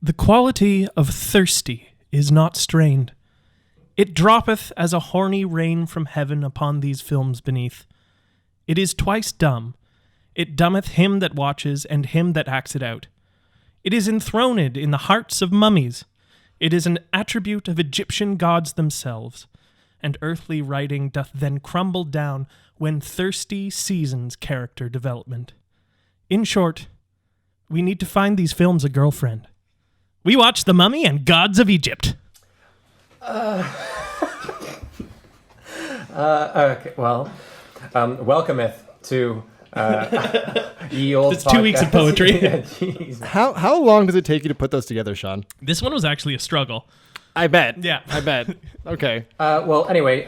The quality of thirsty is not strained. It droppeth as a horny rain from heaven upon these films beneath. It is twice dumb. It dumbeth him that watches and him that acts it out. It is enthroned in the hearts of mummies. It is an attribute of Egyptian gods themselves. And earthly writing doth then crumble down when thirsty seasons character development. In short, we need to find these films a girlfriend. We watch The Mummy and Gods of Egypt. Okay, well, welcometh to ye old It's 2 weeks of poetry. Yeah, jeez. How long does it take you to put those together, Sean? This one was actually a struggle. I bet. Yeah. I bet. Okay. Well, anyway,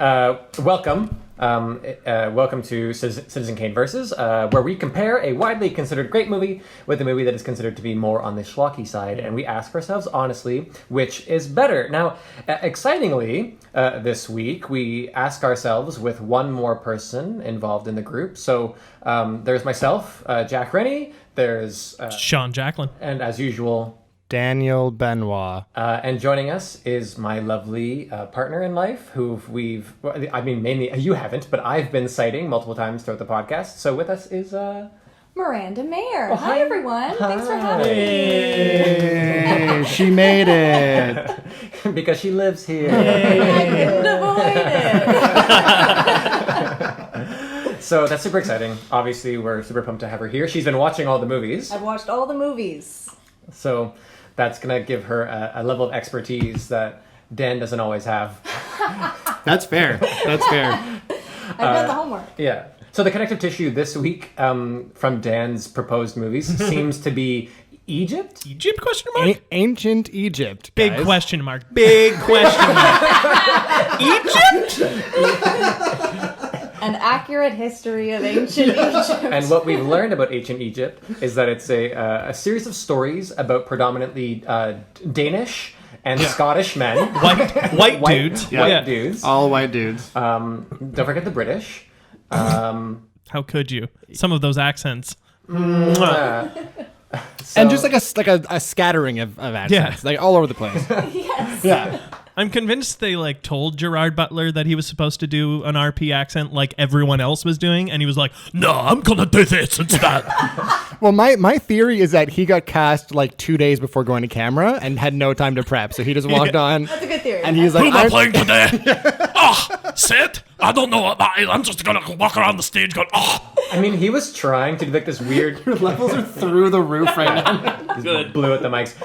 welcome. Welcome to Citizen Kane Versus, where we compare a widely considered great movie with a movie that is considered to be more on the schlocky side, and we ask ourselves honestly, which is better? Now, excitingly, this week, we ask ourselves with one more person involved in the group. So there's myself, Jack Rennie, there's Sean Jacklin. and as usual, Daniel Benoit. and joining us is my lovely partner in life, who mainly you haven't, but I've been citing multiple times throughout the podcast. So with us is Miranda Mayer. Oh, hi, everyone. Thanks for having me. Hey, she made it. because she lives here. I couldn't avoid it. So that's super exciting. Obviously, we're super pumped to have her here. She's been watching all the movies, I've watched all the movies. so that's gonna give her a level of expertise that Dan doesn't always have. That's fair. That's fair. I've done the homework. Yeah. So the connective tissue this week from Dan's proposed movies seems to be Egypt. Egypt, question mark? Ancient Egypt. Big guys. question mark. Big question mark. Egypt? An accurate history of ancient Egypt. And what we've learned about ancient Egypt is that it's a series of stories about predominantly Danish and Scottish men. White dudes. White dudes. All white dudes. Don't forget the British. How could you? Some of those accents. So, And just like a scattering of accents, like all over the place. Yes. Yeah. I'm convinced they told Gerard Butler that he was supposed to do an RP accent like everyone else was doing, and he was like, "No, I'm gonna do this instead." Well, my theory is that he got cast 2 days before going to camera and had no time to prep, so he just walked on. That's a good theory. And he's Who like, am I playing today? Sit. I don't know what that is. I'm just gonna walk around the stage going, I mean, he was trying to do this weird. levels are through the roof right now. He's blew at the mics.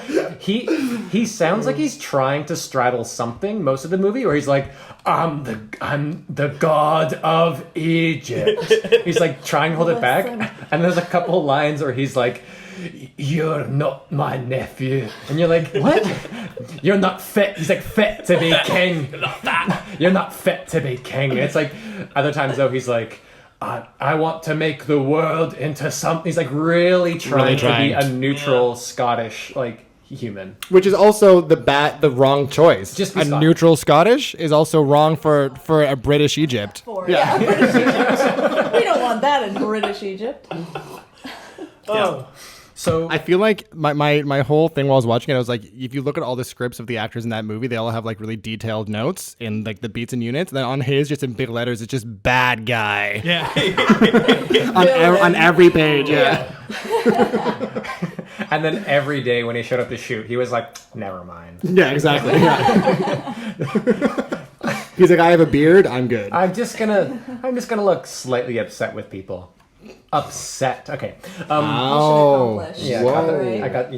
He sounds like he's trying to straddle something most of the movie, or he's like, I'm the god of Egypt. He's trying to hold it back, and there's a couple lines where he's like, "You're not my nephew," and you're like, "What? You're not fit." He's like, "Fit to be king." You're not fit to be king. It's like other times though, he's like, I want to make the world into something. He's really trying to be a neutral Scottish human, Which is also the wrong choice. Just be a Scottish. neutral Scottish is also wrong for a British Egypt. British Egypt. We don't want that in British Egypt. Oh. So I feel like my whole thing while I was watching it, I was like, if you look at all the scripts of the actors in that movie, they all have really detailed notes in the beats and units. And then on his, just in big letters, it's just bad guy. Yeah. on every page. Yeah. and then every day when he showed up to shoot, he was like, "Never mind. Yeah, exactly. Yeah. He's like, I have a beard. I'm good. I'm just gonna look slightly upset with people." Upset. Okay. Oh. Yeah. Whoa. I got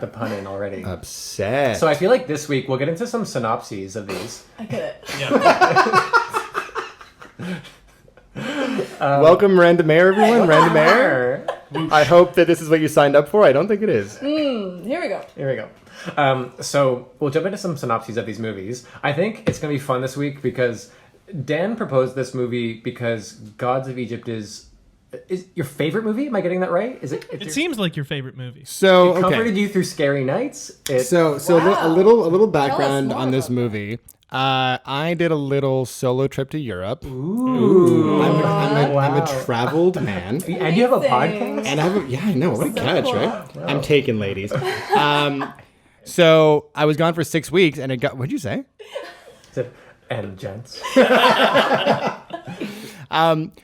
the pun in already. Upset. So I feel like this week we'll get into some synopses of these. I get it. Welcome, Miranda Mayer, everyone. Miranda Mayer. I hope that this is what you signed up for. I don't think it is. Here we go. Here we go. So we'll jump into some synopses of these movies. I think it's going to be fun this week because Dan proposed this movie because Gods of Egypt is your favorite movie. Am I getting that right? Is it? It seems like your favorite movie. So It comforted you through scary nights. So Wow. a little background more on this about movie. I did a little solo trip to Europe. Ooh. I'm a traveled man. And you have a Amazing. podcast? And I know, what a catch, right? Wow. I'm taken, ladies. So I was gone for 6 weeks, and it got. What'd you say? And gents.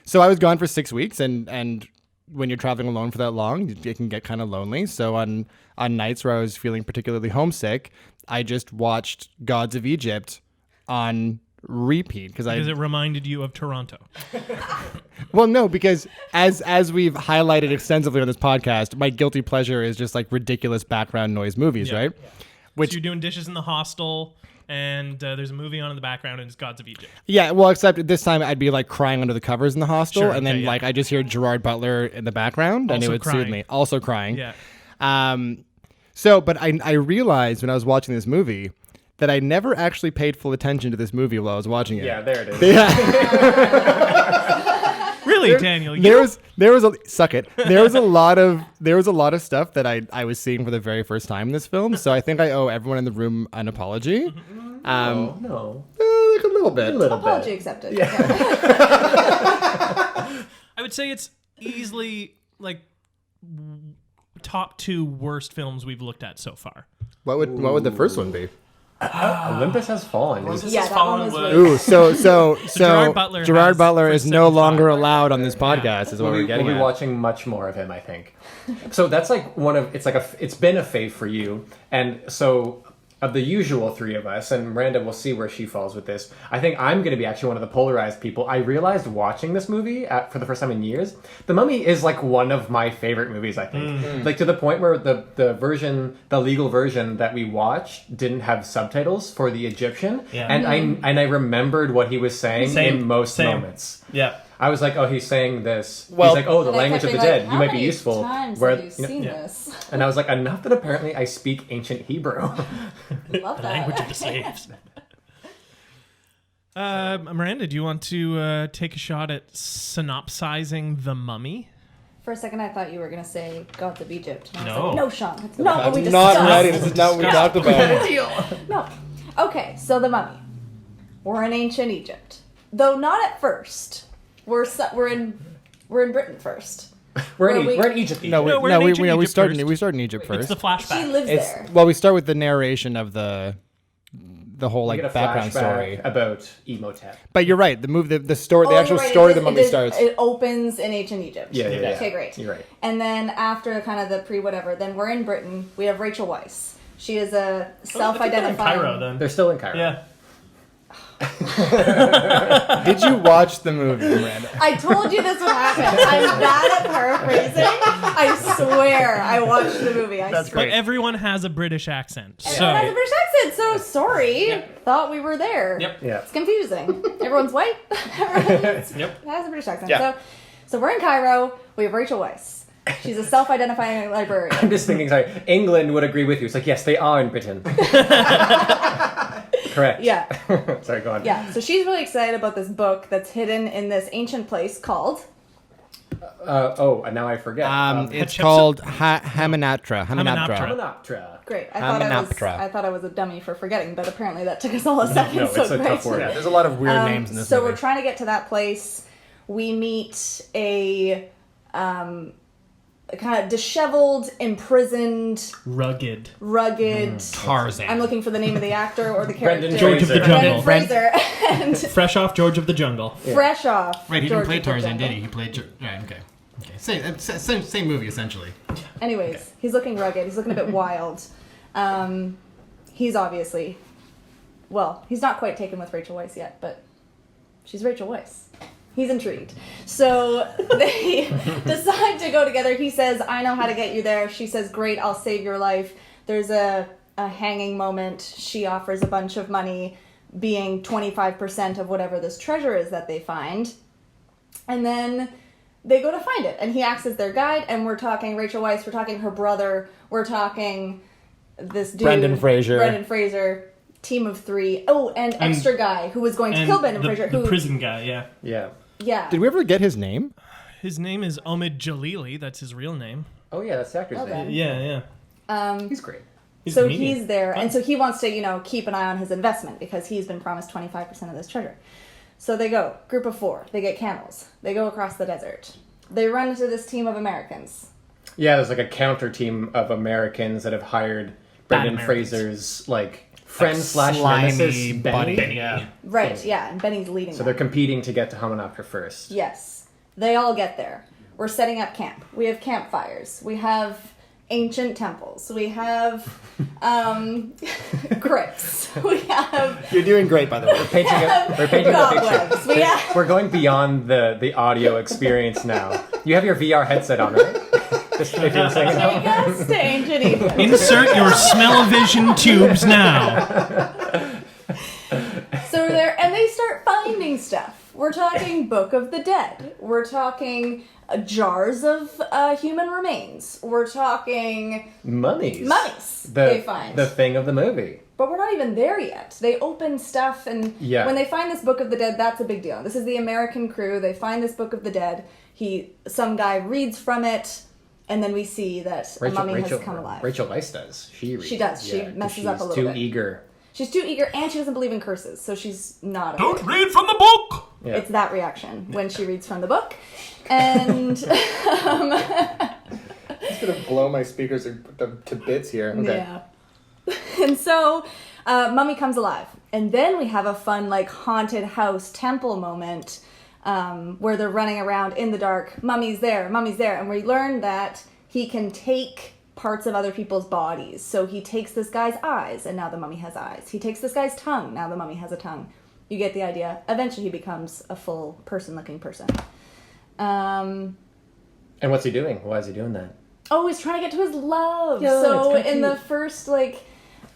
So I was gone for 6 weeks, and when you're traveling alone for that long, it can get kind of lonely. So on nights where I was feeling particularly homesick, I just watched Gods of Egypt on repeat because it reminded you of Toronto. Well, no, because as we've highlighted extensively on this podcast, my guilty pleasure is just like ridiculous background noise movies, right? Yeah. Which So you're doing dishes in the hostel, and there's a movie on in the background, and it's Gods of Egypt. yeah, well, except this time I'd be like crying under the covers in the hostel, Sure, and then okay, yeah. like I just hear Gerard Butler in the background, and it Also would soothe crying. me. Also crying. Yeah. But I realized when I was watching this movie that I never actually paid full attention to this movie while I was watching it. Yeah, there it is. Yeah. Really, Daniel? There was a suck it. There was a lot of stuff that I was seeing for the very first time in this film. So I think I owe everyone in the room an apology. No. Like a little bit. Apology accepted. Yeah. I would say it's easily like top 2 worst films we've looked at so far. What would the first one be? Olympus Has Fallen. Yeah, that one was really Ooh, so Gerard Butler is for no 75. longer allowed on this podcast. Is what we're We'll getting be at. watching much more of him, I think. So that's like it's been a fave for you. And so of the usual 3 of us, and Miranda will see where she falls with this, I think I'm going to be actually one of the polarized people. I realized watching this movie for the first time in years, The Mummy is like one of my favorite movies, I think. Like to the point where the legal version that we watched didn't have subtitles for the Egyptian. Yeah. And I remembered what he was saying in most moments. Yeah. I was like, oh, he's saying this. Well- He's like, oh, the And I language of kept the being dead. like, You how might be many useful. times Where, have you seen this? And I was like, enough that apparently I speak ancient Hebrew. Love that. Language of the slaves. Miranda, do you want to take a shot at synopsizing The Mummy? For a second, I thought you were going to say Gods of Egypt. And I was No. like, no, Sean. That's not what we I'm discussed. not ready. This is not what we talked about. No. Okay, so The Mummy. We're in ancient Egypt. Though not at first. We're in Britain first. We're Where we- in Egypt. No, we're in we ancient Egypt start first. we start in Egypt It's first. the flashback. She lives there. Well, we start with the narration of the whole We like get a background flashback story. about Emotep. But you're right. The story, the Oh, actual you're right, story it of the mummy is- starts. It opens in ancient Egypt. Yeah. Okay, great. You're right. And then after kind of the pre-whatever, then we're in Britain. We have Rachel Weisz. She is a self-identifying... Cairo, then. They're still in Cairo. Yeah. Did you watch the movie, Miranda? I told you this would happen. I'm bad at paraphrasing. I swear I watched the movie. That's But great. everyone has a British accent. Everyone has a So British accent, so sorry. Thought we were there. Yep. Yeah. It's confusing. Everyone's white. Everyone has a British accent. Yeah. So we're in Cairo. We have Rachel Weisz. She's a self-identifying librarian. I'm just thinking, sorry, England would agree with you. It's like, yes, they are in Britain. Correct. Yeah. Sorry, go on. Yeah. So she's really excited about this book that's hidden in this ancient place called... And now I forget. It's Hatshepsut? called Hamunaptra. Hamunaptra. Hamunaptra. Great. Hamunaptra. I thought I was a dummy for forgetting, but apparently that took us all a second. No, so it's a great. tough word. Yeah, there's a lot of weird names in this So movie. we're trying to get to that place. We meet a kind of disheveled, imprisoned, rugged. Tarzan. I'm looking for the name of the actor or the character. Brendan George of the Fraser. Jungle. Brendan Fraser. And Fresh off George of the Jungle. fresh off. Right, he George didn't play of the Tarzan, Jungle. did he? He played... Right, okay. Same movie, essentially. Anyways, he's looking rugged. He's looking a bit wild. He's obviously... Well, he's not quite taken with Rachel Weisz yet, but she's Rachel Weisz. He's intrigued. So they decide to go together. He says, I know how to get you there. She says, great, I'll save your life. There's a hanging moment. She offers a bunch of money, being 25% of whatever this treasure is that they find. And then they go to find it. And he acts as their guide. And we're talking Rachel Weisz. We're talking her brother. We're talking this dude. Brendan Fraser. Team of 3. Oh, and extra guy who was going to kill Brendan Fraser. The prison guy, yeah. Yeah. Yeah. Did we ever get his name? His name is Omid Jalili. That's his real name. Oh, yeah, that's the actor's Okay. name. Yeah. He's great. He's So a comedian. he's there, and so he wants to, keep an eye on his investment because he's been promised 25% of this treasure. So they go, group of 4. They get camels. They go across the desert. They run into this team of Americans. Yeah, there's like a counter team of Americans that have hired Brendan Americans. Fraser's like friend slash slimy nemesis buddy. Benny. Yeah. Right, yeah, and Benny's leading So them. they're competing to get to Hamunaptra first. Yes. They all get there. We're setting up camp. We have campfires. We have ancient temples. We have crypts. We have You're doing great, by the way. We're painting a cobwebs. picture. We have We're going beyond the audio experience now. You have your VR headset on, right? Just if you're saying take us to ancient Egypt. Insert your smell-o-vision tubes now. So we're there, and they start finding stuff. We're talking Book of the Dead. We're talking jars of human remains. We're talking mummies. they find. The thing of the movie. But we're not even there yet. They open stuff, and Yeah. when they find this Book of the Dead, that's a big deal. This is the American crew. They find this Book of the Dead. Some guy reads from it, and then we see that a mummy has come alive. Rachel Weisz does. She reads. She does. She 'cause messes up a little too bit. eager. She's too eager, and she doesn't believe in curses, so she's not. Don't read from the book. Yeah. It's that reaction when she reads from the book, and I'm just gonna blow my speakers to bits here. Okay. yeah. And so, Mummy comes alive, and then we have a fun like haunted house temple moment where they're running around in the dark. Mummy's there, and we learn that he can take parts of other people's bodies. So he takes this guy's eyes, and now the mummy has eyes. He takes this guy's tongue, now the mummy has a tongue. You get the idea. Eventually he becomes a full person-looking person. And what's he doing? Why is he doing that? Oh, he's trying to get to his love. Yeah, So it's kinda in the cute. first, like,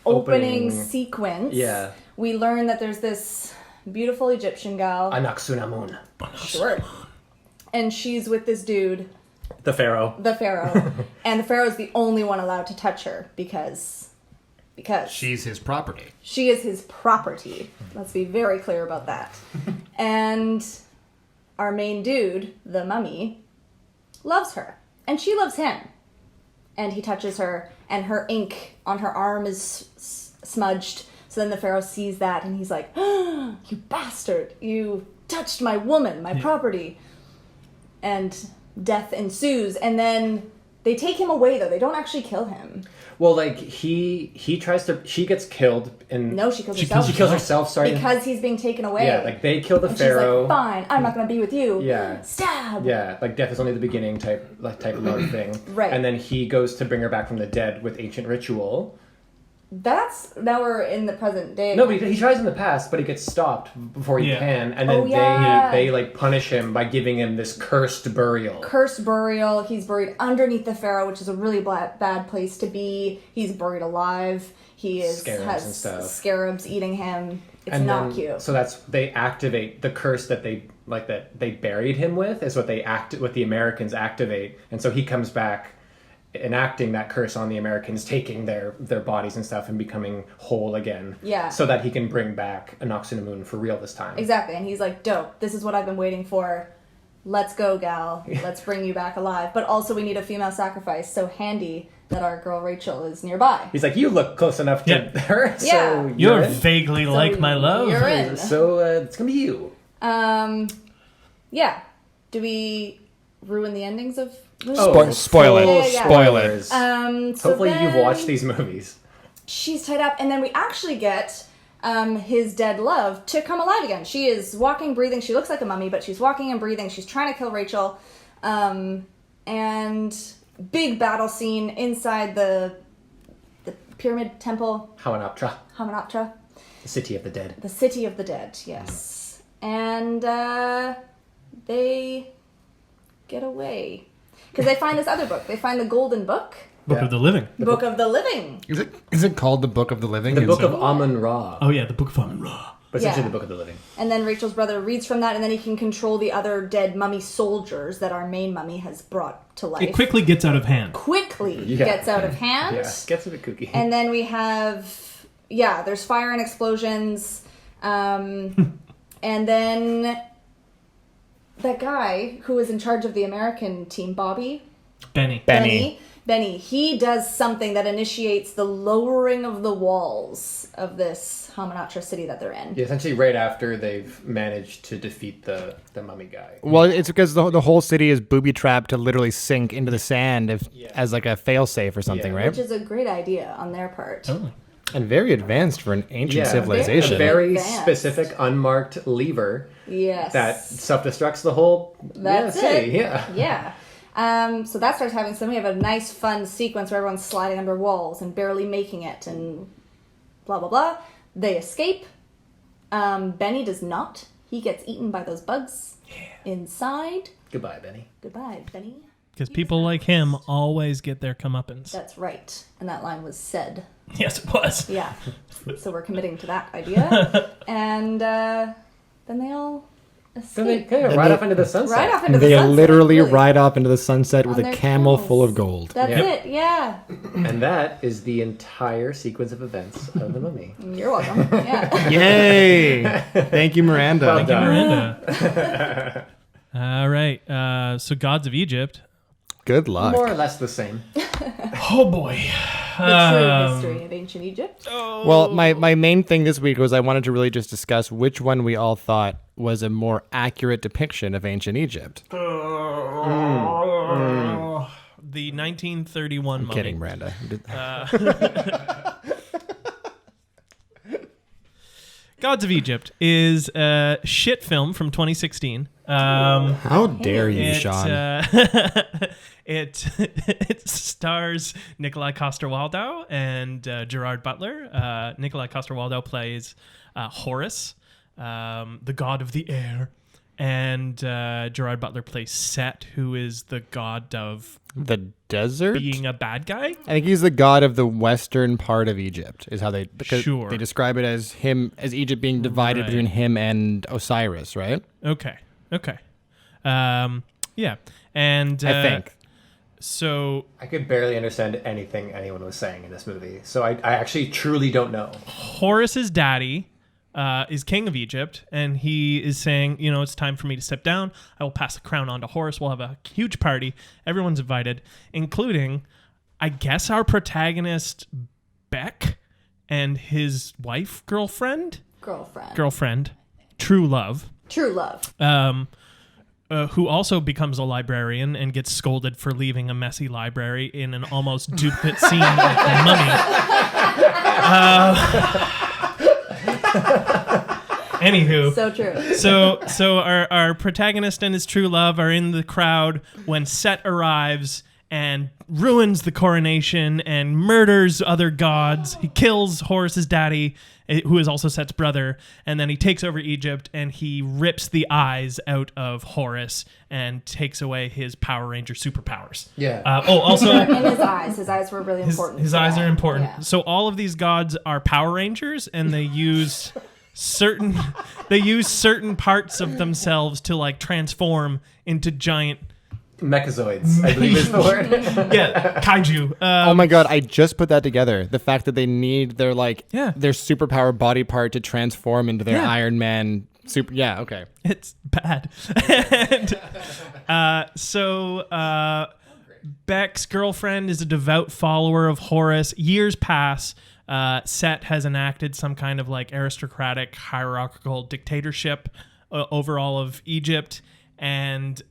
opening Opening. sequence, Yeah. we learn that there's this beautiful Egyptian gal. Anaxunamun. Sure. And she's with this dude, The pharaoh. the pharaoh. And the pharaoh's the only one allowed to touch her because She's his property. she is his property. Let's be very clear about that. And our main dude, the mummy, loves her. And she loves him. And he touches her, and her ink on her arm is smudged. So then the pharaoh sees that, and he's like, "Ah, you bastard, you touched my woman, my property." And death ensues. And then they take him away, though. They don't actually kill him. Well, like he tries to. She gets killed in. No, she kills She herself. She kills herself. Sorry. Because he's being taken away. Yeah, like they kill the and pharaoh. she's like, "Fine, I'm not going to be with you." Yeah. Stab. Yeah, like death is only the beginning type of mode thing. Right. And then he goes to bring her back from the dead with ancient ritual. That's now we're in the present day. No, but he tries in the past, but he gets stopped before he Yeah. can, and then Oh, yeah. they like punish him by giving him this cursed burial. Cursed burial. He's buried underneath the pharaoh, which is a really bad place to be. He's buried alive. He Scarabs has and stuff. scarabs eating him. It's And not then, cute. So they activate the curse that they buried him with is what the Americans activate, and so he comes back enacting that curse on the Americans, taking their bodies and stuff and becoming whole again. Yeah. So that he can bring back Anaxunamun for real this time. Exactly, and he's like, "Dope. This is what I've been waiting for. Let's go, gal. Let's bring you back alive. But also, we need a female sacrifice. So handy that our girl Rachel is nearby." He's like, you look close enough to Yeah. her, so Yeah. You're in. vaguely like my love. You're in. So it's gonna be you. Yeah. Do we ruin the endings of? Oh, Spoil it. Yeah, yeah. Spoil it. So Hopefully you've then watched these movies. She's tied up, and then we actually get his dead love to come alive again. She is walking, breathing. She looks like a mummy, but she's walking and breathing. She's trying to kill Rachel. And big battle scene inside the pyramid temple, Hamunaptra, Hamunaptra, the city of the dead. the city of the dead. Yes, and they get away because they find this other book. They find the golden book, Book Yeah. of the Living. the Book of the Living. Is it called the Book of the Living? The Book It's- of Amun-Ra. Oh yeah, the Book of Amun-Ra. But essentially Yeah. the Book of the Living. And then Rachel's brother reads from that, and then he can control the other dead mummy soldiers that our main mummy has brought to life. It quickly gets out of hand. Quickly Yeah. gets out of hand. Yeah, gets a bit kooky. And then we have, there's fire and explosions. And then that guy who was in charge of the American team, Benny, Benny, he does something that initiates the lowering of the walls of this Hamunaptra city that they're in. Yeah, essentially right after they've managed to defeat the mummy guy. Well, it's because the whole city is booby-trapped to literally sink into the sand as like a fail-safe or something, right? Which is a great idea on their part. Oh. And very advanced for an ancient civilization. A very Advanced. specific unmarked lever Yes. that self-destructs the whole city. Yeah. Yeah. So that starts having we have a nice fun sequence where everyone's sliding under walls and barely making it and blah blah blah. They escape. Benny does not. He gets eaten by those bugs inside. Goodbye, Benny. Goodbye, Benny. Because people like him always get their comeuppance. That's right. And that line was said. Yes, it was. Yeah. So we're committing to that idea. And then they all So they escape. kind of ride off into the sunset. Right off into the They sunset. literally really. ride off into the sunset with On a their camel camels. full of gold. That's Yep. it, yeah. And that is the entire sequence of events of the mummy. You're welcome. Yeah. Yay! Thank you, Miranda. Well Thank you, done. Miranda. All right. So Gods of Egypt. Good luck. More or less the same. Oh, boy. The true history of ancient Egypt. Well, my main thing this week was I wanted to really just discuss which one we all thought was a more accurate depiction of ancient Egypt. The 1931 mummy. Kidding, Miranda. Gods of Egypt is a shit film from 2016. How dare you, It, Sean? it stars Nikolai Coster-Waldau and Gerard Butler. Nikolai Coster-Waldau plays Horus, the god of the air, and Gerard Butler plays Set, who is the god of The desert? being a bad guy. I think he's the god of the western part of Egypt, is how because Sure. they describe it as Egypt being divided Right. between him and Osiris, right? Okay. Yeah. And I think. so. I could barely understand anything anyone was saying in this movie. So I actually truly don't know. Horus's daddy is king of Egypt, and he is saying, it's time for me to step down. I will pass the crown on to Horus. We'll have a huge party. Everyone's invited, including, I guess, our protagonist, Beck, and his wife, girlfriend, true love, who also becomes a librarian and gets scolded for leaving a messy library in an almost duplicate scene of the mummy. Anywho, So true. so our protagonist and his true love are in the crowd when Set arrives and ruins the coronation and murders other gods. He kills Horus's daddy, who is also Set's brother, and then he takes over Egypt and he rips the eyes out of Horus and takes away his Power Ranger superpowers. Yeah. Also. And his eyes. His eyes were really important. His for eyes that. are important. Yeah. So all of these gods are Power Rangers, and they use certain parts of themselves to like transform into giant Mechazoids, I believe is the word. kaiju. Oh my god, I just put that together. The fact that they need their superpower body part to transform into their Iron Man super. Yeah, okay. It's bad. And so Beck's girlfriend is a devout follower of Horus. Years pass. Set has enacted some kind of like aristocratic hierarchical dictatorship over all of Egypt, and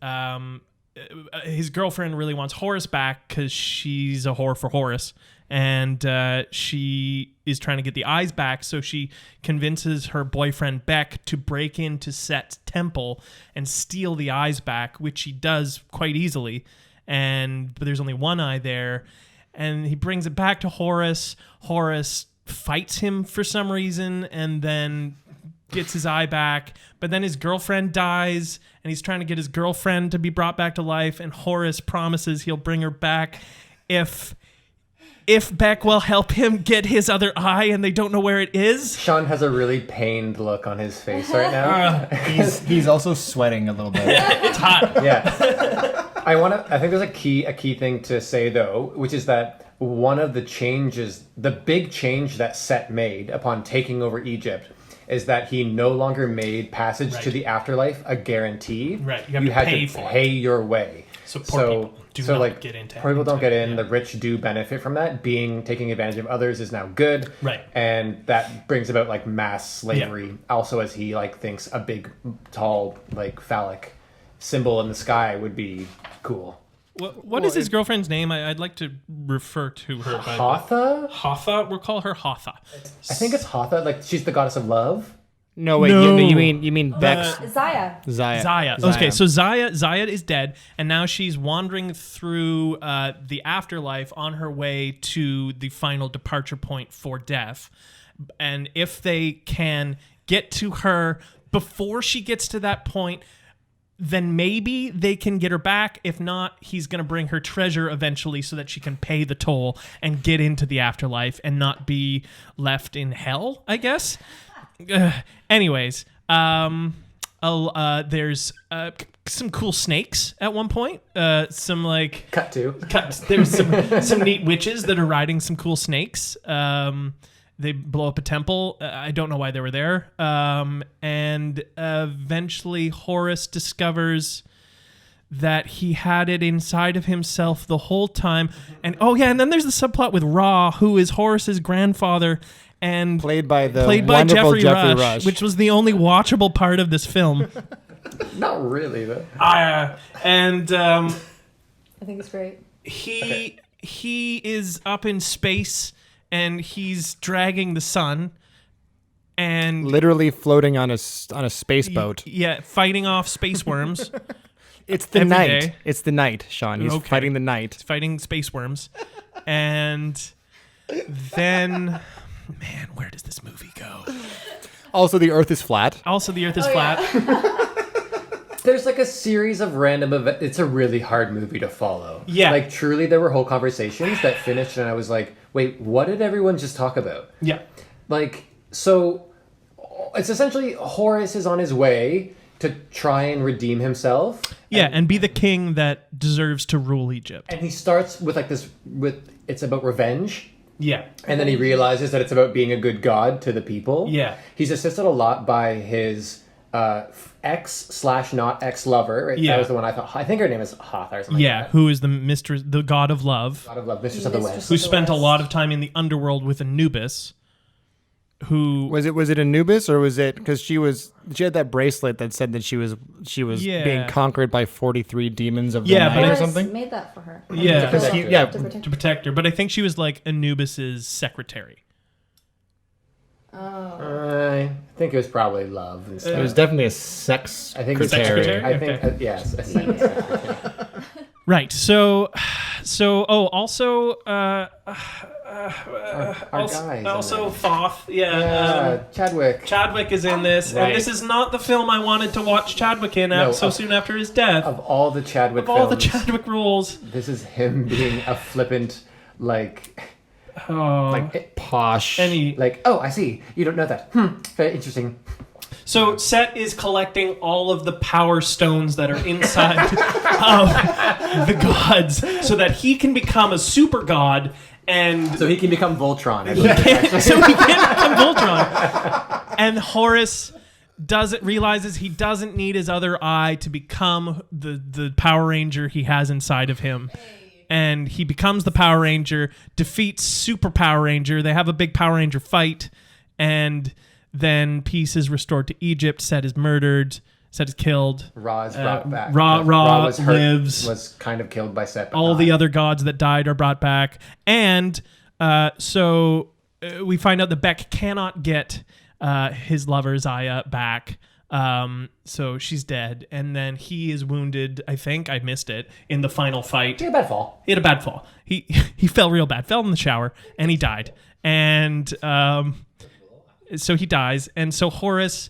his girlfriend really wants Horus back because she's a whore for Horus, and she is trying to get the eyes back. So she convinces her boyfriend Beck to break into Set's temple and steal the eyes back, which she does quite easily. But there's only one eye there, and he brings it back to Horus. Horus fights him for some reason, and then gets his eye back, but then his girlfriend dies, and he's trying to get his girlfriend to be brought back to life, and Horus promises he'll bring her back if Beck will help him get his other eye, and they don't know where it is. Sean has a really pained look on his face right now. He's also sweating a little bit. It's hot. Yeah. I think there's a key thing to say though, which is that one of the changes, the big change that Set made upon taking over Egypt, is that he no longer made passage to the afterlife a guarantee. Right. You had to pay your way. So poor people. do so not like get into. poor people don't get in. Yeah. The rich do benefit from that. Taking advantage of others is now good, Right. And that brings about like mass slavery. Also, as he like thinks a big, tall, like phallic symbol in the sky would be cool. What is his girlfriend's name? I'd like to refer to her by Hotha? Hotha. We'll call her Hotha. I think it's Hotha. Like she's the goddess of love. No, wait. No. You mean Bex? Zaya. Zaya. Okay, so Zaya is dead, and now she's wandering through the afterlife on her way to the final departure point for death. And if they can get to her before she gets to that point, then maybe they can get her back. If not, he's going to bring her treasure eventually so that she can pay the toll and get into the afterlife and not be left in hell, I guess. Anyways, there's some cool snakes at one point. Some like Cut to. there's some neat witches that are riding some cool snakes. They blow up a temple. I don't know why they were there. And eventually Horus discovers that he had it inside of himself the whole time. And and then there's the subplot with Ra, who is Horus's grandfather. And Played by Geoffrey wonderful Geoffrey Rush. which was the only watchable part of this film. Not really, though. I think it's great. he is up in space and he's dragging the sun and literally floating on a space boat. fighting off space worms. It's the every night. day. It's the night, Sean. He's Okay. fighting the night. He's fighting space worms. And then, man, where does this movie go? Also, the Earth is flat. Also, the Earth is flat. There's like a series of random events. It's a really hard movie to follow. Yeah. Like truly there were whole conversations that finished and I was like, wait, what did everyone just talk about? Yeah. Like, so it's essentially Horus is on his way to try and redeem himself. Yeah, and be the king that deserves to rule Egypt. And he starts with like it's about revenge. Yeah. And then he realizes that it's about being a good god to the people. Yeah. He's assisted a lot by his ex/not ex-lover. Right? Yeah. That was the one I think her name is Hoth or something. Yeah, like who is the god of love, that. God of love, mistress of the west. who spent a lot of time in the underworld with Anubis, who Was it Anubis or was it because she had that bracelet that said that she was Yeah. being conquered by 43 demons of the Yeah, night but or Horus something? made that for her. Yeah. To protect her. Yeah, To protect to her. protect her. But I think she was like Anubis's secretary. I think it was probly love and stuff. It was definitely a sex. I think secretary? I think Okay. yes, a secretary. Right. So also Our guys. also Thoth. Chadwick is in this, Right. and this is not the film I wanted to watch Chadwick in No, so soon after his death. of all the Chadwick Of all the films, Chadwick roles. this is him being a flippant like Posh. oh, I see. You don't know that. Very interesting. So Set is collecting all of the power stones that are inside of the gods so that he can become a super god and So he can become Voltron. so he can become Voltron. And Horus realizes he doesn't need his other eye to become the Power Ranger he has inside of him. And he becomes the Power Ranger, defeats Super Power Ranger. They have a big Power Ranger fight, and then peace is restored to Egypt. Set is murdered. Set is killed. Ra is brought back. Ra was hurt, lives. was kind of killed by Set. But All not. the other gods that died are brought back. And we find out that Beck cannot get his lover Zaya back. So she's dead. And then he is wounded, I think, I missed it, in the final fight. He had a bad fall. He had a bad fall. He fell real bad. Fell in the shower, and he died. And so he dies. And so Horus...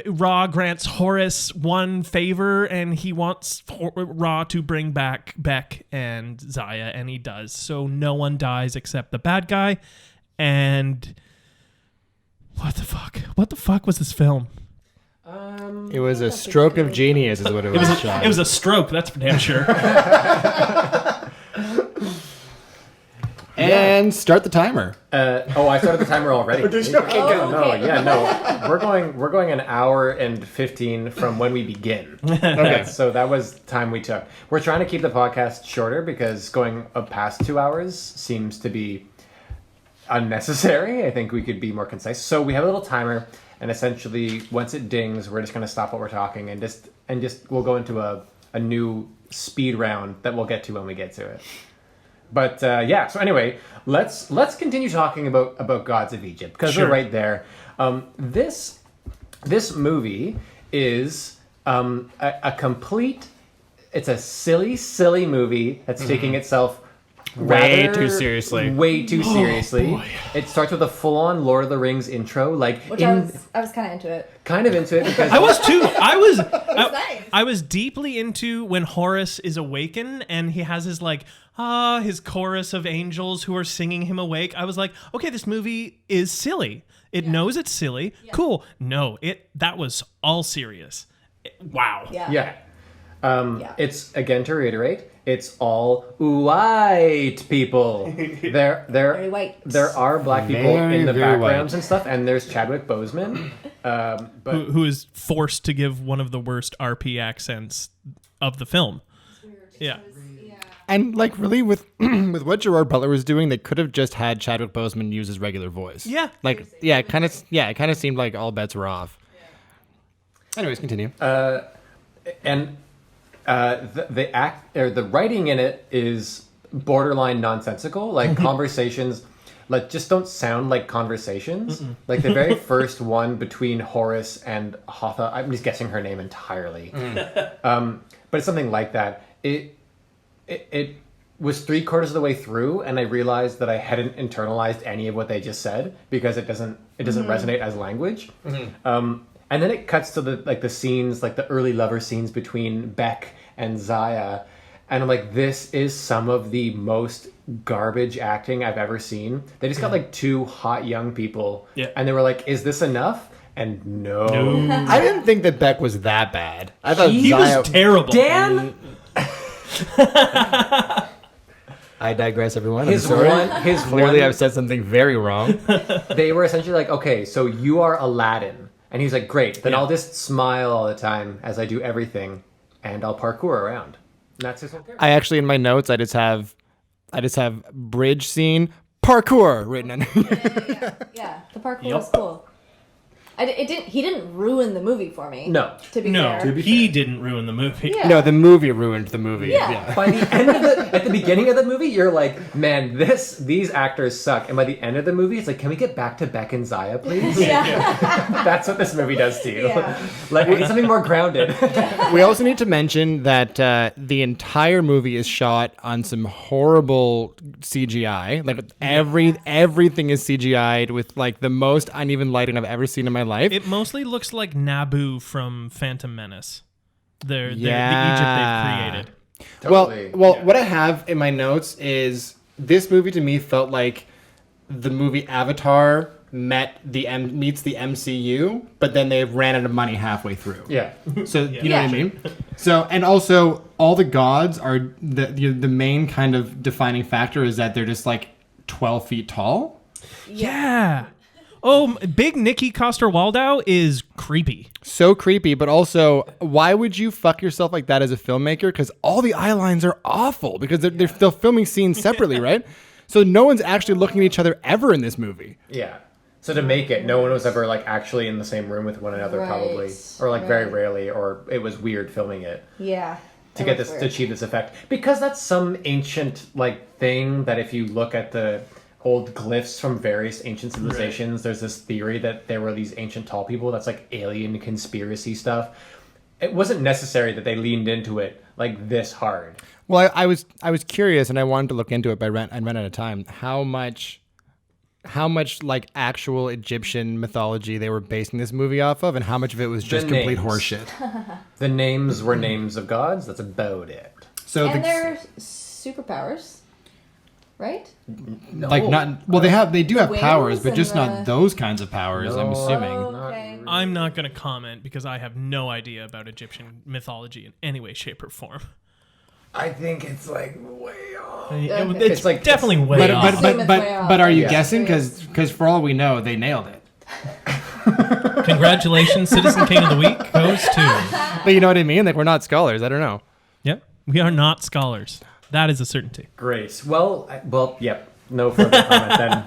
Ra grants Horus one favor, and he wants Ra to bring back Beck and Zaya, and he does. So no one dies except the bad guy. And what the fuck? What the fuck was this film? It was a stroke of genius, is what it was. Sean. It was a stroke. That's for damn sure. And start the timer. I started the timer already. Did you? Okay, No, go. okay. yeah, no. We're going an hour and 15 from when we begin. Okay. So that was time we took. We're trying to keep the podcast shorter because going up past 2 hours seems to be unnecessary. I think we could be more concise. So we have a little timer, and essentially once it dings, we're just going to stop what we're talking and just we'll go into a new speed round that we'll get to when we get to it. But yeah, so anyway, let's continue talking about Gods of Egypt because Sure. we're right there. This movie is a complete. It's a silly movie that's taking itself Way rather- too seriously. Way too seriously. boy. It starts with a full-on Lord of the Rings intro, like Which I was kind of into it. kind of into it because I was too. nice. I was deeply into when Horus is awakened and he has his his chorus of angels who are singing him awake. I was like, okay, this movie is silly. It knows it's silly. Cool. No, that was all serious. Wow. Yeah. Yeah. Yeah. It's, again, to reiterate, it's all white people. There Very white. There are black people Very, in the very backgrounds white. and stuff, and there's Chadwick Boseman. But Who is forced to give one of the worst RP accents of the film. Yeah. And like really with with what Gerard Butler was doing, they could have just had Chadwick Boseman use his regular voice. Yeah. Like it kind of seemed like all bets were off. Anyways, continue. and the act or the writing in it is borderline nonsensical. Like conversations, like just don't sound like conversations. Like the very first one between Horus and Hotha. I'm just guessing her name entirely. But it's something like that. It was 3/4 of the way through, and I realized that I hadn't internalized any of what they just said because it doesn't resonate as language. And then it cuts to the scenes, like the early lover scenes between Beck and Zaya, and I'm like, this is some of the most garbage acting I've ever seen. They just got like two hot young people, and they were like, is this enough? And no. I didn't think that Beck was that bad. I thought He Zaya, was terrible. Dan. I digress, everyone. His I'm sorry. one, Clearly, I've said something very wrong. they were essentially like, okay, so you are Aladdin. And he's like, great, then I'll just smile all the time as I do everything, and I'll parkour around. And that's his whole character. I actually, in my notes, I just have bridge scene parkour written in. Yeah, the parkour was cool. He didn't ruin the movie for me. No. To be No, fair. he didn't ruin the movie. Yeah. No, the movie ruined the movie. Yeah. By the end of at the beginning of the movie, you're like, man, these actors suck. And by the end of the movie, it's like, can we get back to Beck and Zaya, please? Yeah. That's what this movie does to you. Yeah. Like, we need something more grounded. We also need to mention that the entire movie is shot on some horrible CGI. Like everything is CGI'd with like the most uneven lighting I've ever seen in my life. It mostly looks like Naboo from Phantom Menace. The Egypt they've created. Totally. Well, Yeah. what I have in my notes is this movie to me felt like the movie Avatar meets the MCU, but then they ran out of money halfway through. Yeah. So you know Yeah. what I mean? So and also all the gods are the main kind of defining factor is that they're just like 12 feet tall. Yeah. Oh, big Nikki Coster-Waldau is creepy. So creepy, but also why would you fuck yourself like that as a filmmaker? Because all the eye lines are awful because they're filming scenes separately, right? So no one's actually looking at each other ever in this movie. Yeah. So to make it, no one was ever like actually in the same room with one another, Right, probably, or like very right. rarely, or it was weird filming it. Yeah. To That get was this weird. to achieve this effect, because that's some ancient like thing that if you look at the old glyphs from various ancient civilizations, there's this theory that there were these ancient tall people. That's like alien conspiracy stuff. It wasn't necessary that they leaned into it like this hard. Well, I was curious and I wanted to look into it, but I ran out of time. How much like actual Egyptian mythology they were basing this movie off of, and how much of it was just complete names. horseshit. The names were names of gods. That's about it. So And their superpowers, right? like not well, they do have wings powers, but and just the- not those kinds of powers. I'm No. assuming. Oh, okay. I'm not going to comment because I have no idea about Egyptian mythology in any way, shape, or form. I think it's like way off. It's like- definitely way But off. but are you Yeah. guessing? Because for all we know, they nailed it. Congratulations, Citizen King of the Week goes to. But you know what I mean? Like, we're not scholars. I don't know. Yep, we are not scholars. That is a certainty. Great. Well, yep. No further comment then.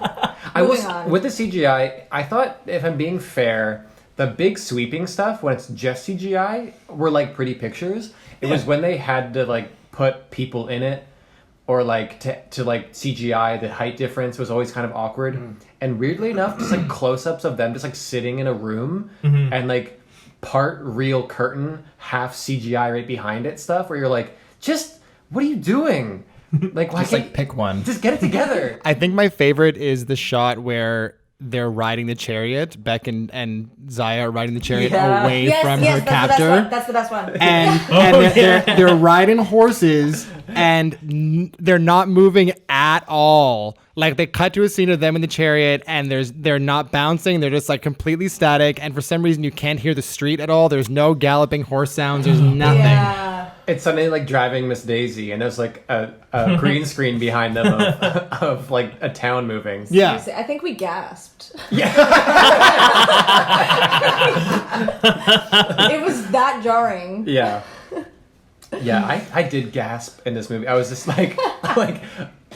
Moving on. With the CGI. I thought, if I'm being fair, the big sweeping stuff when it's just CGI were like pretty pictures. It was when they had to like put people in it, or like to like CGI. The height difference was always kind of awkward. And weirdly enough, just like close-ups of them just like sitting in a room and like part real curtain, half CGI right behind it stuff, where you're like, just what are you doing? Like, why Just can't like pick one. just get it together? I think my favorite is the shot where they're riding the chariot. Beck and Zaya are riding the chariot away from her captor. That's the best one. And they're riding horses and they're not moving at all. Like, they cut to a scene of them in the chariot and they're not bouncing. They're just like completely static. And for some reason you can't hear the street at all. There's no galloping horse sounds. There's nothing. Yeah. It's something like driving Miss Daisy, and there's like a green screen behind them of like a town moving. Yeah. Seriously, I think we gasped. Yeah. It was that jarring. Yeah. Yeah, I did gasp in this movie. I was just like,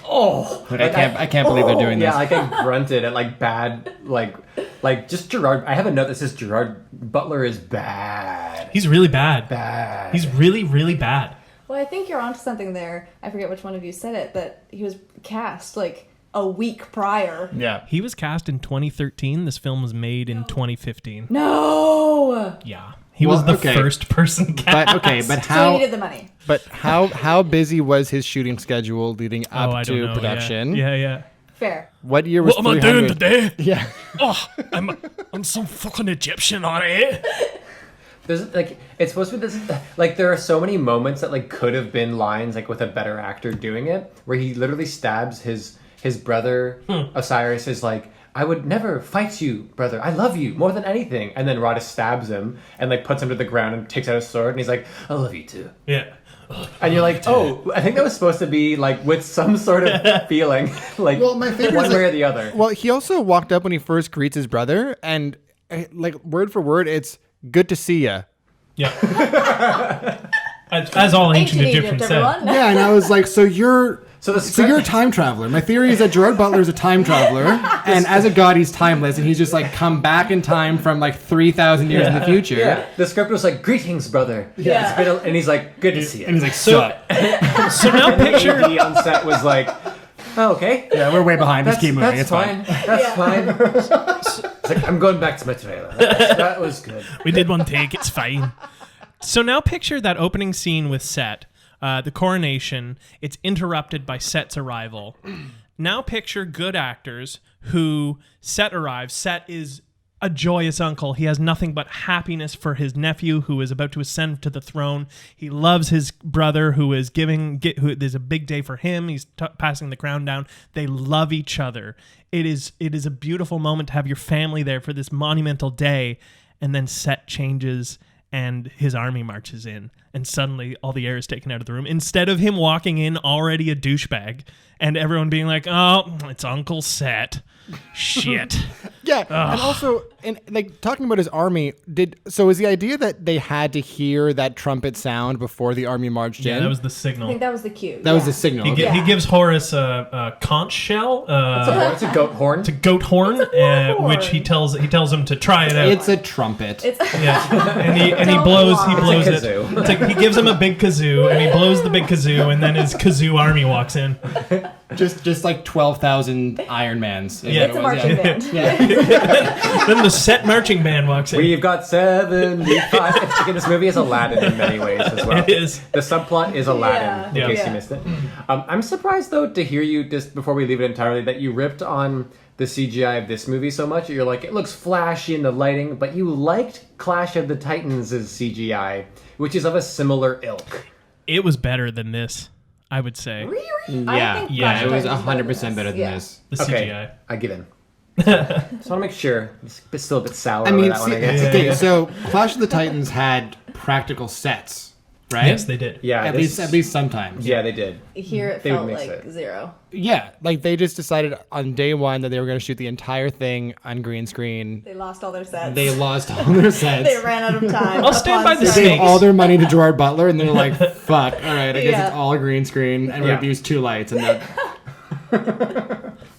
oh. I can't believe they're doing this. Yeah, like I grunted at like bad, like just Gerard. I have a note that says Gerard Butler is bad. He's really bad. Bad. He's really, really bad. Well, I think you're onto something there. I forget which one of you said it, but he was cast like a week prior. Yeah. He was cast in 2013. This film was made in 2015. No. Yeah. He was the okay. first person cast. But So he how needed the money. how busy was his shooting schedule leading up I don't to know. production? Yeah. Fair. What year was What am I doing 300? today? Yeah. Oh, I'm some fucking Egyptian, alright? There's like, it's supposed to be this, like, there are so many moments that like could have been lines like with a better actor doing it, where he literally stabs his brother. Osiris is like, I would never fight you, brother. I love you more than anything. And then Rada stabs him and like puts him to the ground and takes out his sword, and he's like, I love you too. Yeah. And you're like, oh, I think that was supposed to be like with some sort of feeling, like Well, my favorite one is, way like- or the other. Well, he also walked up when he first greets his brother, and like word for word, it's good to see ya. Yeah. As all ancient Egyptians said. everyone. Yeah, and I was like, so you're the so you're a time traveler. My theory is that Gerard Butler is a time traveler, and as a god, he's timeless, and he's just like come back in time from like 3,000 years in the future. Yeah, the script was like, greetings, brother. Yeah. It's been and he's like, good to see you. And he's like, So- sup? So now And the picture... AD on set was like, oh, okay. Yeah, we're way behind. Just That's, keep moving. that's It's fine. That's fine. It's like, I'm going back to my trailer. That was good. We did one take, it's fine. So now picture that opening scene with Set, the coronation. It's interrupted by Set's arrival. Now picture good actors who Set arrives. Set is a joyous uncle. He has nothing but happiness for his nephew who is about to ascend to the throne. He loves his brother who is there's a big day for him. He's passing the crown down. They love each other. It is a beautiful moment to have your family there for this monumental day. And then Set changes and his army marches in, and suddenly all the air is taken out of the room. Instead of him walking in already a douchebag and everyone being like, oh, it's Uncle Set. Shit. Yeah, and also, and like talking about his army, is the idea that they had to hear that trumpet sound before the army marched Yeah, in? that was the I signal. think that was the cue. That was the signal. He, okay. he gives Horus a conch shell, It's a goat horn. it's a goat horn, horn. which he tells him to try it out. It's a trumpet. It's Yeah, and he Don't blows lie. it. It's a kazoo. It's like he gives him a big kazoo, and he blows the big kazoo, and then his kazoo army walks in. just like 12,000 Iron Mans. is Yeah. what it's it a was, marching yeah. band. Then the Set marching band walks in. We've got 75. It's like, this movie is Aladdin in many ways as well. It is. The subplot is Aladdin, Yeah. in case Yeah. you missed it. I'm surprised, though, to hear you, just before we leave it entirely, that you ripped on the CGI of this movie so much. You're like, it looks flashy in the lighting, but you liked Clash of the Titans' CGI, which is of a similar ilk. It was better than this, I would say. Really? Yeah, think yeah, Clash it of was Titans is 100% better than Yeah. this. The Okay, CGI. I give in. Just want to make sure. It's still a bit sour I over mean, that one, I guess. okay, so Clash of the Titans had practical sets right? Yes, they did. Yeah, At least sometimes. Yeah, they did. Here it They would felt mix like it. zero. Yeah, like they just decided on day one that they were going to shoot the entire thing on green screen. They lost all their sets. They lost all their sets. They ran out of time. I'll stand upon by the They starting. gave all their money to Gerard Butler, and they're like, "Fuck, all right, I guess Yeah. it's all green screen, and Yeah. we'll use 2 lights." And that,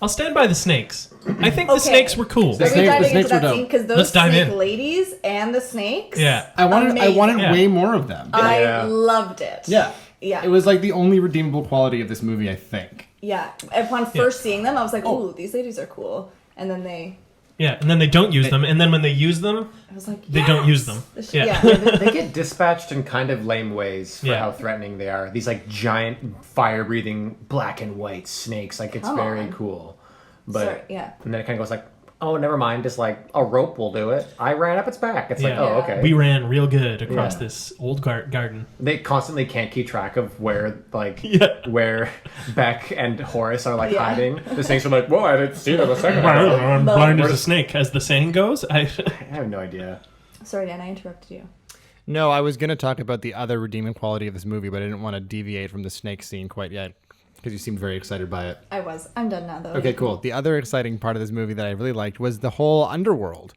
I'll stand by the snakes. I think the Okay. snakes were cool. Are The we snakes diving into were that dope. scene? Because those Let's dive snake in. ladies and the snakes. Yeah. I wanted Amazing. way more of them. I Yeah. loved it. Yeah, Yeah. It was like the only redeemable quality of this movie, I think. Yeah. Upon first seeing them, I was like, ooh, these ladies are cool. And then Yeah, and then they don't use them, and then when they use them, I was like, they don't use them. This- Yeah. They get dispatched in kind of lame ways for Yeah. how threatening they are. These like giant fire-breathing black and white snakes. Like it's Come very on. cool. But Sorry, yeah. and then it kind of goes like, oh, never mind. Just like a rope will do it. I ran up its back. It's like, Yeah. oh, Yeah. okay. We ran real good across Yeah. this old garden. They constantly can't keep track of where Yeah. where Beck and Horace are like Yeah. hiding. The snakes are like, whoa, I didn't see them a second I'm ago. blind as a Where's- snake, as the saying goes. I have no idea. Sorry, Dan, I interrupted you. No, I was going to talk about the other redeeming quality of this movie, but I didn't want to deviate from the snake scene quite yet because you seemed very excited by it. I was. I'm done now, though. Okay, cool. The other exciting part of this movie that I really liked was the whole underworld.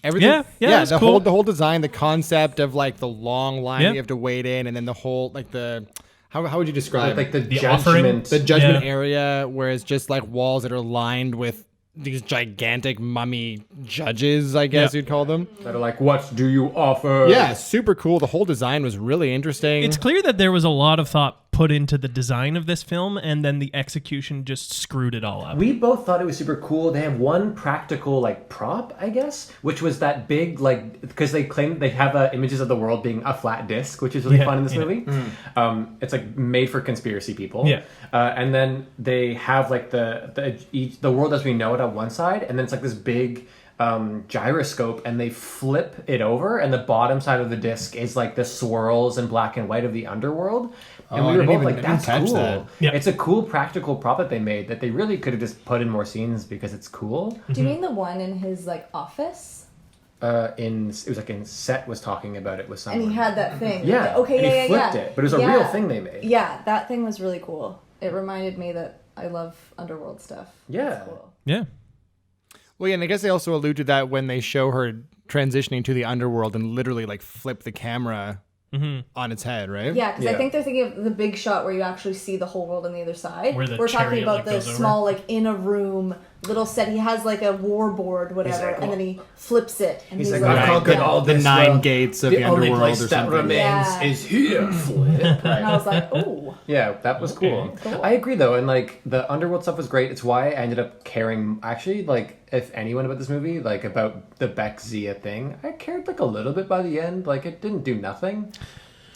Everything, Yeah, that's the cool. whole design, the concept of like the long line Yeah. you have to wait in, and then the whole like the how would you describe Like the offering? judgment. the judgment Yeah. area where it's just like walls that are lined with these gigantic mummy judges, I guess Yeah. you'd call them. that are like, what do you offer? Yeah, super cool. The whole design was really interesting. It's clear that there was a lot of thought put into the design of this film, and then the execution just screwed it all up. We both thought it was super cool. They have one practical like prop, I guess, which was that big like because they claim they have images of the world being a flat disc, which is really Yeah, fun in this yeah. movie. It's like made for conspiracy people. Yeah. And then they have like the world as we know it on one side, and then it's like this big gyroscope, and they flip it over, and the bottom side of the disc is like the swirls in black and white of the underworld. And Oh, we I were didn't both even- like, I didn't that's catch cool. that. Yeah. It's a cool practical prop that they made that they really could have just put in more scenes because it's cool. Do you mean the one in his, like, office? It was like in Set was talking about it with someone. And he had that thing. yeah. Okay, and yeah, he flipped yeah. it, but it was a Yeah. real thing they made. Yeah, that thing was really cool. It reminded me that I love underworld stuff. Yeah. That's cool. Yeah. Well, yeah, and I guess they also allude to that when they show her transitioning to the underworld and literally like flip the camera on its head, right? Yeah, because I Yeah. think they're thinking of the big shot where you actually see the whole world on the other side. Where the We're talking chariot, about like, the goes over. small, like, in a room little set. He has like a war board, whatever, like, and then he flips it. And He's he's, like, I've conquered yeah. all The this 9 world. gates of the only underworld place or that something. remains Yeah. is here. Flip. And I was like, oh. Yeah, that was cool. Cool. I agree though, and like the underworld stuff was great. It's why I ended up caring actually like if anyone about this movie, like about the Beck Zia thing. I cared like a little bit by the end. Like it didn't do nothing.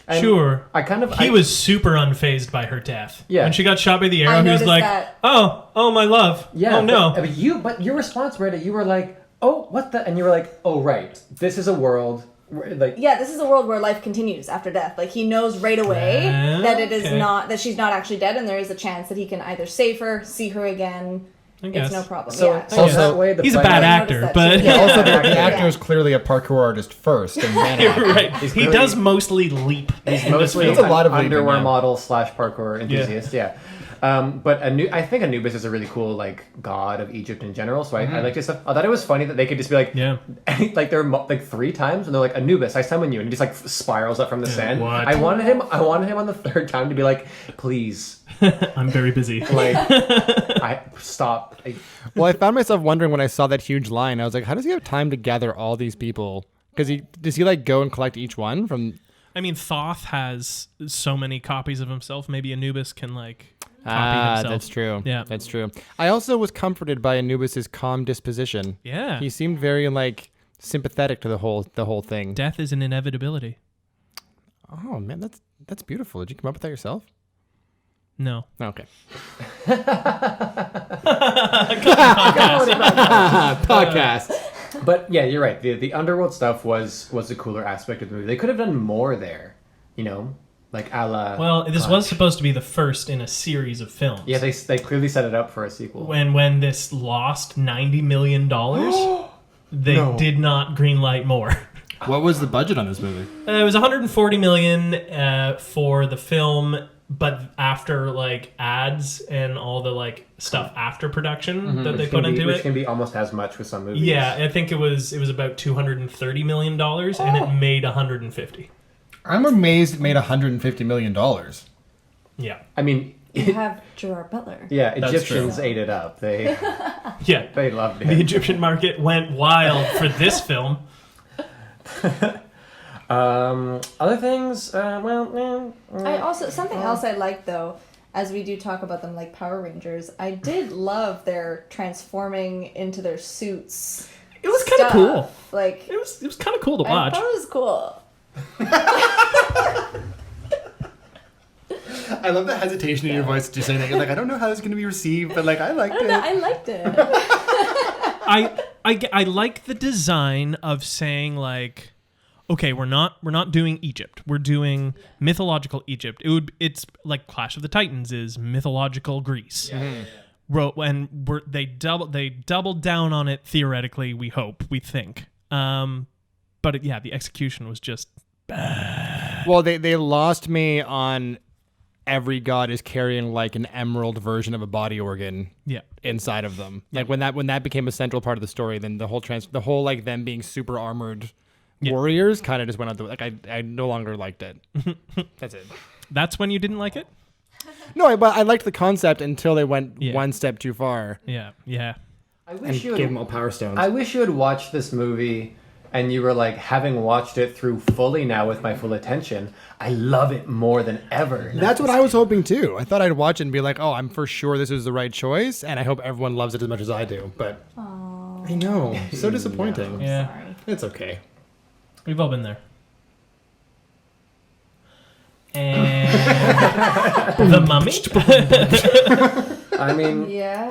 And Sure. I He was super unfazed by her death. Yeah. When she got shot by the I arrow, he was noticed like, that. oh, my love. Yeah. Oh, no. But your response, Rita, you were like, oh, what the? And you were like, oh, right. This is a world where, like, Yeah, this is a world where life continues after death. Like, he knows right away that it is Okay. not, that she's not actually dead, and there is a chance that he can either save her, see her again. I guess. It's no problem. so, yeah. so guess. that way the He's a player- bad I actor, noticed but that too. Yeah, also, the Yeah. actor is clearly a parkour artist first, and then right. He clearly- does mostly leap. He's mostly It's a lot of an leaping, underwear yeah. model / parkour enthusiast. Yeah. But I think Anubis is a really cool like god of Egypt in general. So I like this stuff. I thought it was funny that they could just be like, Yeah. like there were like 3 times, and they're like, Anubis, I summon you, and he just like spirals up from the sand. what? I wanted him on the 3rd time to be like, please, I'm very busy. like, I stop. Well, I found myself wondering when I saw that huge line. I was like, how does he have time to gather all these people? Because does he like go and collect each one from? I mean, Thoth has so many copies of himself. Maybe Anubis can like copy himself. That's true. Yeah. That's true. I also was comforted by Anubis's calm disposition. Yeah. He seemed very like sympathetic to the whole thing. Death is an inevitability. Oh man, that's beautiful. Did you come up with that yourself? No. Okay. Podcast. Podcast. But yeah, you're right. The underworld stuff was the cooler aspect of the movie. They could have done more there, you know, like a la. Well, this was supposed to be the first in a series of films. Yeah, they clearly set it up for a sequel. When this lost $90 million, they No. did not greenlight more. What was the budget on this movie? It was 140 million for the film, but after like ads and all the like stuff after production that they put into which it. can be almost as much with some movies. Yeah, I think it was about $230 million, and it made 150. I'm amazed it made $150 million. Yeah. I mean, You have Gerard Butler. yeah, That's Egyptians true. ate it up. They Yeah. they loved The it. Egyptian market went wild for this film. Other things, I also something else I like though, as we do talk about them like Power Rangers. I did love their transforming into their suits. It was kind of stuff. cool. Like It was kind of cool to I watch. thought it was cool. I love the hesitation in your voice to say that. You're like, I don't know how this is going to be received, but like, I liked I don't know. I liked it. I like the design of saying like, okay, we're not doing Egypt. We're doing mythological Egypt. It's like Clash of the Titans is mythological Greece. They doubled down on it theoretically. We think. But the execution was just bad. Well, they lost me on every god is carrying like an emerald version of a body organ inside of them. Like when that became a central part of the story, then the whole like them being super armored warriors kind of just went out the like I no longer liked it. That's it. That's when you didn't like it? No, but I liked the concept until they went one step too far. Yeah. I wish you Gave had, them all power stones. I wish you had watched this movie and you were like, having watched it through fully now with my full attention, I love it more than ever. That's what I was hoping too. I thought I'd watch it and be like, oh, I'm for sure this was the right choice, and I hope everyone loves it as much as I do. But I know, so disappointing. Yeah. Sorry. It's okay. We've all been there. And The Mummy. I mean, Yeah.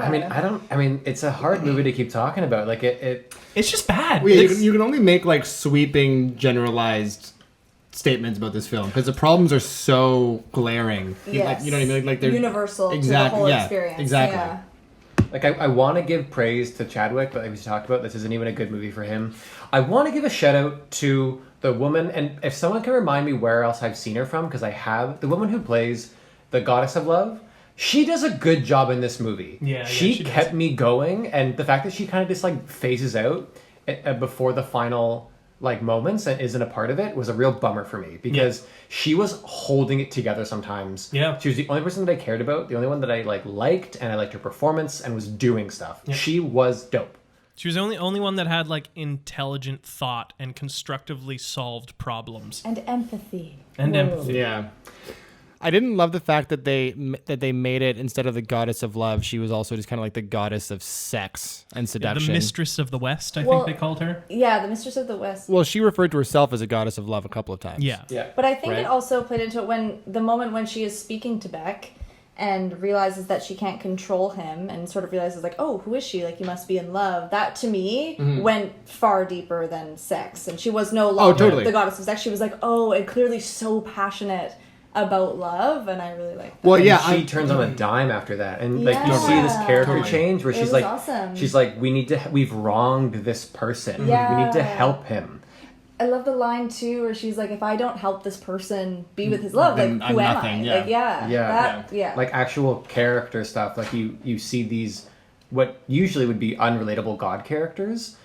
I mean, it's a hard movie to keep talking about. Like It's just bad. Well, yeah, you can only make like sweeping, generalized statements about this film because the problems are so glaring. Yes. You know what I mean? Like they're universal to the Exactly, whole yeah, experience. exactly. Yeah. Like I want to give praise to Chadwick, but like we talked about, this isn't even a good movie for him. I want to give a shout out to the woman, and if someone can remind me where else I've seen her from, because I have, the woman who plays the goddess of love. She does a good job in this movie. Yeah, she she kept does. me going, and the fact that she kind of just like phases out before the final like moments and isn't a part of it was a real bummer for me because she was holding it together sometimes. Yeah. She was the only person that I cared about, the only one that I liked, and I liked her performance and was doing stuff. Yeah. She was dope. She was the only one that had like intelligent thought and constructively solved problems. And empathy. And Whoa. empathy. Yeah. I didn't love the fact that they made it, instead of the goddess of love, she was also just kind of like the goddess of sex and The seduction. Mistress of the West, I Well- think they called her. Yeah, the Mistress of the West. Well, she referred to herself as a goddess of love a couple of times. Yeah. Yeah. But I think Right. it also played into it when the moment when she is speaking to Beck and realizes that she can't control him and sort of realizes like, oh, who is she? Like, you must be in love. That to me went far deeper than sex. And she was no longer totally. the goddess of sex. She was like, oh, and clearly so passionate about love. And I really like that. Well, And yeah, she turns on a dime after that, and like you Yeah. see this character Totally. change where It she's was like, awesome. she's like, we've wronged this person. Yeah. We need to help him. I love the line too where she's like, if I don't help this person be with his love, Then like, who I'm am nothing, I? yeah. Like, yeah. Like actual character stuff. Like you see these what usually would be unrelatable god characters.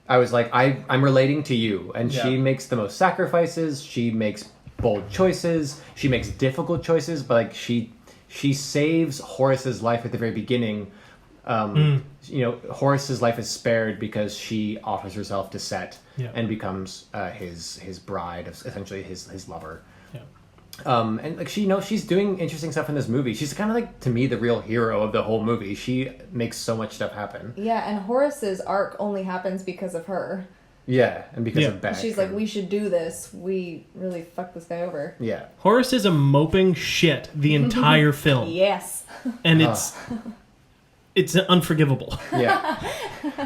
I was like, I'm relating to you, and she makes the most sacrifices. She makes bold choices. She makes difficult choices, but like she saves Horace's life at the very beginning. You know, Horace's life is spared because she offers herself to Set and becomes his bride, essentially his lover. And like she's doing interesting stuff in this movie. She's kind of like, to me, the real hero of the whole movie. She makes so much stuff happen. Yeah, and Horace's arc only happens because of her. Yeah, and because of Beck. She's like, we should do this. We really fucked this guy over. Yeah. Horace is a moping shit the entire film. Yes. And it's unforgivable. Yeah.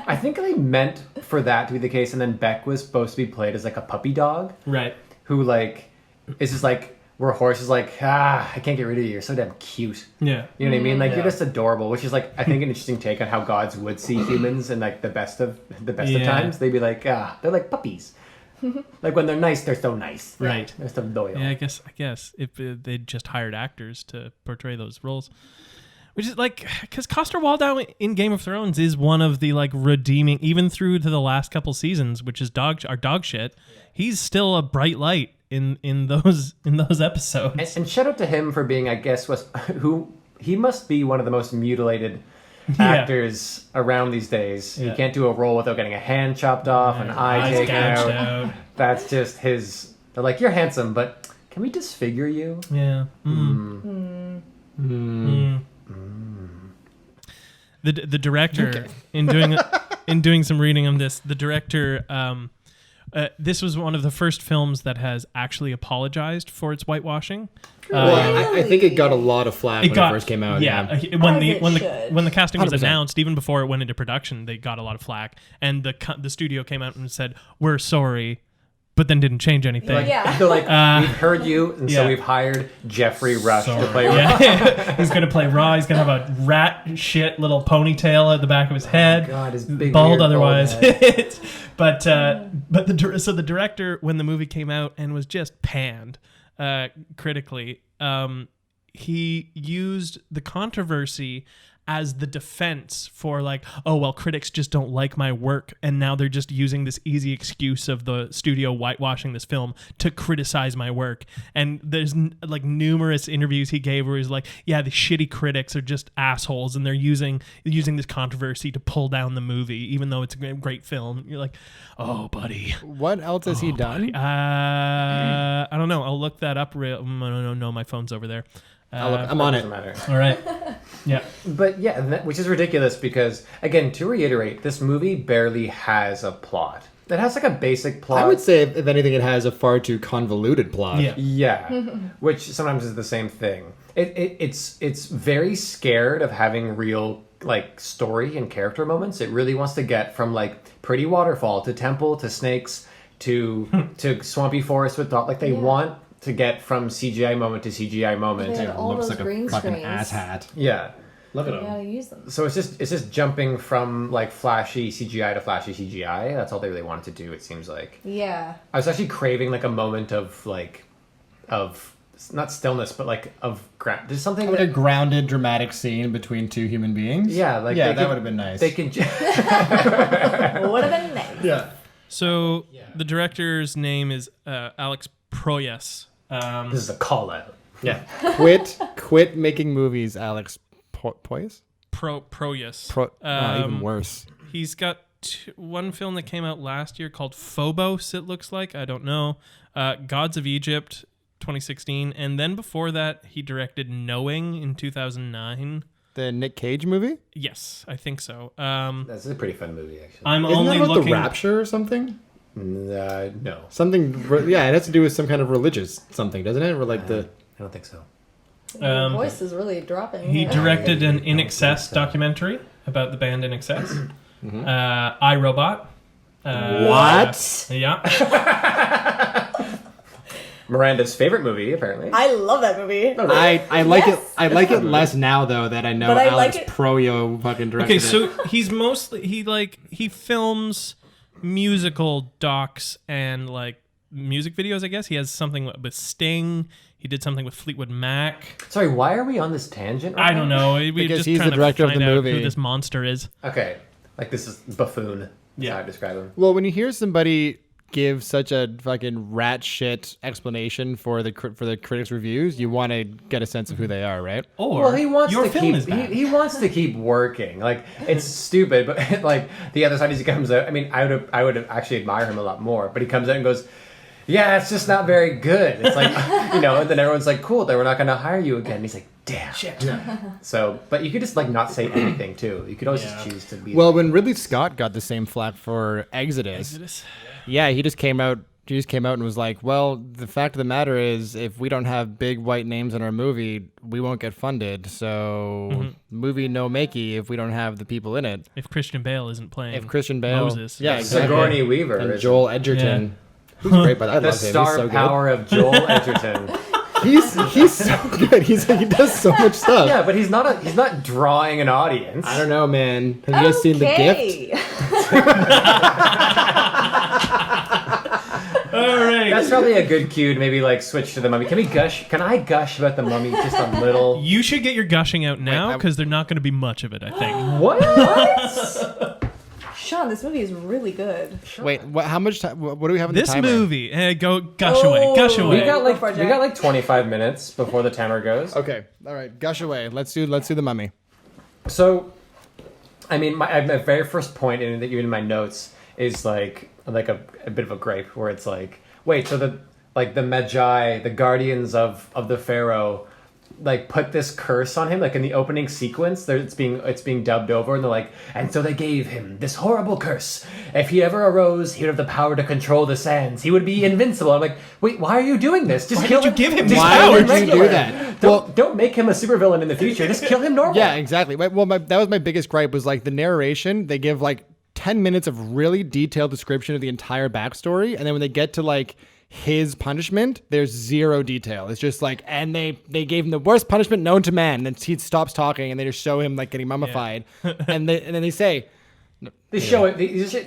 I think they meant for that to be the case, and then Beck was supposed to be played as like a puppy dog Right. who like is just like where Horace is like, I can't get rid of you. You're so damn cute. Yeah. You know what I mean? Like you're just adorable, which is like I think an interesting take on how gods would see humans in like the best of Yeah. times. They'd be like, they're like puppies. Like when they're nice, they're so nice. Right. They're so loyal. Yeah, I guess if they just hired actors to portray those roles, which is like, because Coster Waldau in Game of Thrones is one of the like redeeming, even through to the last couple seasons, which is dog shit. He's still a bright light in those episodes. And shout out to him for being, I guess, he must be one of the most mutilated actors around these days. He can't do a role without getting a hand chopped off, an eye taken out. That's just his. They're like, you're handsome, but can we disfigure you? Yeah. The director, in doing some reading on this, the director, this was one of the first films that has actually apologized for its whitewashing. Well, I think it got a lot of flack when it first came out. Yeah, when the casting was 100%. Announced, even before it went into production, they got a lot of flack, and the studio came out and said, "We're sorry," but then didn't change anything. They're like, we've heard you, and so we've hired Geoffrey Rush to play Raw. Yeah. He's going to play Raw. He's going to have a rat shit little ponytail at the back of his head. Oh God, his big bald weird otherwise. Bald head. but the director, when the movie came out and was just panned critically, he used the controversy as the defense for like, oh, well, critics just don't like my work, and now they're just using this easy excuse of the studio whitewashing this film to criticize my work. And there's like numerous interviews he gave where he's like, yeah, the shitty critics are just assholes, and they're using this controversy to pull down the movie, even though it's a great film. You're like, oh, buddy. What else has he done? I don't know. I'll look that up. No, my phone's over there. I'm on it. Matter. All right. Yeah. But yeah, which is ridiculous because, again, to reiterate, this movie barely has a plot. It has like a basic plot. I would say, if anything, it has a far too convoluted plot. Yeah. Which sometimes is the same thing. It's very scared of having real like story and character moments. It really wants to get from like pretty waterfall to temple to snakes to swampy forest with they want to get from CGI moment to CGI moment. It looks like a fucking ass hat. Yeah. Look at You him. gotta use them. So it's just jumping from like flashy CGI to flashy CGI. That's all they really wanted to do, it seems like. Yeah. I was actually craving like a moment of not stillness, but like of there's something Like a grounded, dramatic scene between two human beings. Yeah, like that would have been nice. They can Would have been nice. Yeah. So the director's name is Alex Proyas. This is a call out. Yeah. Quit making movies, Alex Proyas. Proyas. Even worse. He's got one film that came out last year called Phobos, it looks like. I don't know. Gods of Egypt, 2016. And then before that, he directed Knowing in 2009. The Nick Cage movie? Yes, I think so. That's a pretty fun movie, actually. I'm Isn't only that about looking. the rapture or something? No. Something, yeah, it has to do with some kind of religious something, doesn't it? Or like I don't think so. Your voice is really dropping. He directed an In Excess documentary about the band In Excess. iRobot. What? Yeah. Miranda's favorite movie, apparently. I love that movie. I like it. I like it less now though that I know But I Alex like it- Proyo fucking directed Okay, so he's mostly he films musical docs and like music videos, I guess. He has something with Sting. He did something with Fleetwood Mac. Sorry, why are we on this tangent right I don't now? know. We're Because just he's trying the director to of the find out movie. who this monster is. Okay. Like this is buffoon. Yeah. How I describe him. Well, when you hear somebody give such a fucking rat shit explanation for the critics' reviews, you want to get a sense of who they are, right? Or Well, he wants your to film keep. is bad. He wants to keep working. Like it's stupid, but like the other side is he comes out. I mean, I would have actually admire him a lot more. But he comes out and goes, "Yeah, it's just not very good." It's like and then everyone's like, "Cool, then we're not going to hire you again." And he's like, "Damn." Shit. So, but you could just like not say anything too. You could always just choose to be. Well, when Ridley Scott got the same flack for Exodus. Yeah, he just came out. And was like, "Well, the fact of the matter is, if we don't have big white names in our movie, we won't get funded. So, movie no makey if we don't have the people in it. If Christian Bale isn't playing If Christian Bale, Moses. yeah, exactly. Sigourney Weaver and is Joel Edgerton, who's great, but I the love him. He's star so good. power of Joel Edgerton. He's so good. He does so much stuff. Yeah, but he's not drawing an audience. I don't know, man. Have you guys seen The Gift? All right. That's probably a good cue to maybe like switch to the Mummy. Can I gush about the Mummy just a little? You should get your gushing out now Wait, because there's not going to be much of it, I think. What? Sean, this movie is really good. Wait, how much time? What do we have in This the timer? movie, go gush away, gush away. We got Go for it, Jack. like 25 minutes before the timer goes. Okay, all right, gush away. Let's do the Mummy. So, I mean, my very first point in my notes is like a bit of a gripe where it's like, wait, so the Magi, the guardians of the Pharaoh, like put this curse on him, like in the opening sequence, it's being dubbed over, and they're like, and so they gave him this horrible curse. If he ever arose, he would have the power to control the sands. He would be invincible. I'm like, wait, why are you doing this? Just Why kill did you him. give him Just these kill Why him would you regular. do that? Don't make him a supervillain in the future. Just kill him normal. Yeah, exactly. Well, that was my biggest gripe was like the narration. They give like 10 minutes of really detailed description of the entire backstory, and then when they get to like his punishment, there's zero detail. It's just like, and they gave him the worst punishment known to man. And then he stops talking, and they just show him like getting mummified, and then they say, They show it.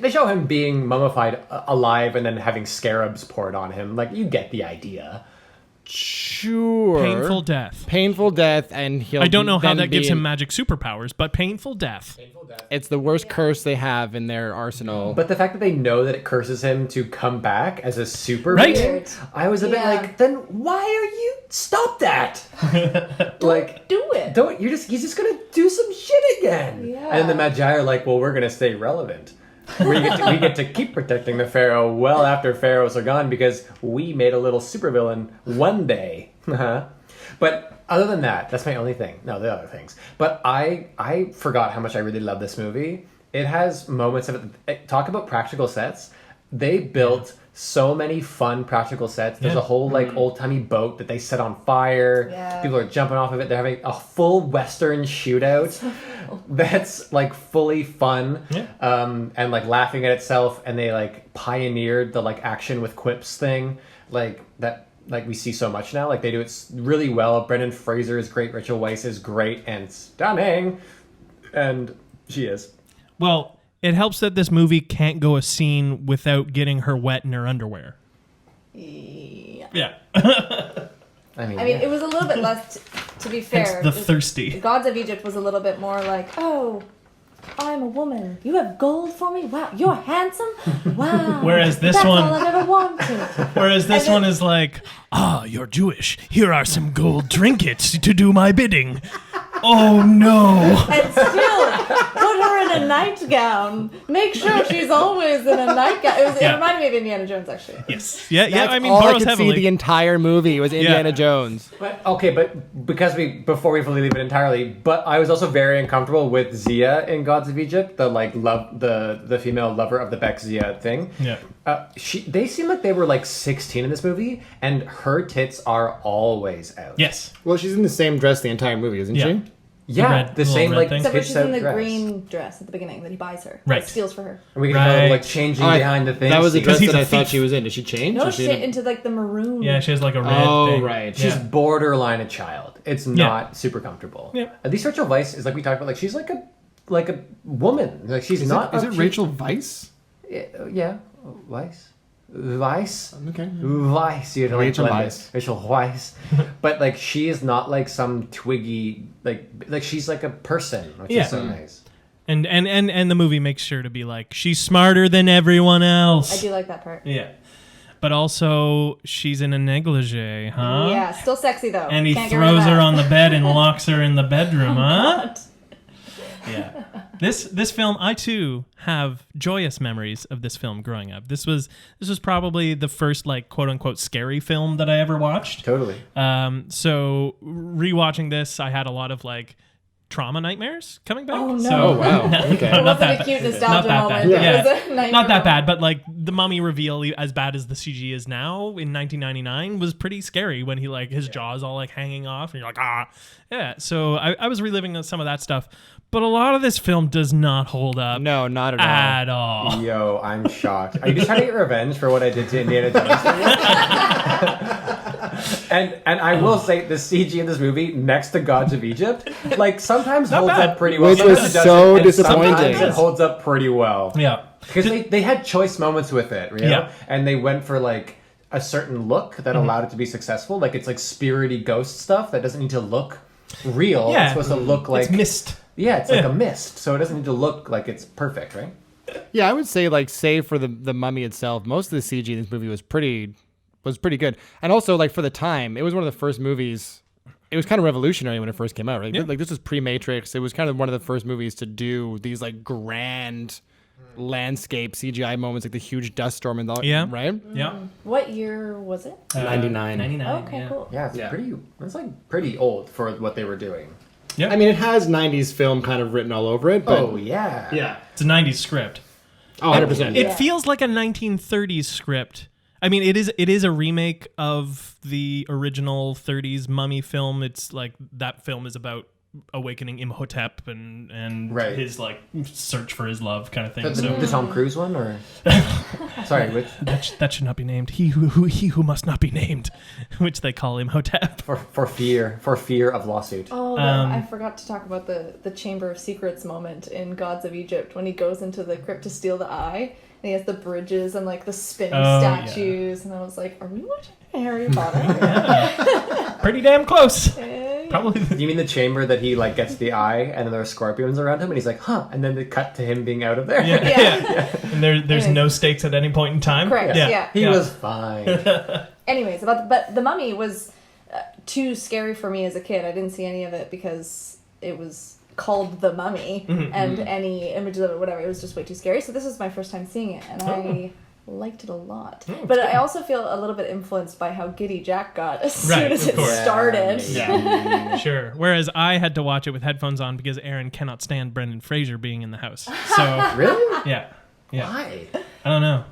They show him being mummified alive, and then having scarabs poured on him. Like, you get the idea. sure, Painful death. and he'll. I don't know how then that gives be him magic superpowers, but painful death. It's the worst curse they have in their arsenal. But the fact that they know that it curses him to come back as a super Right. being, I was a bit Yeah. like, then why are you stop that? Like, Do it. he's just gonna do some shit again. Yeah. And the Magi are like, well, we're gonna stay relevant. We get to keep protecting the Pharaoh well after Pharaohs are gone because we made a little supervillain one day. But other than that, that's my only thing. No, the other things. But I forgot how much I really love this movie. It has moments of it. Talk about practical sets. They built so many fun practical sets. There's a whole like old timey boat that they set on fire. Yeah. People are jumping off of it. They're having a full Western shootout. That's like fully fun. And like laughing at itself. And they like pioneered the like action with quips thing. Like that. Like we see so much now. Like they do it really well. Brendan Fraser is great. Rachel Weisz is great and stunning. And she is. Well, it helps that this movie can't go a scene without getting her wet in her underwear. Yeah. I mean, It was a little bit less, to be fair. Hence the thirsty. Gods of Egypt was a little bit more like, oh, I'm a woman. You have gold for me? Wow, you're handsome? Wow. Whereas this That's one- all I've ever wanted. Whereas this one is like, you're Jewish. Here are some gold trinkets to do my bidding. Oh no. And still, put her in a nightgown. Make sure she's always in a nightgown. It Yeah. reminded me of Indiana Jones, actually. Yes. Yeah, That's I mean, all I borrows could heavily. see the entire movie was Indiana Jones. But because before we fully leave it entirely, but I was also very uncomfortable with Zia in Gods of Egypt, the like the female lover of the Beck Zia thing. Yeah. They seem like they were like 16 in this movie, and her tits are always out. Yes. Well, she's in the same dress the entire movie, isn't Yeah. she? Yeah, red- the little same red like thing. Except for tits she's in out the dress. green dress at the beginning that he buys her. Right. That steals for her. And we can kind of Right. like changing Oh, behind the thing. That was the dress he's that a I thought thief. she was in. Did she change? No, Or she shit, didn't- into like the maroon. Yeah, she has like a red Oh, thing. right. She's Yeah. borderline a child. It's not super comfortable. Yeah. At least Rachel Weisz is like we talked about. Like she's like a woman. Like she's Is not. it Rachel Weisz? Yeah, Weisz. Weisz. Okay. Weisz. You know, Rachel like Weisz. Rachel Weisz. But like she is not like some twiggy like she's like a person, which Yeah. is so nice. And the movie makes sure to be like, she's smarter than everyone else. I do like that part. Yeah. But also, she's in a negligee, huh? Yeah, still sexy though. And he Can't get rid of throws her that. on the bed and locks her in the bedroom, huh? God. Yeah. This film, I too have joyous memories of this film growing up. This was probably the first like quote unquote scary film that I ever watched. Totally. So rewatching this, I had a lot of like trauma nightmares coming back. Oh, no. So, Oh, wow. Okay. It not wasn't that a cute bad. nostalgia Not that moment. bad. Yeah. It was a nightmare Not that moment. bad, but like the mummy reveal, as bad as the CG is now in 1999, was pretty scary when he like his jaw's all like hanging off and you're like, ah. Yeah. So I was reliving some of that stuff. But a lot of this film does not hold up No, not at all. at all. Yo, I'm shocked. Are you just trying to get revenge for what I did to Indiana Jones? and I will say the CG in this movie next to Gods of Egypt, like sometimes holds bad. up pretty well. Which was Sometimes it so doesn't, and disappointing. sometimes it holds up pretty well. Yeah. Because they had choice moments with it, you know? Yeah. And they went for like a certain look that allowed it to be successful. Like it's like spirity ghost stuff that doesn't need to look real. Yeah. It's supposed to look like It's mist. Yeah, it's like a mist, so it doesn't need to look like it's perfect, right? Yeah, I would say like save for the mummy itself, most of the CG in this movie was pretty good. And also like for the time, it was one of the first movies. It was kind of revolutionary when it first came out, right? Yeah. Like this was pre-Matrix. It was kind of one of the first movies to do these like grand landscape CGI moments, like the huge dust storm and all. Yeah. Right. Yeah. What year was it? 99. 99. Okay, yeah. cool. Yeah, it's like pretty old for what they were doing. I mean, it has 90s film kind of written all over it, but Oh yeah. yeah. It's a 90s script. Oh, 100%. It feels like a 1930s script. I mean, it is a remake of the original 30s Mummy film. It's like that film is about awakening Imhotep and Right. his like search for his love kind of thing. The Tom Cruise one, or sorry, which That should not be named. He who must not be named, which they call Imhotep. for fear of lawsuit. Oh, I forgot to talk about the Chamber of Secrets moment in Gods of Egypt when he goes into the crypt to steal the eye, and he has the bridges and like the spinning statues, and I was like, are we watching Harry Potter? Pretty damn close. Yeah. Probably. You mean the chamber that he like gets the eye and then there are scorpions around him and he's like, huh? And then they cut to him being out of there. Yeah. And there's no stakes at any point in time. Correct, yeah. He was fine. Anyways, but the Mummy was too scary for me as a kid. I didn't see any of it because it was called The Mummy, and any images of it, whatever, it was just way too scary. So this was my first time seeing it, and I liked it a lot. But I also feel a little bit influenced by how giddy Jack got as soon as of it course. started. Yeah. Sure. Whereas I had to watch it with headphones on because Aaron cannot stand Brendan Fraser being in the house. So Really? yeah. Why? I don't know.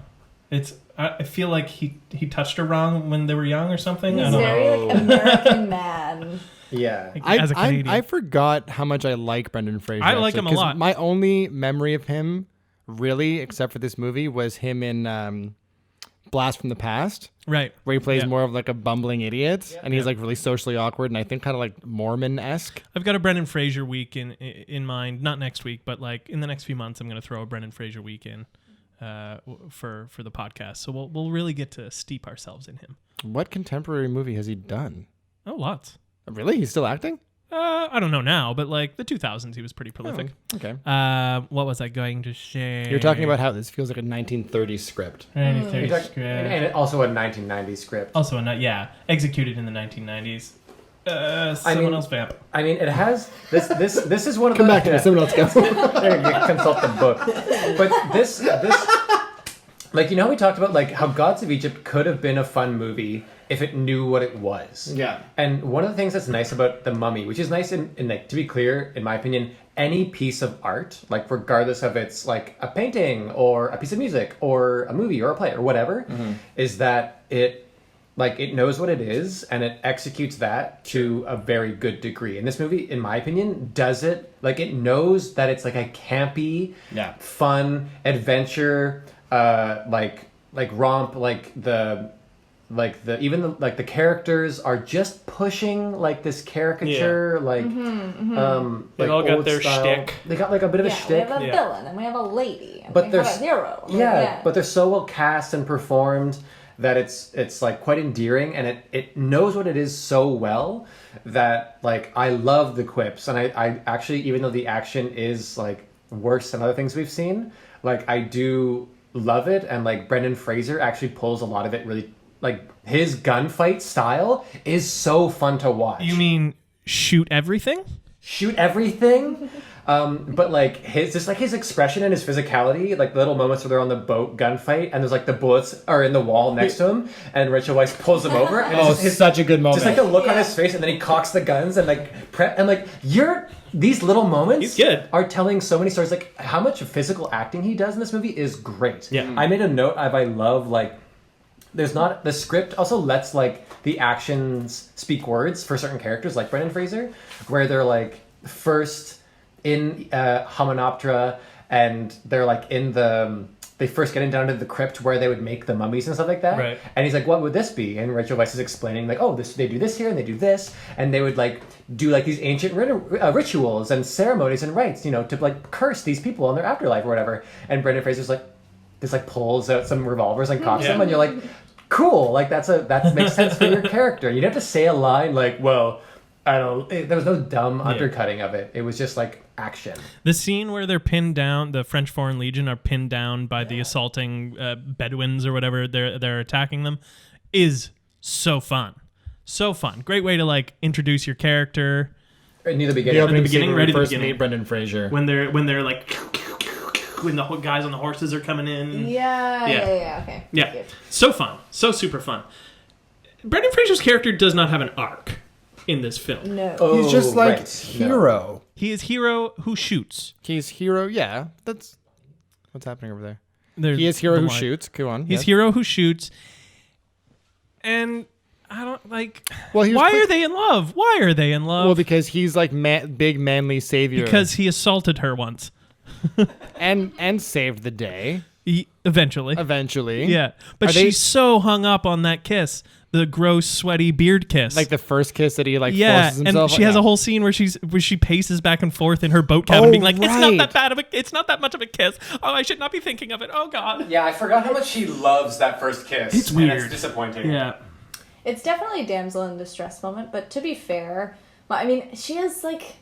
I feel like he touched her wrong when they were young or something. He's I don't know. very like American man. Yeah. As a Canadian. I forgot how much I like Brendan Fraser. I like him a 'cause lot. My only memory of him, really, except for this movie, was him in Blast from the Past, Right. where he plays Yeah. more of like a bumbling idiot, and he's like really socially awkward, and I think kind of like Mormon-esque. I've got a Brendan Fraser week in mind. Not next week, but like in the next few months, I'm going to throw a Brendan Fraser week in for the podcast. So we'll really get to steep ourselves in him. What contemporary movie has he done? Oh, lots. Really? He's still acting? I don't know now, but like the 2000s, he was pretty prolific. Okay. What was I going to say? You're talking about how this feels like a 1930s script. 1930 You're talk- script. and also a 1990s script. Also, executed in the 1990s. Someone else vamp. I mean, it has this is one of Come the back to me. Someone else go. There you go, consult the book. But this like, you know, we talked about like how Gods of Egypt could have been a fun movie if it knew what it was. Yeah. And one of the things that's nice about The Mummy, which is nice in like, to be clear, in my opinion, any piece of art, like regardless of it's like a painting or a piece of music or a movie or a play or whatever, is that it knows what it is and it executes that to a very good degree. And this movie, in my opinion, does it. Like, it knows that it's like a campy, fun adventure, like romp, the characters are just pushing like this caricature, They like all got old their style. shtick. They got like a bit of a We shtick. have a villain and we have a lady and But we have a there's- hero. Yeah, but they're so well cast and performed that it's like quite endearing, and it knows what it is so well that like I love the quips, and I actually, even though the action is like worse than other things we've seen, like I do love it, and like Brendan Fraser actually pulls a lot of it really. Like, his gunfight style is so fun to watch. You mean shoot everything? Shoot everything? But, like, his expression and his physicality, like, the little moments where they're on the boat gunfight, and there's, like, the bullets are in the wall next to him, and Rachel Weisz pulls them over. And Oh, such a good moment. just, like, the look on his face, and then he cocks the guns, and, like, these little moments He's good. are telling so many stories. Like, how much physical acting he does in this movie is great. Yeah. I made a note of, I love, like, the script also lets like the actions speak words for certain characters, like Brendan Fraser, where they're like first in Hymenoptera, and they're like they first get down to the crypt where they would make the mummies and stuff like that. Right. And he's like, what would this be? And Rachel Weisz is explaining like, oh, they do this here and they do this, and they would like do like these ancient rituals and ceremonies and rites, you know, to like curse these people in their afterlife or whatever. And Brendan Fraser's like, this like pulls out some revolvers and cocks them, and you're like, cool. Like that makes sense for your character. You'd have to say a line like, well, I don't. There was no dumb undercutting of it. It was just like action. The scene where they're pinned down, the French Foreign Legion are pinned down by the assaulting Bedouins or whatever they're attacking them, is so fun. So fun. Great way to like introduce your character. Near the beginning. opening beginning, scene right where at the we first beginning. meet Brendan Fraser. When they're like when the guys on the horses are coming in. Yeah. Okay. Yeah. Cute. So fun. So super fun. Brendan Fraser's character does not have an arc in this film. No. Oh, He's just like right. hero. He is hero who shoots. He's hero. Yeah, that's what's happening over there. There's He is hero the who line. shoots. Go on. He's yes. hero who shoots. And I don't like. Well, he was why quick- are they in love? Why are they in love? Well, because he's like big manly savior. Because he assaulted her once. and saved the day Eventually. eventually. Yeah. But Are they- she's so hung up on that kiss. The gross, sweaty beard kiss. Like the first kiss that he like yeah, forces himself. and she has yeah. a whole scene where she paces back and forth in her boat cabin, being like, "It's not right. that bad of a, it's not that much of a kiss. Oh, I should not be thinking of it. Oh God." Yeah, I forgot how much she loves that first kiss. It's and weird. it's disappointing. Yeah. It's definitely a damsel in distress moment, but to be fair, I mean, she is like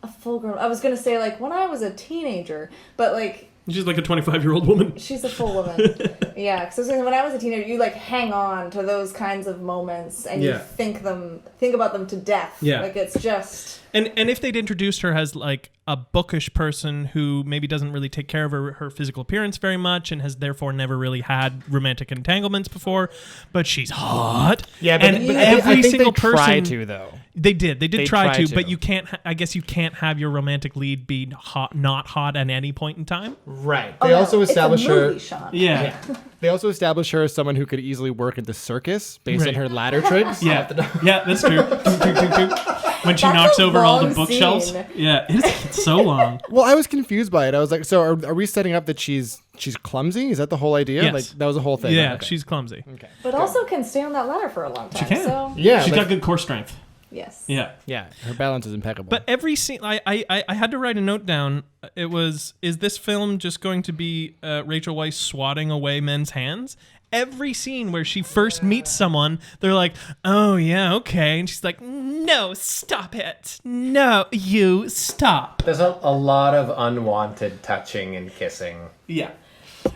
a full grown. I was gonna say like when I was a teenager, but like She's like a 25-year-old woman. she's a full woman. Yeah, because when I was a teenager, you like hang on to those kinds of moments and you Yeah. think about them to death. Yeah. Like it's just. And if they'd introduced her as like a bookish person who maybe doesn't really take care of her physical appearance very much and has therefore never really had romantic entanglements before, but she's hot. Yeah, but, and but every I think single they person try to though. They did try try to, but to. you can't. I guess you can't have your romantic lead be not hot at any point in time. Right. Oh, They no, also establish it's a movie, her. Sean. Yeah, They also establish her as someone who could easily work at the circus based on Right. her ladder tricks. yeah, that's true. When she That's knocks a over all the long bookshelves. scene. Yeah, it's so long. Well, I was confused by it. I was like, so are we setting up that she's clumsy? Is that the whole idea? Yes. Like that was the whole thing. Yeah, Okay. she's clumsy. okay. But also can stay on that ladder for a long time. She can. So Yeah, She's like- got good core strength. yes. Yeah. Yeah, her balance is impeccable. But every scene, I had to write a note down. It was, is this film just going to be Rachel Weisz swatting away men's hands? Every scene where she first meets someone, they're like, "Oh yeah, okay," and she's like, "No, stop it! No, you stop!" There's a lot of unwanted touching and kissing. Yeah,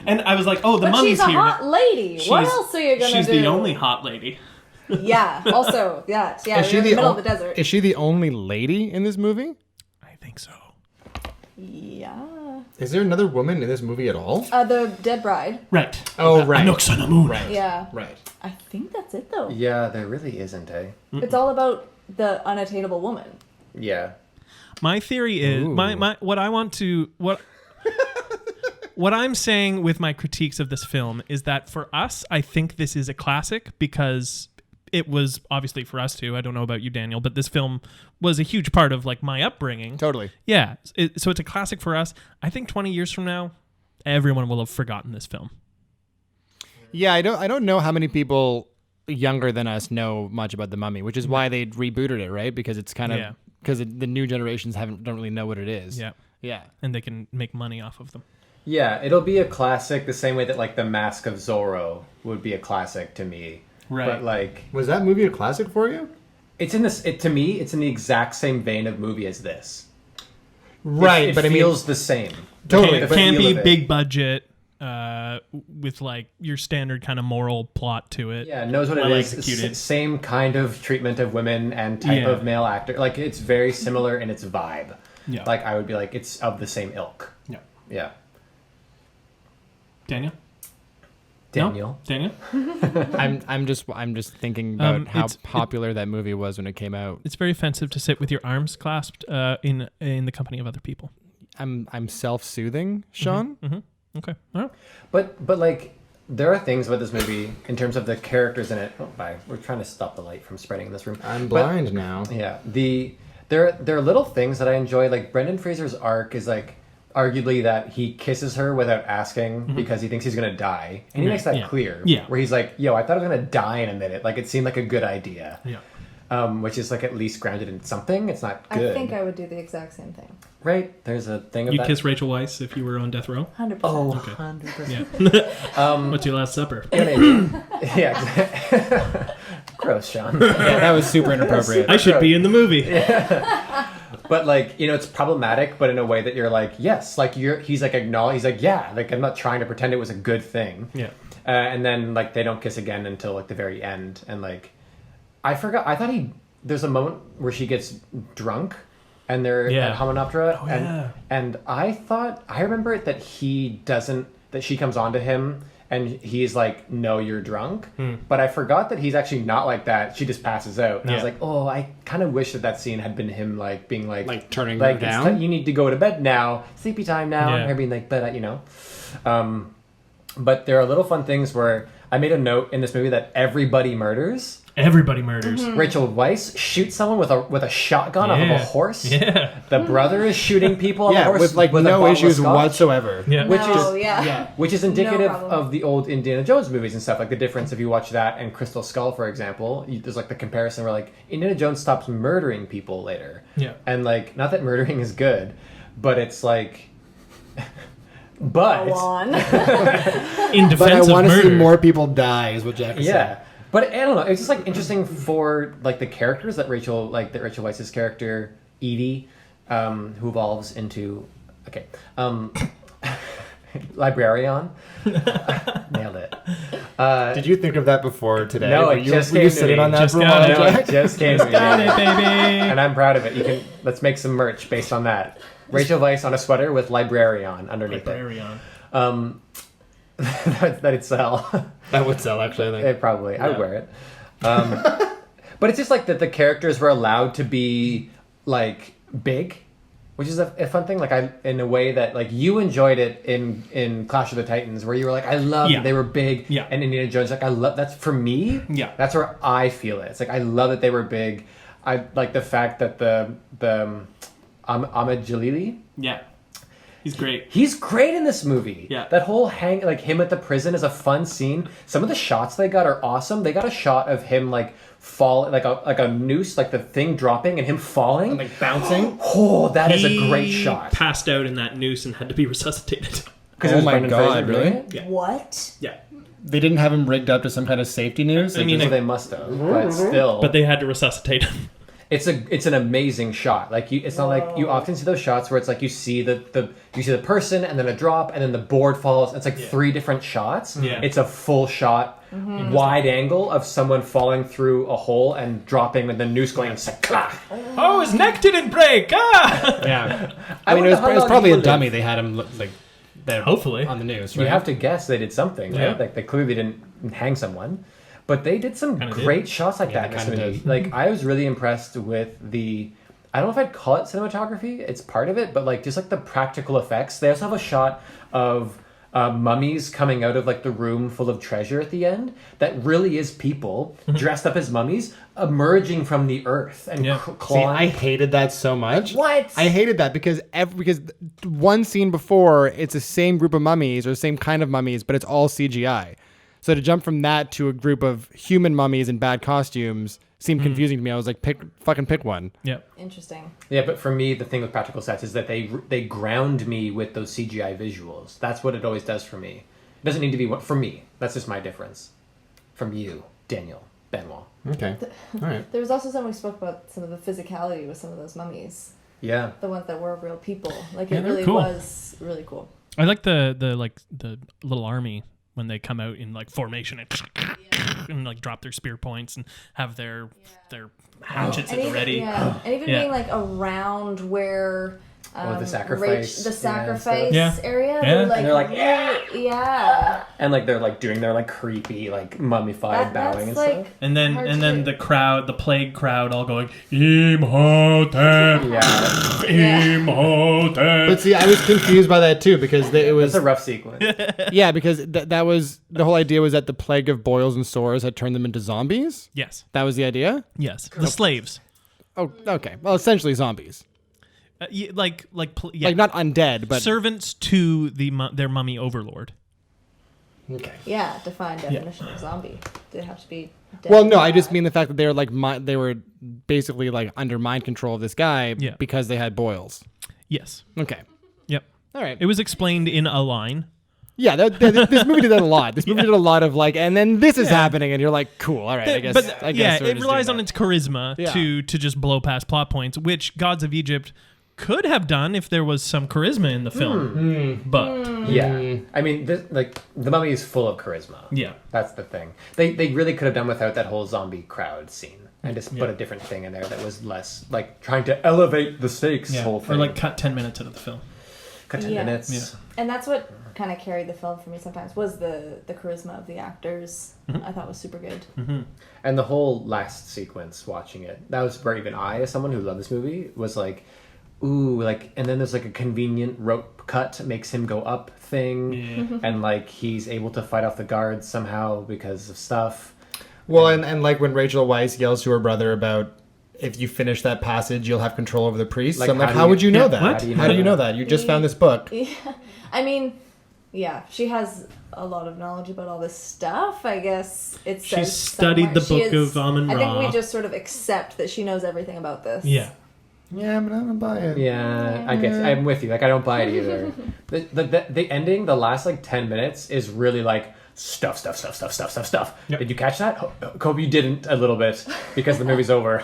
and I was like, "Oh, the But mummy's she's a here." hot lady. What She's- else are you gonna She's do? the only hot lady. Yeah. Also, yeah. is You're she in the the middle of the desert. Is she the only lady in this movie? I think so. Yeah. Is there another woman in this movie at all? The dead bride. Right. Oh, right. Anouk's on the moon. Right. Yeah. Right. I think that's it though. Yeah, there really isn't, eh? It's all about the unattainable woman. Yeah. My theory is Ooh. my what I want to what what I'm saying with my critiques of this film is that for us, I think this is a classic because it was obviously for us too. I don't know about you, Daniel, but this film was a huge part of like my upbringing. Totally. Yeah, so it's a classic for us. I think 20 years from now, everyone will have forgotten this film. Yeah, I don't know how many people younger than us know much about The Mummy, which is why they rebooted it, right? Because it's kind of Yeah. because the new generations don't really know what it is. Yeah, Yeah. and they can make money off of them. Yeah, it'll be a classic the same way that like The Mask of Zorro would be a classic to me. Right. But like Was that movie a classic for you? it's in this to me it's in the exact same vein of movie as this. Right, It but feels the same. Totally. It The can't feel be of it. big budget with like your standard kind of moral plot to it. Yeah, knows what Well it is. executed. Same kind of treatment of women and type Yeah. of male actor. Like it's very similar in its vibe. Yeah. Like I would be like it's of the same ilk. Yeah. Yeah. Daniel? Daniel. No? Daniel? I'm just thinking about how it's- popular that movie was when it came out. It's very offensive to sit with your arms clasped in the company of other people. I'm self-soothing, Sean. Okay. All right. But like there are things about this movie in terms of the characters in it. Oh, bye. We're trying to stop the light from spreading in this room. I'm But- blind now. Yeah. There are little things that I enjoy. Like Brendan Fraser's arc is like arguably that he kisses her without asking because he thinks he's gonna die, and he Right, makes that yeah. clear. Yeah. Where he's like, "Yo, I thought I was gonna die in a minute." Like it seemed like a good idea. Yeah. which is like at least grounded in something. It's not good. I think I would do the exact same thing. Right? There's a thing You'd about kiss Rachel Weisz if you were on death row? 100%. Oh, Okay. 100%. Yeah. What's your last supper? Yeah. Gross, Sean. Yeah, that was super inappropriate. I should be in the movie. But like, you know, it's problematic, but in a way that you're like, yes, like he's like, yeah, like I'm not trying to pretend it was a good thing. Yeah. And then like they don't kiss again until like the very end. And like, I thought there's a moment where she gets drunk and they're at Hominoptera. Oh, yeah. And I remember that that she comes on to him and he's like, no, you're drunk. But I forgot that he's actually not like that. She just passes out. And I was like, oh, I kind of wish that scene had been him like being like turning her down. You need to go to bed now, sleepy time now. Yeah. And her being like, but you know. But there are little fun things where I made a note in this movie that everybody murders. Everybody murders. Rachel Weisz shoots someone with a shotgun off of a horse. Yeah. The brother is shooting people on a horse with like a no bottle of issues scotch. whatsoever. Yeah. Which is indicative problem. of the old Indiana Jones movies and stuff. Like the difference if you watch that and Crystal Skull, for example, there's like the comparison where like Indiana Jones stops murdering people later. Yeah. And like, not that murdering is good, but it's like, but Go on. In defense But I of want to see murder. more people die, is what Jack is saying. yeah. But I don't know. It's just like interesting for like the characters that Rachel Weisz's character Edie, who evolves into librarian. Nailed it. Did you think of that before today? No, were it you, just were came you to sitting me. on that Just for a got while, it. No, Jack? it just came to me. Got it, baby. And I'm proud of it. Let's make some merch based on that. Rachel Weisz on a sweater with librarian underneath Librarian. it. That'd sell. That would sell, actually, I think. It probably. I'd wear it. But it's just like that the characters were allowed to be like big, which is a fun thing. Like in a way that like you enjoyed it in Clash of the Titans, where you were like, I love that they were big. Yeah. And Indiana Jones, like I love that's for me. Yeah. That's where I feel it. It's like I love that they were big. I like the fact that the Ahmed Jalili. Yeah. He's great. He's great in this movie. Yeah. That whole like him at the prison is a fun scene. Some of the shots they got are awesome. They got a shot of him like fall like a noose, like the thing dropping and him falling. And, like, bouncing. Oh, that is a He great shot. passed out in that noose and had to be resuscitated. Because Oh my God, really? Yeah. What? Yeah. They didn't have him rigged up to some kind of safety news? I mean, So they must have, but still. But they had to resuscitate him. It's an amazing shot. Like it's not like you often see those shots where it's like you see the person and then a drop and then the board falls. It's like three different shots. Yeah. It's a full shot, wide angle of someone falling through a hole and dropping and the noose going and it's like, clack. Oh, his neck didn't break! Ah! Yeah. I I mean, wonder it was, how it was long probably he a would dummy. live. They had him, like, there Hopefully. on the news, You right? have to guess they did something, Yeah. right? Like they clearly didn't hang someone. But they did some Kinda great shots like that in they this kinda movie. did. Like I was really impressed with I don't know if I'd call it cinematography. It's part of it, but like just like the practical effects. They also have a shot of mummies coming out of like the room full of treasure at the end. That really is people dressed up as mummies emerging from the earth and Yeah. See, clawing. I hated that so much. What? I hated that because one scene before, it's the same group of mummies or the same kind of mummies, but it's all CGI. So to jump from that to a group of human mummies in bad costumes seemed confusing to me. I was like, pick one. Yeah. Interesting. Yeah, but for me, the thing with practical sets is that they ground me with those CGI visuals. That's what it always does for me. It doesn't need to be for me. That's just my difference from you, Daniel Benoit. Okay. All right. There was also something we spoke about some of the physicality with some of those mummies, Yeah. the ones that were real people. Like Yeah, it they're really cool. was really cool. I like the little army when they come out in like formation and like drop their spear points and have their hatchets at the ready. And even Yeah. being like around where the sacrifice. the sacrifice Yeah. area. Yeah. They're like, And they're like, really- yeah. And like they're like doing their like creepy like mummified bowing and That's stuff. And then hard and to then do. the crowd, the plague crowd, all going Imhotep, Yeah. Imhotep. But see, I was confused by that too because it It's was a rough sequence. yeah because that was the whole idea was that the plague of boils and sores had turned them into zombies. Yes, That was the idea. yes, the slaves, Oh, okay. Well, essentially zombies, like like not undead, but servants to their mummy overlord. okay. Yeah, define definition of zombie. Did it have to be dead? Well, no, I just mean the fact that they were like basically like under mind control of this guy Yeah. because they had boils. Yes. Okay. Yep. All right. It was explained in a line. Yeah, this movie did that a lot. This movie did a lot of like, and then this is happening, and you're like, cool, all right, I guess. But I guess we're it just relies doing on that. its charisma Yeah. to just blow past plot points, which Gods of Egypt could have done if there was some charisma in the film. But Yeah. I mean, the Mummy is full of charisma. yeah. That's the thing. They really could have done without that whole zombie crowd scene and just put a different thing in there that was less like trying to elevate the stakes whole thing. Or like cut 10 minutes out of the film. Cut 10 minutes. Yeah. And that's what kind of carried the film for me sometimes was the charisma of the actors. I thought was super good. And the whole last sequence watching it, that was where even I, as someone who loved this movie, was like, ooh, like, and then there's like a convenient rope cut makes him go up thing. And like he's able to fight off the guards somehow because of stuff. Well, and like when Rachel Weisz yells to her brother about if you finish that passage, you'll have control over the priest. Like, So I'm like, how do how you- would you know Yeah, that? what? How do you know that? You just found this book. Yeah. I mean, yeah, she has a lot of knowledge about all this stuff. I guess it She says studied the somewhere. book of Amun-Ra. I think we just sort of accept that she knows everything about this. Yeah. Yeah, but I don't buy it. Yeah, I guess I'm with you. Like I don't buy it either. The ending, the last like 10 minutes is really like stuff. Yep. Did you catch that? Hope you didn't a little bit because the movie's over.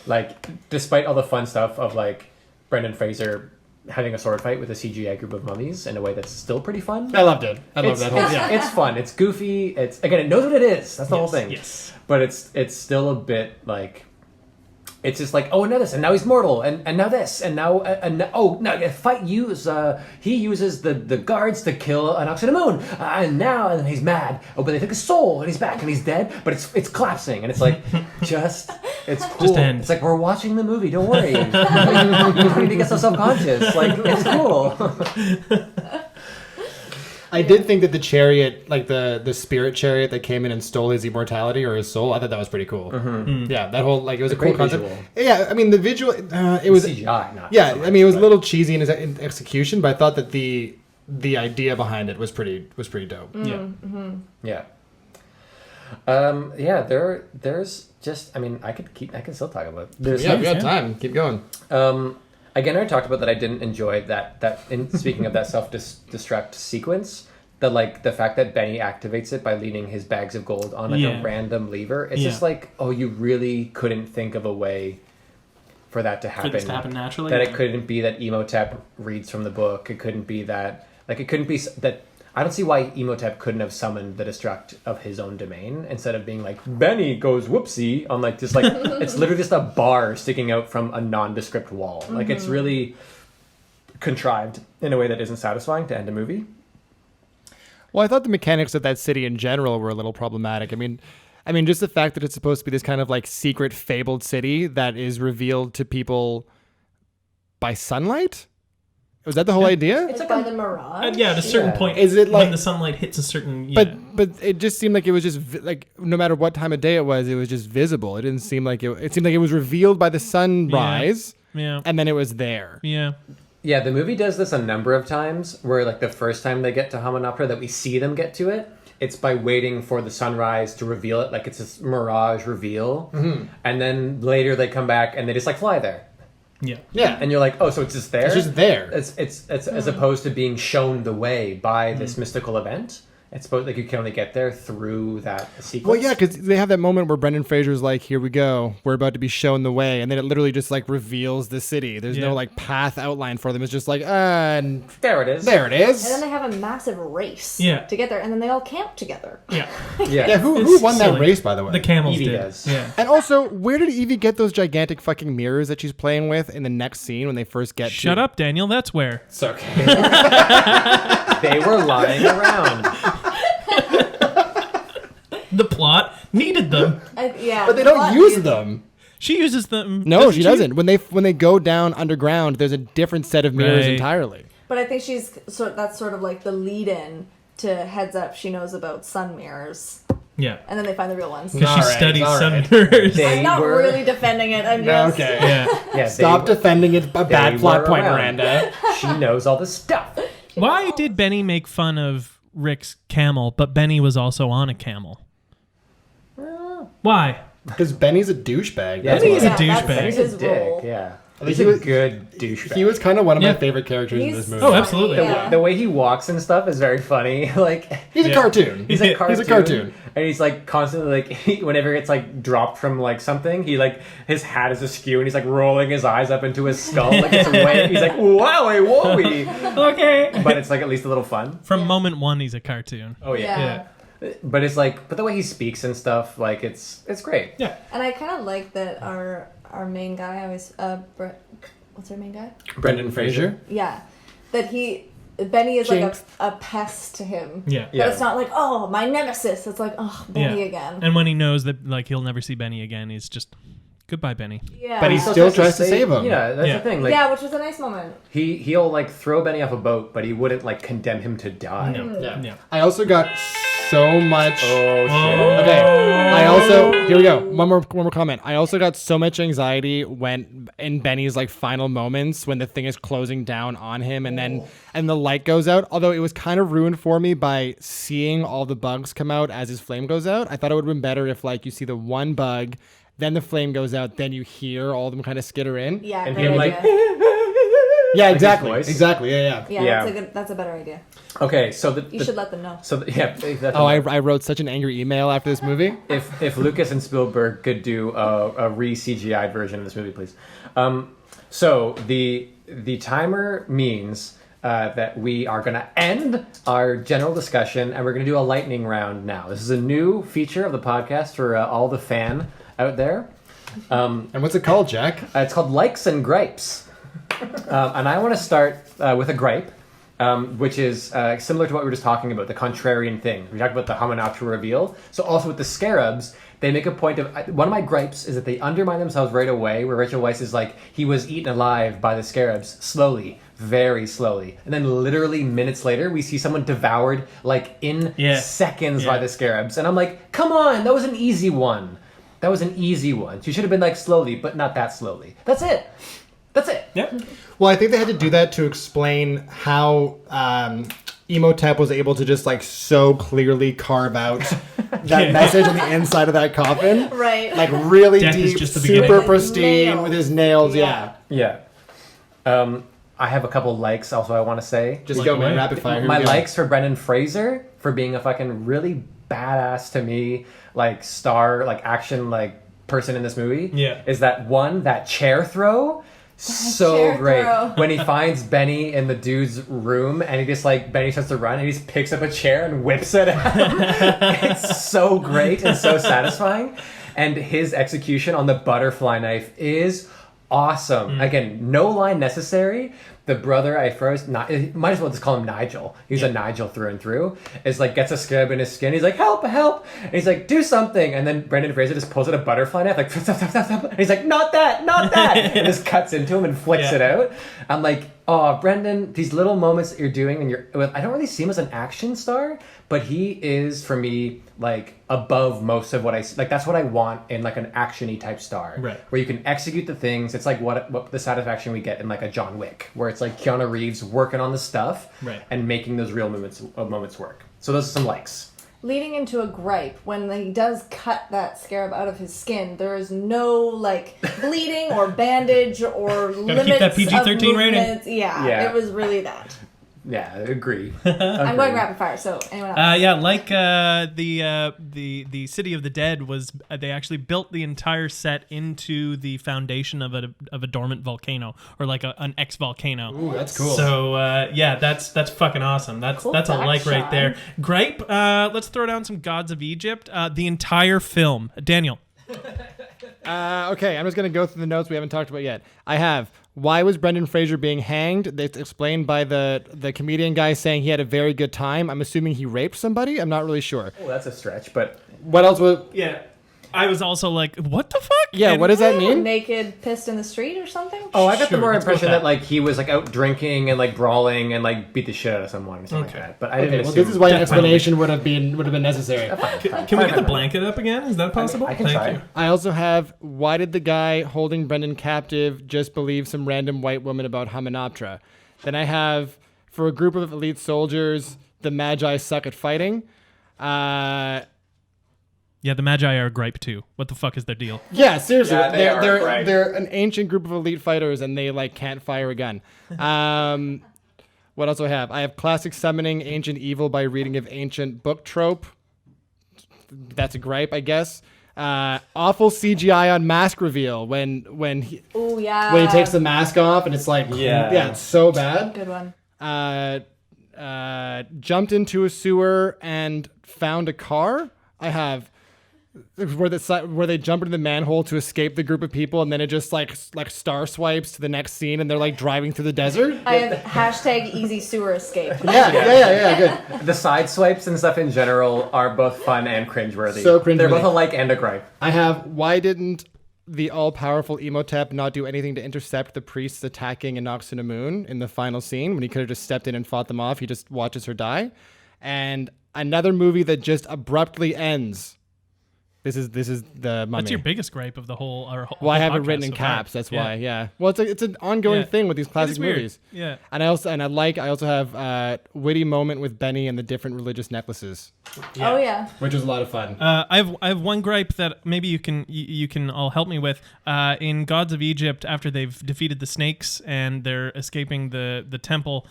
like despite all the fun stuff of like Brendan Fraser having a sword fight with a CGI group of mummies in a way that's still pretty fun. I loved it. I love that whole. It's fun. It's goofy. It's again, it knows what it is. That's the whole thing. Yes. But it's still a bit like. It's just like, oh, now this, and now he's mortal, and now this, and now, he uses the guards to kill an Oxydamoon, and then he's mad. Oh, but they took his soul, and he's back, and he's dead, but it's collapsing, and it's like, it's cool. Just end. It's like, we're watching the movie, don't worry. You don't need to get so self-conscious. Like, it's cool. I did think that the chariot, like the spirit chariot that came in and stole his immortality or his soul, I thought that was pretty cool. Yeah, that whole like it was a cool great concept. visual. Yeah, I mean the visual, it was CGI, not yeah. so much, I mean it was a but- little cheesy in its execution, but I thought that the idea behind it was pretty dope. Yeah. There's just, I mean, I can still talk about it. There's Yeah, we got time. Keep going. Again, I talked about that I didn't enjoy that in speaking of that self-destruct sequence, the fact that Benny activates it by leaning his bags of gold on like a random lever. It's just like, oh, you really couldn't think of a way for that to happen. For this to happen naturally? That it couldn't be that Emotep reads from the book. It couldn't be that, like, it couldn't be that. I don't see why Emotep couldn't have summoned the destruct of his own domain instead of being like, Benny goes whoopsie on like just like it's literally just a bar sticking out from a nondescript wall. Like it's really contrived in a way that isn't satisfying to end a movie. Well, I thought the mechanics of that city in general were a little problematic. I mean, just the fact that it's supposed to be this kind of like secret fabled city that is revealed to people by sunlight. Was that the whole idea? It's like by the mirage. Yeah, at a certain point, Is it like- when the sunlight hits a certain... But it just seemed like it was just like no matter what time of day it was just visible. It didn't seem like it seemed like it was revealed by the sunrise, Yeah. and then it was there. Yeah. Yeah, the movie does this a number of times where like the first time they get to Hamunaptra that we see them get to it, it's by waiting for the sunrise to reveal it, like it's a mirage reveal. And then later they come back and they just like fly there. Yeah. Yeah, And you're like, oh, so it's just there? it's just there. It's as opposed to being shown the way by this mystical event. It's supposed like you can only get there through that sequence. Well, yeah, because they have that moment where Brendan Fraser's like, "Here we go, we're about to be shown the way," and then it literally just like reveals the city. There's no like path outline for them. It's just like, and there it is. there it is. And then they have a massive race Yeah. to get there, and then they all camp together. Yeah. Yeah, who It's won that silly. race, by the way? The camels Evie did. does. Yeah. And also, where did Evie get those gigantic fucking mirrors that she's playing with in the next scene when they first get Shut to... up, Daniel. That's where. It's okay. They were lying around. The plot needed them. Yeah, But they don't use them. She uses them. No, she doesn't. When they go down underground, there's a different set of mirrors Right. entirely. But I think that's sort of like the lead-in to heads up. She knows about sun mirrors, Yeah. and then they find the real ones. Because she All right, studies all sun right. mirrors. They I'm not were really defending it. I'm just Okay. Yeah. yeah, Stop they, defending it. A bad they plot were point, around. Miranda. She knows all the stuff. Why did Benny make fun of Rick's camel, but Benny was also on a camel? Why? Because Benny's a douchebag. Yeah, That's He's why. a douchebag. That's He's a his dick. role. Yeah. I think He's he a was- good douchebag. He was kind of one of Yeah. my favorite characters in this movie. Oh, absolutely. Yeah. The way he walks and stuff is very funny. Like He's a Yeah. cartoon. he's a cartoon. He's a cartoon. And he's like constantly like whenever it's like dropped from like something, he like his hat is askew and he's like rolling his eyes up into his skull like it's a wave. He's like wowie wowie. Okay. But it's like at least a little fun. From moment one, he's a cartoon. Oh Yeah. But it's like but the way he speaks and stuff, like it's great. Yeah. And I kind of like that our main guy, what's our main guy? Brendan Fraser. Yeah. That Benny is Jinx. like a pest to him. Yeah. Yeah. But it's not like, oh, my nemesis. It's like, oh, Benny Yeah. again. And when he knows that like he'll never see Benny again, he's just goodbye, Benny. Yeah. But he still tries to save him. Yeah, that's Yeah. the thing. Like yeah, which was a nice moment. he'll like throw Benny off a boat, but he wouldn't like condemn him to die. No. Yeah. Yeah. I also got so much. Oh shit. Okay. I also here we go. One more comment. I also got so much anxiety when in Benny's like final moments when the thing is closing down on him and the light goes out. Although it was kind of ruined for me by seeing all the bugs come out as his flame goes out. I thought it would have been better if like you see the one bug, then the flame goes out, then you hear all of them kind of skitter in. Yeah, And great him idea. like Yeah, his exactly. voice. Exactly. Yeah. yeah, that's a better idea. okay, so You should let them know. Oh, I wrote such an angry email after this movie. if Lucas and Spielberg could do a re-CGI version of this movie, please. So the timer means that we are going to end our general discussion and we're going to do a lightning round now. This is a new feature of the podcast for all the fan out there. And what's it called, Jack? It's called Likes and Gripes. And I want to start with a gripe, which is similar to what we were just talking about, the contrarian thing. We talked about the Hamanatra reveal. So also with the scarabs, they make a point of... One of my gripes is that they undermine themselves right away, where Rachel Weisz is like, he was eaten alive by the scarabs, slowly, very slowly. And then literally minutes later, we see someone devoured like in seconds by the scarabs. And I'm like, come on, that was an easy one. That was an easy one. She should have been like slowly, but not that slowly. That's it. That's it. Yeah. Well, I think they had to do that to explain how Emotep was able to just like so clearly carve out that message on the inside of that coffin. Right. Like really Death is deep, just the super beginning. pristine Nails. with his nails. Yeah. Yeah. I have a couple likes also I want to say. Just Like go, man. what? Rapid fire. Here My we go. likes for Brendan Fraser for being a fucking really badass to me, like star, like action, like person in this movie. Yeah. Is that chair throw? So chair great. throw. When he finds Benny in the dude's room and he just like, Benny starts to run and he just picks up a chair and whips it at him. It's so great and so satisfying. And his execution on the butterfly knife is awesome. Again, no line necessary. The brother, might as well just call him Nigel. He's a Nigel through and through. Is like gets a scarab in his skin. He's like, help, help. And he's like, do something. And then Brendan Fraser just pulls out a butterfly knife, like, and he's like, not that, not that. And just cuts into him and flicks it out. I'm like, oh, Brendan, these little moments that you're doing, and I don't really see him as an action star, but he is for me like above most of what I like. That's what I want in like an actiony type star, Right. where you can execute the things. It's like what the satisfaction we get in like a John Wick, where it's like Keanu Reeves working on the stuff Right. and making those real moments work. So those are some likes. Leading into a gripe, when he does cut that scarab out of his skin, there is no like bleeding or bandage or limits keep that PG-13 of rating. movements. Yeah, it was really that. Yeah, I agree. I'm going rapid fire, so anyone else? Yeah, like the City of the Dead was, they actually built the entire set into the foundation of a dormant volcano, or like an ex volcano. Ooh, that's cool. So yeah, that's fucking awesome. That's Cool a fact, like right Sean. there. Gripe. Let's throw down some Gods of Egypt. The entire film. Daniel. Okay, I'm just going to go through the notes we haven't talked about yet. I have, why was Brendan Fraser being hanged? It's explained by the comedian guy saying he had a very good time. I'm assuming he raped somebody? I'm not really sure. Oh, that's a stretch, but What else was... Yeah. I was also like, what the fuck? Yeah, And- what does that mean? Naked, pissed in the street or something? I got the Sure, more let's go with impression that. that like he was like out drinking and like brawling and like beat the shit out of someone or something Okay. like that. But I Okay, didn't well, assume. this is why an Death penalty. explanation would have been necessary. Can we get the blanket up again? Is that possible? I can Thank try. you. I also have, why did the guy holding Brendan captive just believe some random white woman about Hamanoptera? Then I have, for a group of elite soldiers, the Magi suck at fighting. Yeah, the Magi are a gripe too. What the fuck is their deal? Yeah, seriously. Yeah, they are, right. They're an ancient group of elite fighters, and they like can't fire a gun. What else do I have? I have classic summoning ancient evil by reading of ancient book trope. That's a gripe, I guess. Awful CGI on mask reveal when he Oh yeah. when he takes the mask off, and it's like it's so bad. Good one. Jumped into a sewer and found a car. I have where they jump into the manhole to escape the group of people, and then it just like star swipes to the next scene, and they're like driving through the desert. I have hashtag easy sewer escape. Yeah, good. The side swipes and stuff in general are both fun and cringeworthy. So cringeworthy. They're both a like and a gripe. I have, why didn't the all-powerful Imhotep not do anything to intercept the priests attacking Inoxina Moon in the final scene when he could have just stepped in and fought them off? He just watches her die. And another movie that just abruptly ends. This is the Mummy. What's your biggest gripe of the whole? Well, I have it podcast written in so far? caps. That's why. Yeah. Well, it's an ongoing thing with these It classic is weird. movies. Yeah. And I also have witty moment with Benny and the different religious necklaces, Oh yeah. which was a lot of fun. I have one gripe that maybe you can all help me with. In Gods of Egypt, after they've defeated the snakes and they're escaping the temple,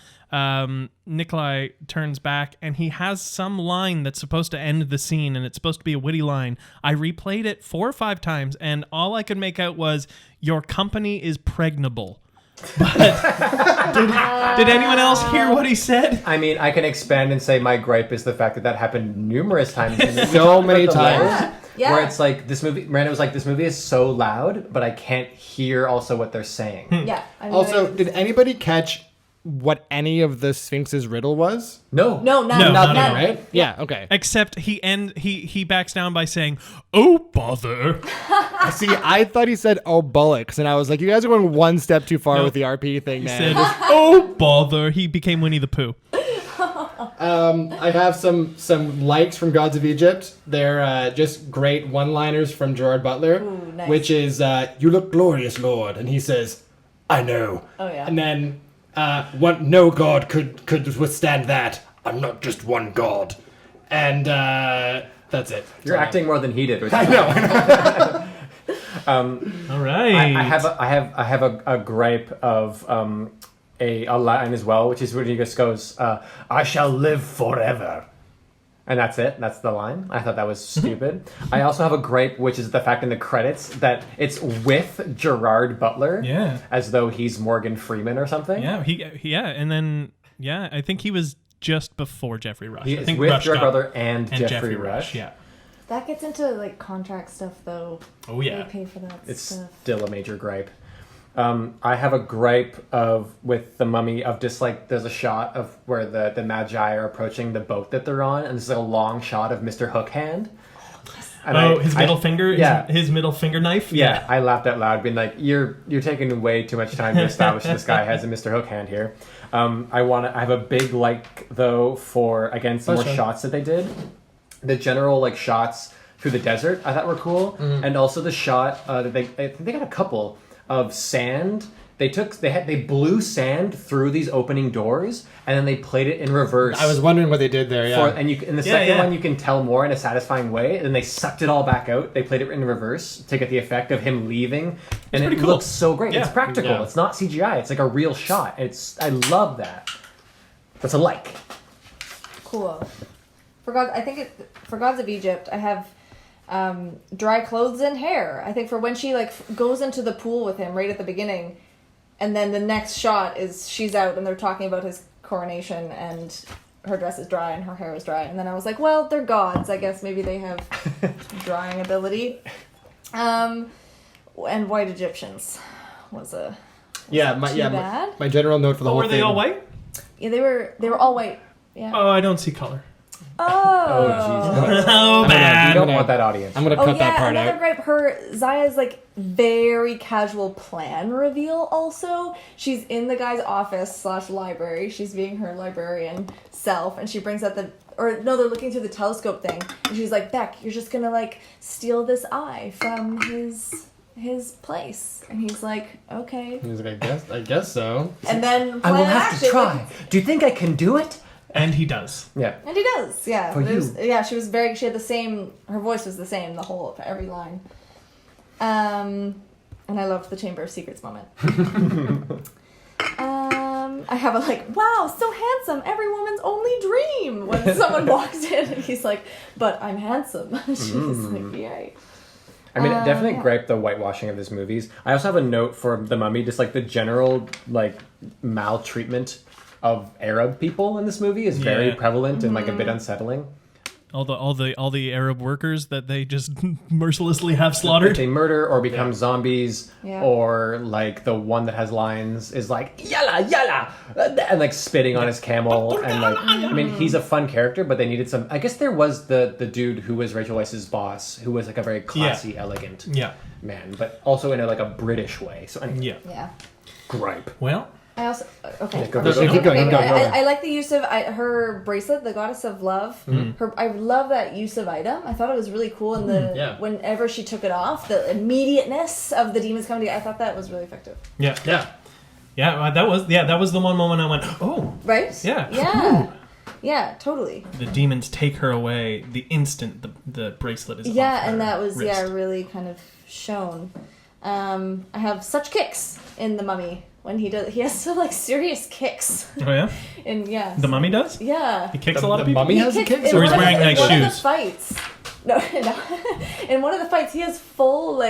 Nikolai turns back and he has some line that's supposed to end the scene, and it's supposed to be a witty line. I replayed it 4 or 5 times, and all I could make out was, "Your company is pregnable." But did anyone else hear what he said? I mean, I can expand and say my gripe is the fact that happened numerous times. So many times. Yeah. Where it's like this movie, Miranda was like, this movie is so loud, but I can't hear also what they're saying. Yeah. Also, did anybody catch what any of the Sphinx's riddle was? No. No, No, none. Right? Yeah, okay. Except he backs down by saying, "Oh bother." See, I thought he said, "Oh, bullocks," and I was like, you guys are going one step too far with the RP thing, He man. said, "Oh bother." He became Winnie the Pooh. I have some likes from Gods of Egypt. They're just great one-liners from Gerard Butler, Ooh, nice. which is, "You look glorious, Lord," and he says, "I know." Oh, yeah. And then, no god could withstand that. I'm not just one god. And that's it. You're acting more than he did. Which I know. All right. I have a gripe of a line as well, which is when he just goes, "I shall live forever," and that's it. That's the line. I thought that was stupid. I also have a gripe, which is the fact in the credits that it's with Gerard Butler, as though he's Morgan Freeman or something. And then I think he was just before Geoffrey Rush. He I is think with Rush Gerard got- Butler and Geoffrey Rush. Yeah. That gets into like contract stuff though. Oh yeah. They pay for that It's stuff. still a major gripe. I have a gripe with the Mummy of just like there's a shot of where the Magi are approaching the boat that they're on, and there's a long shot of Mr. Hookhand. And His middle finger. Yeah. His middle finger knife. Yeah, I laughed out loud, being like, "You're taking way too much time to establish this guy has a Mr. Hookhand here." I have a big like though for again some more shots that they did. The general like shots through the desert I thought were cool, and also the shot that I think they got a couple of sand. They blew sand through these opening doors, and then they played it in reverse. I was wondering what they did there, yeah. And in the second one, you can tell more in a satisfying way. And then they sucked it all back out. They played it in reverse to get the effect of him leaving, and it looks so great. Yeah. It's practical. Yeah. It's not CGI. It's like a real shot. I love that. That's a like. Cool. For Gods of Egypt, I have dry clothes and hair. I think for when she like goes into the pool with him right at the beginning, and then the next shot is she's out and they're talking about his coronation and her dress is dry and her hair is dry. And then I was like, well, they're gods. I guess maybe they have drying ability. And white Egyptians was a bad. My general note for the whole Were thing. they all white? Yeah, they were all white. Yeah. Oh, I don't see color. Oh. jeez. Oh, bad. You don't want that audience. I'm gonna cut that part another out. gripe. Zaya's like very casual plan reveal. Also, she's in the guy's office / library. She's being her librarian self, and she brings out they're looking through the telescope thing, and she's like, "Beck, you're just gonna like steal this eye from his place," and he's like, "Okay." He's like, I guess so. And then I will plan have to action, try. Do you think I can do it? And he does. Yeah. And he does, yeah. For you. Yeah, she had the same, her voice was the same for every line. And I loved the Chamber of Secrets moment. I have a wow, so handsome, every woman's only dream, when someone walks in and he's like, but I'm handsome. She's like, yay. I mean, definitely gripe the whitewashing of these movies. I also have a note for The Mummy, just the general maltreatment of Arab people in this movie is very prevalent and a bit unsettling. All the Arab workers that they just mercilessly have slaughtered. They murder or become zombies, Yeah. or the one that has lines is yalla yalla, and spitting on his camel, and I mean, he's a fun character, but they needed some. I guess there was the dude who was Rachel Weisz's boss, who was a very classy, elegant man, but also in a British way. So Yeah. gripe. Well, I also okay. Go. Keep going. I like the use of her bracelet, the goddess of love. I love that use of item. I thought it was really cool, and whenever she took it off, the immediateness of the demons coming together, I thought that was really effective. yeah. That was the one moment I went, oh, Right? Yeah. Yeah. Yeah, totally. The demons take her away the instant the bracelet is off Yeah, and her that was wrist. really kind of shown. I have such kicks in The Mummy when he has some serious kicks. Oh yeah, And the Mummy does. Yeah. He kicks a lot of people. Mummy He has a kicks kick? Or he's in wearing one of the shoes. fights. No. In one of the fights, he has full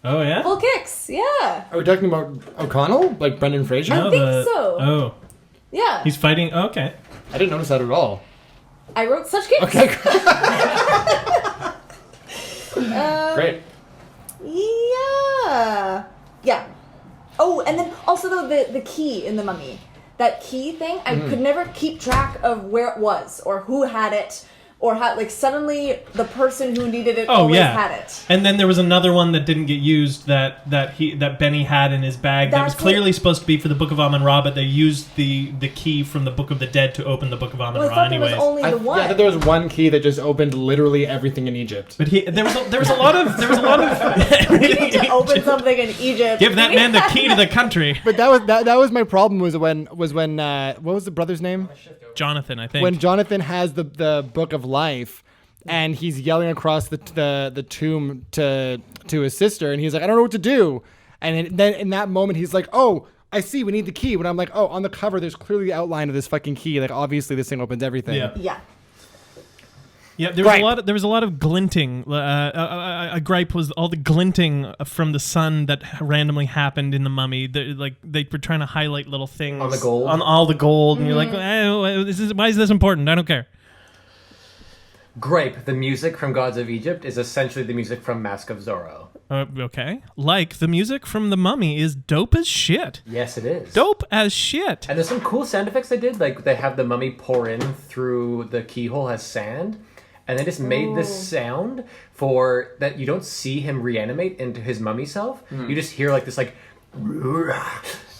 Oh yeah. full kicks. Yeah. Are we talking about O'Connell? Like Brendan Fraser? I think so. Oh, Yeah. he's fighting. Oh, okay. I didn't notice that at all. I wrote such kicks. Okay, great. Yeah. Yeah. Oh, and then also though the key in The Mummy. That key thing, I could never keep track of where it was or who had it or how suddenly the person who needed it always had it. And then there was another one that didn't get used that Benny had in his bag that was That's clearly supposed to be for the Book of Amun-Ra, but they used the key from the Book of the Dead to open the Book of Well, I Amun-Ra thought there anyways. was only the one. Yeah, there was one key that just opened literally everything in Egypt. But there was a lot of We need to open something in Egypt. give that man the key to the country. But that was my problem was when what was the brother's name? Jonathan, I think. When Jonathan has the Book of Life, and he's yelling across the tomb to his sister, and he's like, I don't know what to do. And then in that moment, he's like, oh, I see, we need the key. When I'm like, oh, on the cover, there's clearly the outline of this fucking key. Obviously, this thing opens everything. Yeah. Yeah. Yeah, there was a lot of glinting. A gripe was all the glinting from the sun that randomly happened in The Mummy. They were trying to highlight little things On the gold? on all the gold, and you're like, why is this important? I don't care. Gripe. The music from Gods of Egypt is essentially the music from Mask of Zorro. Okay, the music from The Mummy is dope as shit. Yes, it is. Dope as shit. And there's some cool sound effects they did. They have the mummy pour in through the keyhole as sand. And they just made this sound for that you don't see him reanimate into his mummy self. You just hear this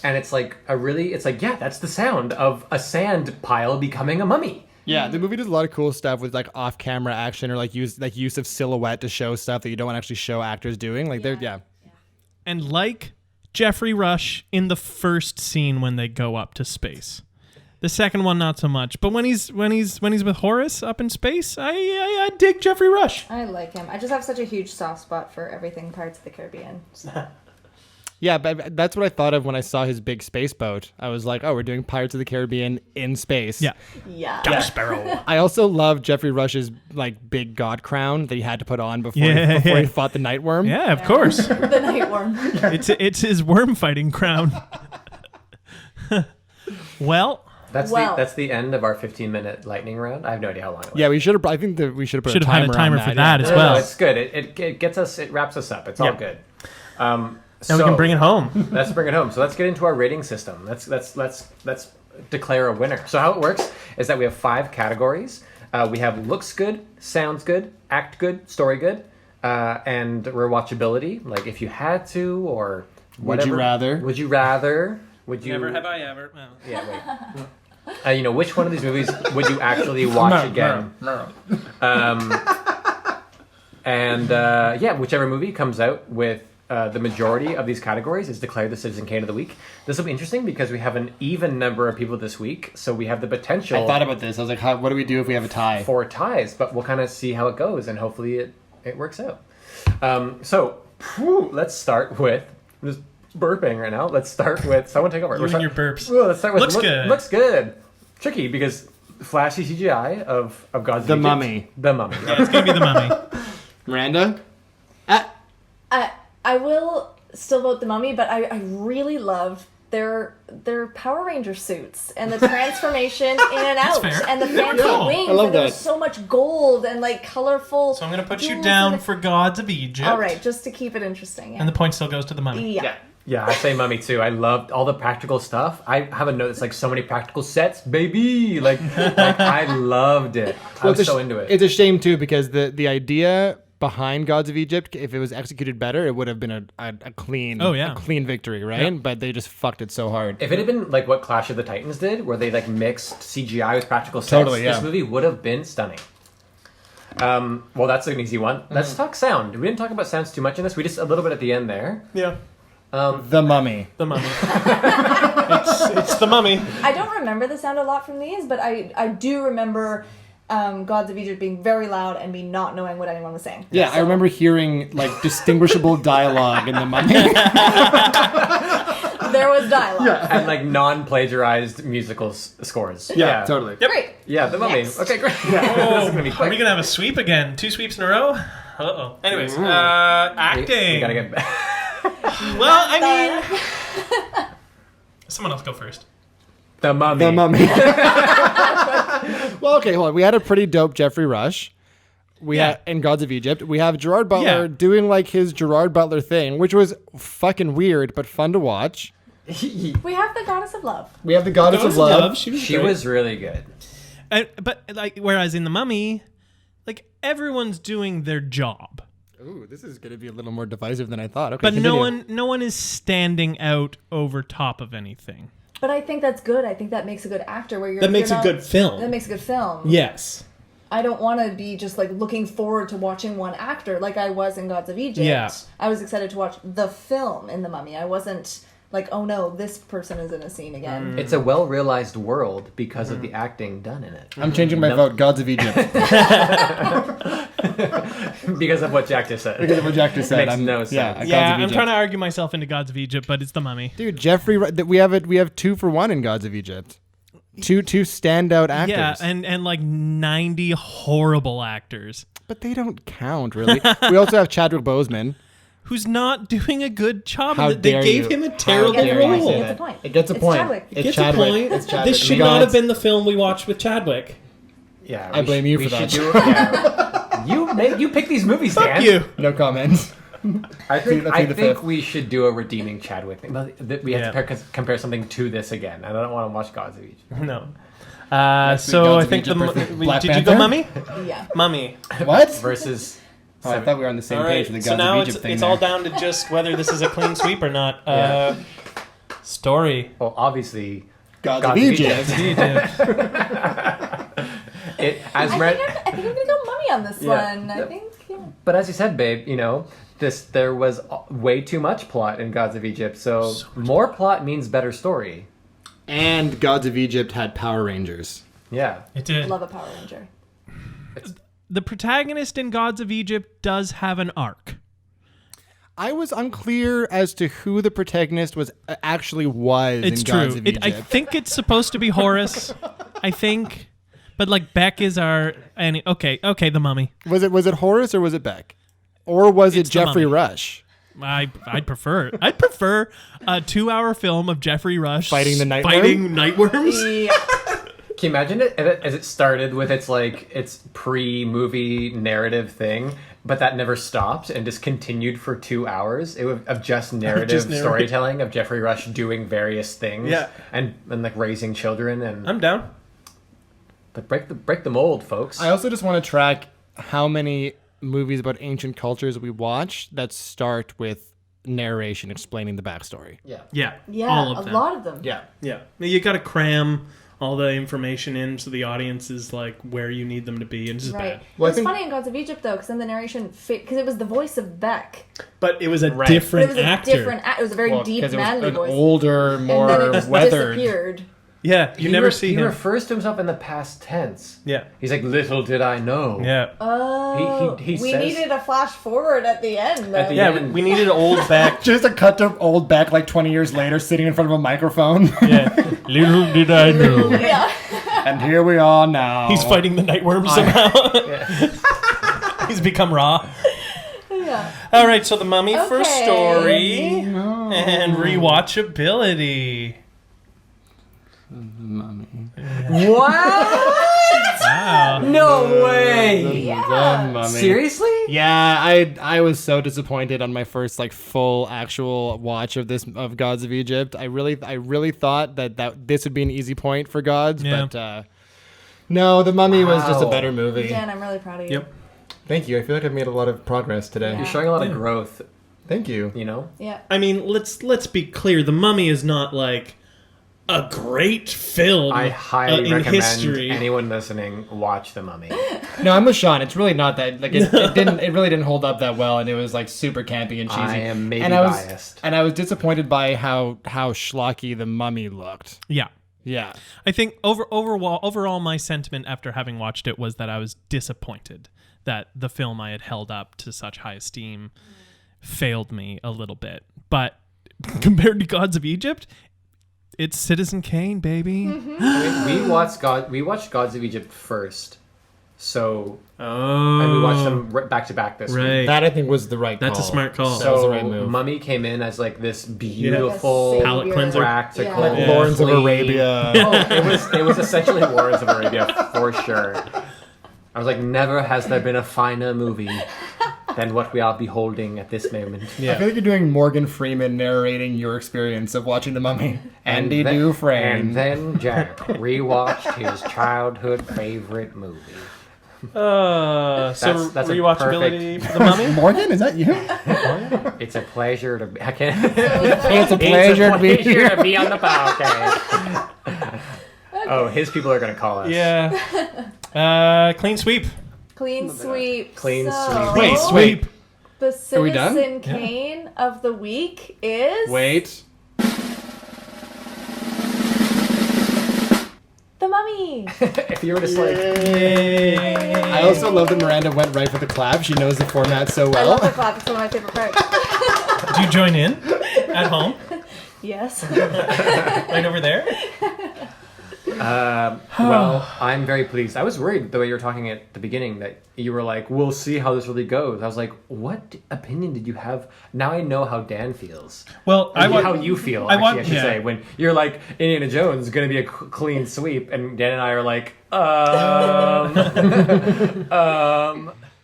and it's that's the sound of a sand pile becoming a mummy. Yeah, the movie does a lot of cool stuff with off-camera action or use of silhouette to show stuff that you don't actually show actors doing. And like Geoffrey Rush in the first scene when they go up to space. The second one, not so much. But when he's with Horace up in space, I dig Geoffrey Rush. I like him. I just have such a huge soft spot for everything Pirates of the Caribbean. Yeah, but that's what I thought of when I saw his big space boat. I was like, oh, we're doing Pirates of the Caribbean in space. Yeah. Yeah. Jack Sparrow. I also love Geoffrey Rush's big god crown that he had to put on before he fought the Nightworm. Yeah, of course. The Nightworm. It's his worm fighting crown. Well. That's the end of our 15-minute lightning round. I have no idea how long it was. Yeah, we should have. I think that we should have put Should have had a timer for that as No, well. it's good. It gets us. It wraps us up. It's all good. Now we can bring it home. Let's bring it home. So let's get into our rating system. Let's declare a winner. So how it works is that we have 5 categories. We have looks good, sounds good, act good, story good, and rewatchability. Like if you had to, or whatever. Would you rather? Would you rather? Would you? Never have I ever. No. Yeah. Wait. Which one of these movies would you actually watch again? No. And whichever movie comes out with the majority of these categories is declared the Citizen Kane of the Week. This will be interesting because we have an even number of people this week, so we have the potential. I thought about this. I was like, what do we do if we have a tie? 4 ties, but we'll kind of see how it goes, and hopefully it works out. Let's start with. I'm just burping right now. Let's start with someone take over. You and your burps. Let's start with Good. Looks good. Tricky because flashy CGI of Gods The of Egypt. Mummy. The Mummy. Yeah, it's gonna be the Mummy. Miranda? I will still vote the Mummy, but I really loved their Power Ranger suits and the transformation in and out fair. and the fancy cool. wings. I love and there was that. so much gold and like colorful. So I'm gonna put you jewels down and- for Gods of Egypt. All right, just to keep it interesting. Yeah. And the point still goes to the Mummy. yeah. Yeah, I say Mummy too. I loved all the practical stuff. I have a note that's like so many practical sets, baby. Like I loved it. I was so into it. It's a shame too because the idea behind Gods of Egypt, if it was executed better, it would have been a clean, a clean victory, right? Yeah. But they just fucked it so hard. If it had been like what Clash of the Titans did, where they like mixed CGI with practical sets, Totally, yeah. this movie would have been stunning. Well, that's an easy one. Let's talk sound. We didn't talk about sounds too much in this. We just a little bit at the end there. Yeah. The Mummy. The Mummy. it's the Mummy. I don't remember the sound a lot from these, but I do remember Gods of Egypt being very loud and me not knowing what anyone was saying. Yeah, I remember hearing like distinguishable dialogue in The Mummy. There was dialogue. And like non-plagiarized musical scores. Totally. Great. Yeah, the Mummy. Next. Okay, great. This is gonna be Are quick. we gonna have a sweep again? 2 sweeps in a row? Uh-oh. Anyways, acting. We gotta get back. Well, I mean... Someone else go first. The Mummy. The Mummy. Well, okay, hold on. We had a pretty dope Geoffrey Rush. We had in Gods of Egypt. We have Gerard Butler doing like his Gerard Butler thing, which was fucking weird but fun to watch. We have the Goddess of Love. We have the Goddess of Love. She was She great. was really good. But like, whereas in the Mummy, like everyone's doing their job, Ooh, this is going to be a little more divisive than I thought. Okay, but continue. no one is standing out over top of anything. But I think that's good. I think that makes a good actor. Where you're That makes you're a not- good film. That makes a good film. Yes. I don't want to be just like looking forward to watching one actor like I was in Gods of Egypt. Yeah. I was excited to watch the film in The Mummy. I wasn't like, oh no, this person is in a scene again. It's a well-realized world because of the acting done in it. I'm changing my vote. Gods of Egypt. Because of what Jack just said. Because of what Jack just said. Makes no sense. Yeah, Gods Yeah, of I'm Egypt. trying to argue myself into Gods of Egypt, but it's the Mummy. Dude, Geoffrey, we have 2 for 1 in Gods of Egypt. Two standout actors. Yeah, and like 90 horrible actors. But they don't count, really. We also have Chadwick Boseman. Who's not doing a good job. How They dare gave you. him a terrible dare you role. say that? It's a point. It gets a It's point. Chadwick. It's Gets Chadwick. a point. It's Chadwick. This should No, not have it's- been the film we watched with Chadwick. Yeah, I blame you we for that. should do- yeah. You pick these movies, Fuck Dan. you. No comments. I think Let's do the fifth. we should do a redeeming Chadwick thing. But we have Yeah. to compare something to this again. I don't want to watch Gods of Egypt. No. week, So Gods I of think Egypt versus Black did you Panther? go Mummy? Yeah. Mummy. What? Versus. Oh, I thought we were on the same All page right. with the So Gods now of it's, Egypt thing. it's there. all down to just whether this is a clean sweep or not. Yeah. Story. Well, obviously, Gods Gods of of Egypt. Egypt. It as I Mar- think I'm gonna go Mummy on this Yeah. one. I think. Yeah. But as you said, babe, there was way too much plot in Gods of Egypt. So more plot means better story. And Gods of Egypt had Power Rangers. Yeah. It did. Love a Power Ranger. The protagonist in Gods of Egypt does have an arc. I was unclear as to who the protagonist actually was It's in true. Gods of Egypt. I think it's supposed to be Horus. I think. But like Beck is our okay, the Mummy. Was it Horus or was it Beck? Or was It's it the Geoffrey Mummy. Rush? I'd prefer a 2-hour film of Geoffrey Rush Fighting the nightworm? fighting nightworms. Yeah. Can you imagine it as it started with its pre-movie narrative thing, but that never stopped and just continued for 2 hours of just narrative storytelling of Geoffrey Rush doing various things, Yeah. and like raising children and I'm down. but break the mold, folks. I also just want to track how many movies about ancient cultures we watch that start with narration explaining the backstory. Yeah. Yeah. Yeah. All of A them. lot of them. Yeah. Yeah. You got to cram all the information in so the audience is like where you need them to be, and it's just Right. bad. Well, I It's think- funny in Gods of Egypt though, because then the narration because it was the voice of Beck. But it was a Right. But it different was actor. a different. It was a very deep, 'cause it was manly an voice. older, more and then it just weathered. disappeared. Yeah, you never see He him. refers to himself in the past tense. Yeah, He's like, little did I know. yeah, Oh, He we says- needed a flash forward at the end. At the yeah. end. We needed old back. Just a cut to old Beck like 20 years later sitting in front of a microphone. Yeah, little did I know. yeah. And here we are now. He's fighting the nightworm somehow. He's become Raw. Yeah. All right, so the Mummy for Okay. story and rewatchability. What? Wow. No way. The Mummy. Seriously? Yeah, I was so disappointed on my first like full actual watch of Gods of Egypt. I really thought that this would be an easy point for Gods, Yeah. but no, The Mummy was just a Wow. better movie. Dan, I'm really proud of you. Yep. Thank you. I feel like I've made a lot of progress today. Yeah. You're showing a lot of growth, Thank you. you know? Yeah. I mean, let's be clear. The Mummy is not like a great film I highly in recommend history. anyone listening watch The Mummy. No, I'm with Sean. It's really not that like it really didn't hold up that well, and it was like super campy and cheesy. I am maybe and I was, biased. And I was disappointed by how schlocky The Mummy looked. Yeah. Yeah. I think overall, my sentiment after having watched it was that I was disappointed that the film I had held up to such high esteem failed me a little bit. But compared to Gods of Egypt, it's Citizen Kane, baby. I mean, we watched Gods of Egypt first. So, Oh, and we watched them back to back this week. right. That I think was the right That's call. a smart call. That was So, the right move. Mummy came in as like this beautiful, Like a Palate savior. cleanser. practical, Like Yeah. Lawrence of clean- Arabia. Oh, it was essentially Lawrence of Arabia for sure. I was like, never has there been a finer movie than what we are beholding at this moment. I feel like you're doing Morgan Freeman narrating your experience of watching The Mummy. Andy then- Dufresne. And then Jack rewatched his childhood favorite movie. So That's a rewatchability for the Mummy. Morgan, is that you? It's a pleasure to be. I can't. It's a pleasure to be here. to be on the podcast. Oh, his people are gonna call us. Yeah. Clean sweep. Clean sweep. Clean So, sweep. Wait, sweep. The Are we done? Citizen Kane of the week is Wait. The Mummy. If you were just like, I also love that Miranda went right for the clap. She knows the format so I well. love the clap. It's one of my favorite parts. Do you join in at home? Yes. Right over there? well, I'm very pleased. I was worried the way you were talking at the beginning that you were like, "We'll see how this really goes." I was like, "What opinion did you have?" Now I know how Dan feels. Well, How you feel, I actually, want- I should yeah. say, when you're like, Indiana Jones is going to be a clean sweep, and Dan and I are like,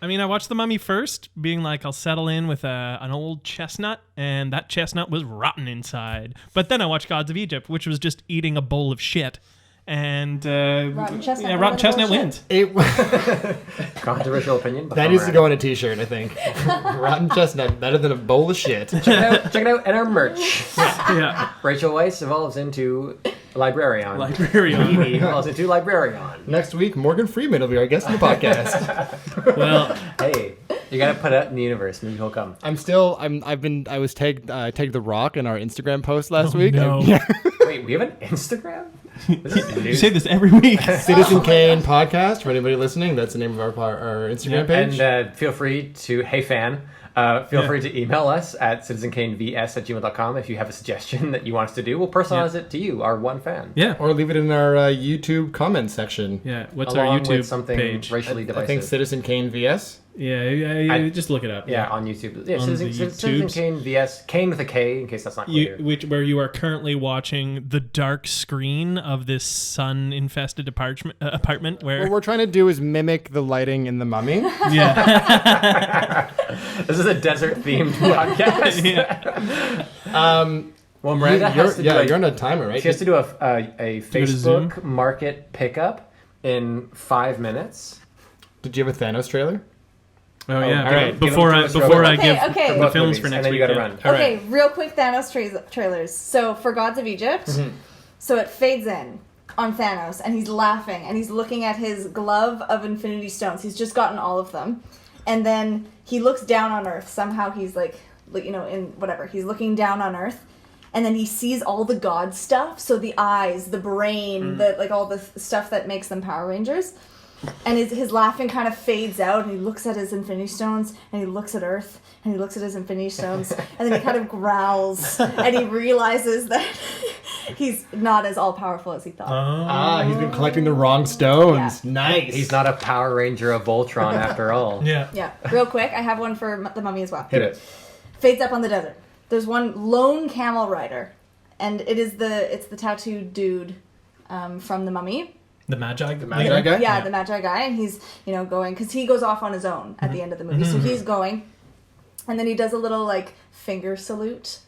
I mean, I watched The Mummy first, being like, I'll settle in with an old chestnut, and that chestnut was rotten inside. But then I watched Gods of Egypt, which was just eating a bowl of shit. And Rotten chestnut. yeah, rotten chestnut wins. controversial opinion. But That needs to go on a t-shirt, I think. Rotten chestnut, better than a bowl of shit. Check it out at our merch. Yeah, Rachel Weisz evolves into librarian. librarian. Evie evolves into librarian. Next week, Morgan Freeman will be our guest on the podcast. Well, Hey, you got to put it out in the universe. Maybe he'll come. I was tagged The Rock in our Instagram post last week. no. Wait, we have an Instagram? This is You news. say this every week. Citizen Kane podcast. For anybody listening, that's the name of our Instagram page. And feel free to, hey fan, feel free to email us at citizenkanevs@gmail.com if you have a suggestion that you want us to do. We'll personalize it to you, our one fan. Yeah. Or leave it in our YouTube comment section. Yeah. What's Along our YouTube with something page? racially divisive. I think Citizen Kane VS. Yeah, just look it up. Yeah, on YouTube. Yeah, On Citizen, the Citizen YouTubes. Kane VS. Kane with a K, in case that's not clear. Where you are currently watching the dark screen of this sun-infested apartment where What we're trying to do is mimic the lighting in The Mummy. yeah, This is a desert-themed podcast. Well, Miranda has to do you're on a timer, right? She has to do a Give it a zoom. Facebook market pickup in 5 minutes. Did you have a Thanos trailer? oh yeah. all right. Before I Okay, give okay. the both films movies, for and next then week. you gotta yeah. run. All right. Okay, real quick Thanos trailers. So for Gods of Egypt, so it fades in. on Thanos, and he's laughing, and he's looking at his glove of Infinity Stones. He's just gotten all of them. And then he looks down on Earth. Somehow he's like, you know, in whatever. He's looking down on Earth. And then he sees all the god stuff. So the eyes, the brain, all the stuff that makes them Power Rangers. And his laughing kind of fades out. And he looks at his Infinity Stones. And he looks at Earth. And he looks at his Infinity Stones. And then he kind of growls. And he realizes that he's not as all-powerful as he thought. He's been collecting the wrong stones. Yeah. Nice. He's not a Power Ranger of Voltron after all. Yeah. Yeah. Real quick, I have one for the Mummy as well. Hit it. Fades up on the desert. There's one lone camel rider, and it's the tattooed dude from the Mummy. The Magi guy? Yeah, the Magi guy, and he's going because he goes off on his own at the end of the movie. So he's going, and then he does a little like finger salute.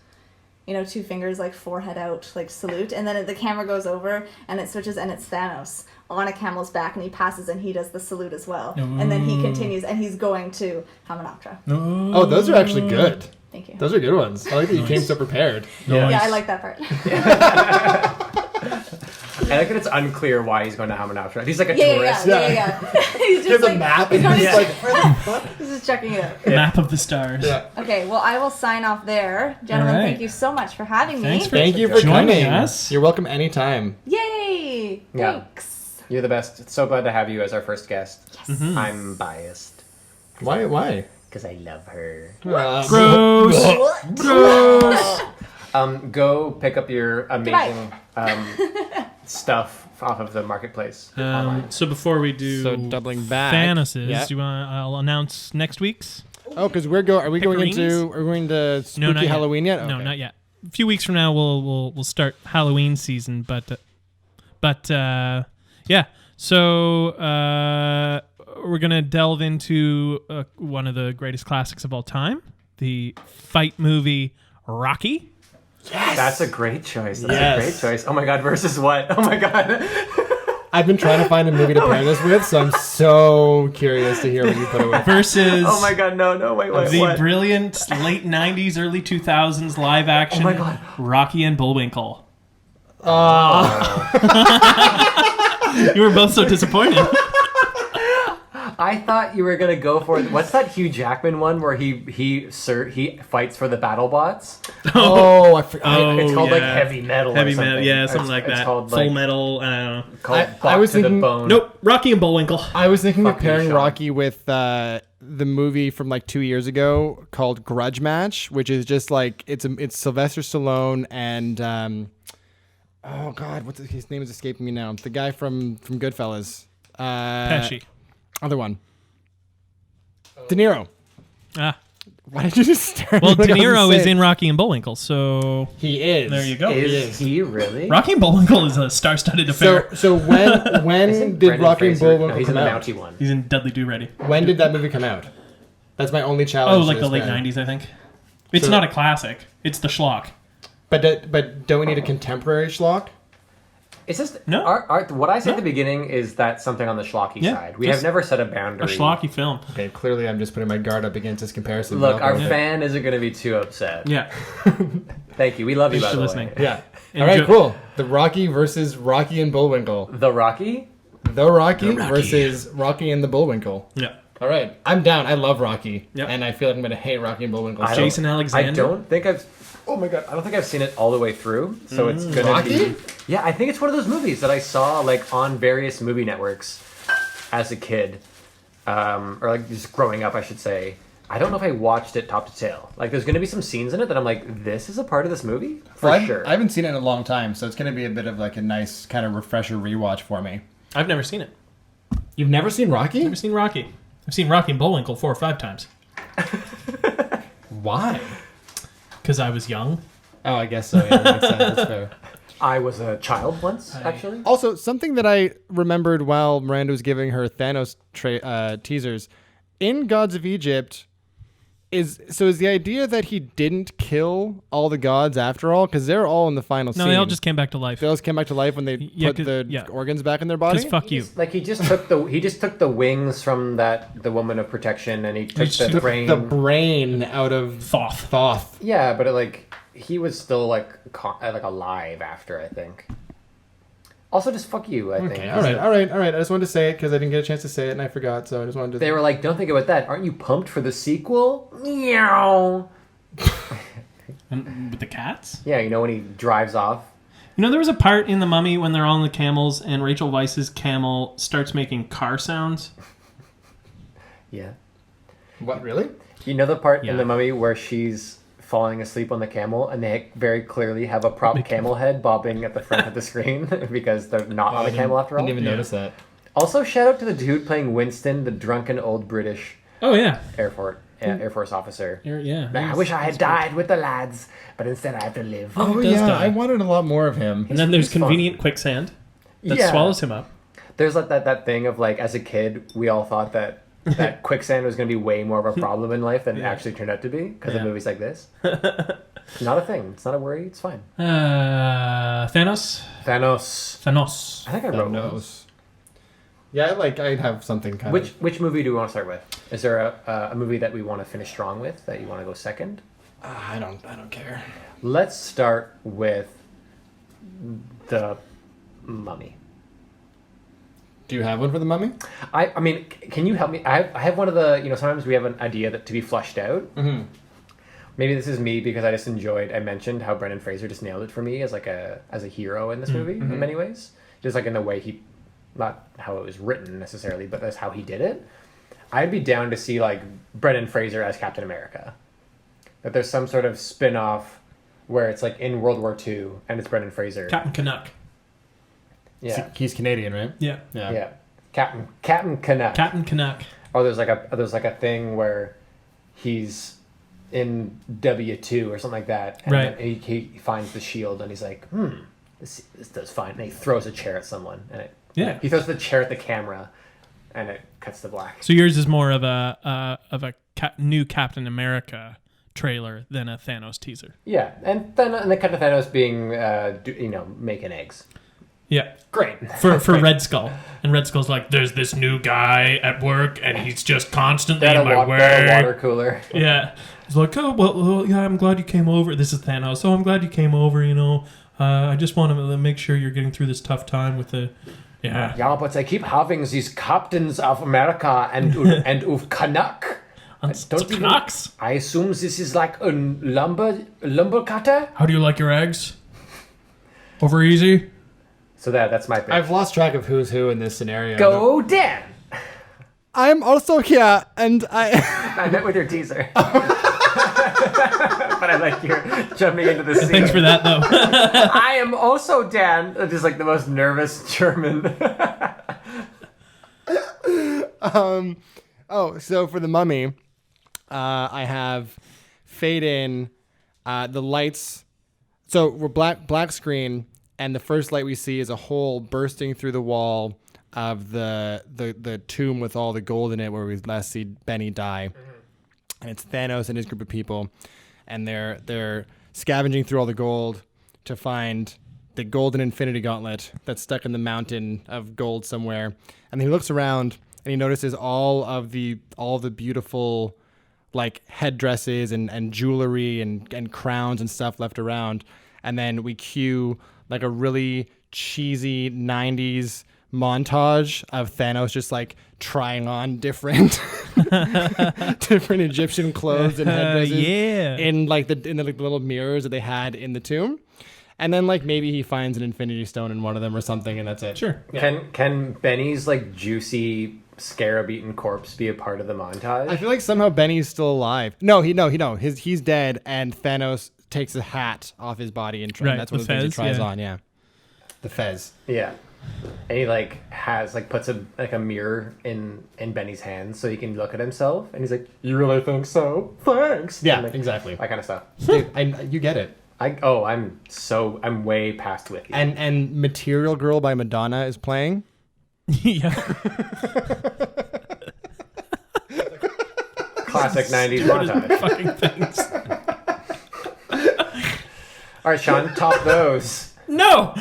You know, 2 fingers, like forehead out, like salute, and then the camera goes over and it switches, and it's Thanos on a camel's back, and he passes and he does the salute as well, and then he continues, and he's going to Hamunaptra. Oh, those are actually good. Thank you. Those are good ones. I like that you came so prepared. Yeah, I like that part. I like that it's unclear why he's going to Hamunaptra. He's like a tourist. Yeah. He's Here's just a map, and he's like, where the fuck? he's just checking it out. Map of the stars. Yeah. Okay, well, I will sign off there. Gentlemen, All right. thank you so much for having Thanks me. for Thank you for joining coming. us. You're welcome anytime. Yay! Yeah. Thanks. You're the best. It's so glad to have you as our first guest. Yes. I'm biased Why? because I love her. Gross. Gross. Go pick up your amazing stuff off of the marketplace online. So before we do So doubling back. Thanos's, Yeah. do you want? I'll announce next week's. Oh, because are we going Pepperonis? are we going to spooky No, not yet. Halloween yet? No, Okay. not yet. A few weeks from now, we'll start Halloween season, but yeah. So we're gonna delve into one of the greatest classics of all time, the fight movie Rocky. That's a great choice. That's Yes. a great choice. Oh my god, versus what? Oh my god. I've been trying to find a movie to pair this with, so I'm so curious to hear what you put it with. Versus Oh my god, no, wait, the what? brilliant late 90s, early 2000s live action Oh my God. Rocky and Bullwinkle. You were both so disappointed. I thought you were gonna go for what's that Hugh Jackman one where he fights for the battle bots? Oh, Oh, It's called like yeah. Heavy Metal. Heavy or something. metal, yeah, something It's- like it's that. Called, Full like, metal, I don't know. Called I Bought was to thinking- the Bone. Nope, Rocky and Bullwinkle. I was thinking of Fuck you, pairing Sean. Rocky with the movie from like 2 years ago called Grudge Match, which is just like it's Sylvester Stallone and oh god, his name is escaping me now. The guy from Goodfellas. Pesci. Other one. De Niro. Ah. Why did you just stare? Well, De Niro is in Rocky and Bullwinkle, so He is. there you go. Is he really? Rocky and Bullwinkle is a star-studded affair. So when Isn't did Brendan Rocky and Fraser- Bullwinkle No, he's in come the out? Mountie one. He's in Dudley Do Ready. When did that movie come out? That's my only challenge. Oh, to like the this late man. 90s, I think. It's So- not a classic. It's the schlock. But don't we need a contemporary schlock? It's just No. what I said No. at the beginning is that something on the schlocky Yeah, side. We just have never set a A boundary. schlocky film. Okay, clearly I'm just putting my guard up against this comparison. Look, but our I'll go with it. fan isn't going to be too upset. Yeah. Thank you. We love you, by Thanks the for way. listening. Yeah. And All right, Jo- cool. The Rocky versus Rocky and Bullwinkle. The Rocky? The Rocky versus Rocky and the Bullwinkle. Yeah. All right, I'm down. I love Rocky, Yep. and I feel like I'm going to hate Rocky and Bullwinkle. I So- Jason Alexander. I don't think I've. Oh my god! I don't think I've seen it all the way through. So it's gonna Rocky? be. Yeah, I think it's one of those movies that I saw like on various movie networks as a kid, or like just growing up, I should say. I don't know if I watched it top to tail. Like, there's gonna be some scenes in it that I'm like, this is a part of this movie for Well, sure. I haven't seen it in a long time, so it's going to be a bit of like a nice kind of refresher rewatch for me. I've never seen it. You've never seen Rocky? Never seen Rocky. I've seen Rocky and Bullwinkle 4 or 5 times. Why? Because I was young. Oh, I guess so. Yeah, that makes sense. That's fair. I was a child once, actually. Also, something that I remembered while Miranda was giving her Thanos teasers in Gods of Egypt is the idea that he didn't kill all the gods after all, because they're all in the final No, scene. they all just came back to life. They all just came back to life when they Yeah, put 'cause- the yeah. organs back in their body. Because fuck you. Like he just took the wings from the woman of protection, and he took just the took brain. The brain out of Thoth. Thoth. Yeah, but like he was still like alive after, I think. Also, just fuck you, I think. Okay, all right. I just wanted to say it because I didn't get a chance to say it and I forgot, so I just wanted to... They were like, don't think about that. Aren't you pumped for the sequel? Meow. And with the cats? Yeah, you know when he drives off? You know, there was a part in The Mummy when they're all on the camels and Rachel Weisz's camel starts making car sounds. Yeah. What, really? You know the part Yeah. in The Mummy where she's falling asleep on the camel and they very clearly have a prop camel head bobbing at the front of the screen because they're not on a camel after all? I didn't even notice that. Also, shout out to the dude playing Winston, the drunken old British Oh, yeah. Air Force officer. Yeah. I wish I had died with the lads, but instead I have to live. Oh, does yeah, die. I wanted a lot more of him. And then there's He's fun. convenient quicksand that Yeah. swallows him up. There's like that thing of like, as a kid, we all thought that quicksand was going to be way more of a problem in life than it actually turned out to be because of movies like this. Not a thing. It's not a worry. It's fine. Thanos? Thanos. I think I wrote one. knows? Yeah, I'd have something kind of... Which movie do we want to start with? Is there a movie that we want to finish strong with that you want to go second? I don't care. Let's start with The Mummy. Do you have one for The Mummy? I mean, can you help me? I have one of the, sometimes we have an idea that to be flushed out. Mm-hmm. Maybe this is me because I mentioned how Brendan Fraser just nailed it for me as as a hero in this movie in many ways. Just like in the way not how it was written necessarily, but that's how he did it. I'd be down to see like Brendan Fraser as Captain America. That there's some sort of spin-off where it's like in World War II and it's Brendan Fraser. Captain Canuck. Yeah. He's Canadian, right? Yeah. Yeah. Captain Canuck. Captain Canuck. Oh, there's like a thing where he's in W2 or something like that, and Right. then he finds the shield and he's like, this does fine, and he throws a chair at someone, and he throws the chair at the camera, and it cuts to black. So yours is more of a new Captain America trailer than a Thanos teaser. Yeah, and then the cut to Thanos being making eggs. Yeah. Great. For Red Skull. And Red Skull's like, there's this new guy at work and he's just constantly They in had my a way. water cooler. Yeah. He's like, oh, well, yeah, I'm glad you came over. This is Thanos. Oh, I'm glad you came over, I just want to make sure you're getting through this tough time with the... Yeah. Yeah, but I keep having these captains of America and of Canuck. Canucks? I assume this is like a lumber cutter? How do you like your eggs? Over easy? So that's my pick. I've lost track of who's who in this scenario. Go Dan! I'm also here, and I met with your teaser. But I like your jumping into the scene. Thanks for that, though. I am also Dan. Just like the most nervous German. So for The Mummy, I have fade in the lights. So we're black screen, and the first light we see is a hole bursting through the wall of the tomb with all the gold in it, where we last see Benny die. And it's Thanos and his group of people, and they're scavenging through all the gold to find the golden Infinity Gauntlet that's stuck in the mountain of gold somewhere. And he looks around and he notices all the beautiful like headdresses and jewelry and crowns and stuff left around. And then we cue like a really cheesy 90s montage of Thanos just like trying on different Egyptian clothes and headdresses in the little mirrors that they had in the tomb. And then like maybe he finds an Infinity Stone in one of them or something, and that's it. Sure. Yeah. Can Benny's like juicy scarab-eaten corpse be a part of the montage? I feel like somehow Benny's still alive. No. He's dead, and Thanos takes a hat off his body and that's one of the things he tries on. Yeah, the fez. Yeah. And he like puts a mirror in Benny's hands so he can look at himself, and he's like, "You really think so? Thanks." Yeah, like, exactly. That kind of stuff. Dude, you get it. I'm way past with you. And Material Girl by Madonna is playing. Yeah. Classic 90s montage. Fucking things. All right, Sean, top those. No.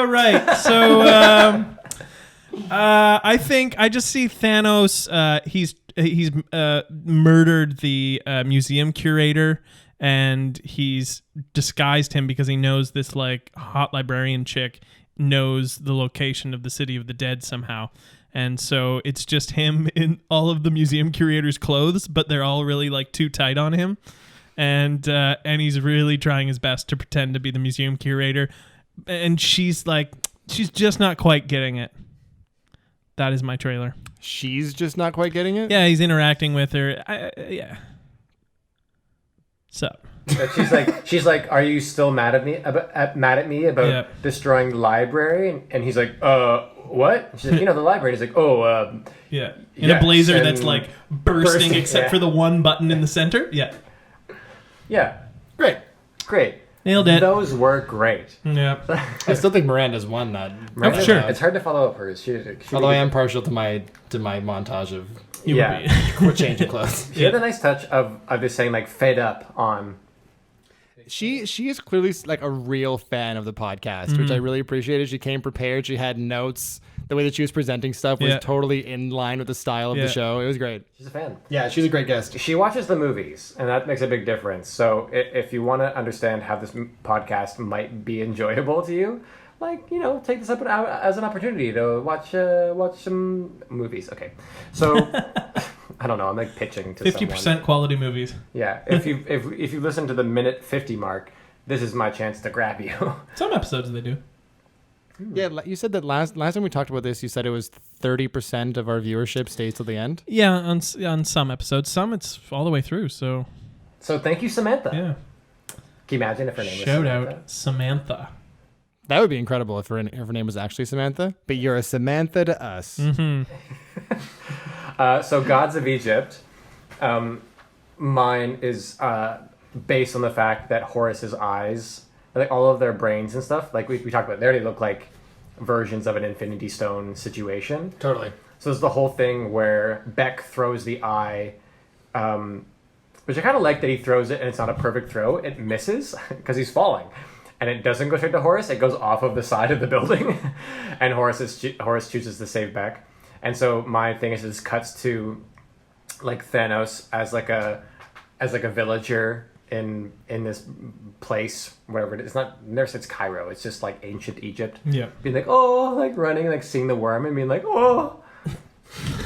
Right. So I think I just see Thanos. He's murdered the museum curator and he's disguised him because he knows this like hot librarian chick knows the location of the city of the dead somehow. And so it's just him in all of the museum curator's clothes, but they're all really like too tight on him. And he's really trying his best to pretend to be the museum curator. And she's just not quite getting it. That is my trailer. She's just not quite getting it? Yeah, he's interacting with her. Yeah. So. But she's like, are you still mad at me about destroying the library? And he's like, what? She's like, the library. And he's like, yeah, in yes, a blazer that's like bursting except for the one button in the center. Yeah. Great. Nailed it. Those were great. Yeah. I still think Miranda's won that. Miranda, sure. It's hard to follow up hers. Although I am partial to my montage of changing clothes. She had a nice touch of just saying like fed up on. She is clearly like a real fan of the podcast, which I really appreciated. She came prepared. She had notes. The way that she was presenting stuff was totally in line with the style of the show. It was great. She's a fan. Yeah, she's a great guest. She watches the movies, and that makes a big difference. So if you want to understand how this podcast might be enjoyable to you, take this up as an opportunity to watch some movies. Okay, so I don't know. I'm like pitching to 50% quality movies. Yeah, if you listen to the minute 50 mark, this is my chance to grab you. Some episodes they do. Yeah, you said that last time we talked about this, you said it was 30% of our viewership stays till the end. Yeah, on some episodes. Some it's all the way through. So thank you, Samantha. Yeah. Can you imagine if her name was Shout Samantha? out Samantha. That would be incredible if her name was actually Samantha. But you're a Samantha to us. Mm-hmm. So Gods of Egypt, mine is based on the fact that Horus's eyes, like all of their brains and stuff, like we talked about, they already look like versions of an Infinity Stone situation. Totally. So there's the whole thing where Beck throws the eye, which I kind of like that he throws it and it's not a perfect throw. It misses because he's falling. And it doesn't go straight to Horus. It goes off of the side of the building. And Horus chooses to save Beck. And so my thing is this cuts to like Thanos as like a villager in this place, wherever it is. It's not, never said it's Cairo. It's just like ancient Egypt. Yeah. Being like, oh, like running, like seeing the worm and being like, oh,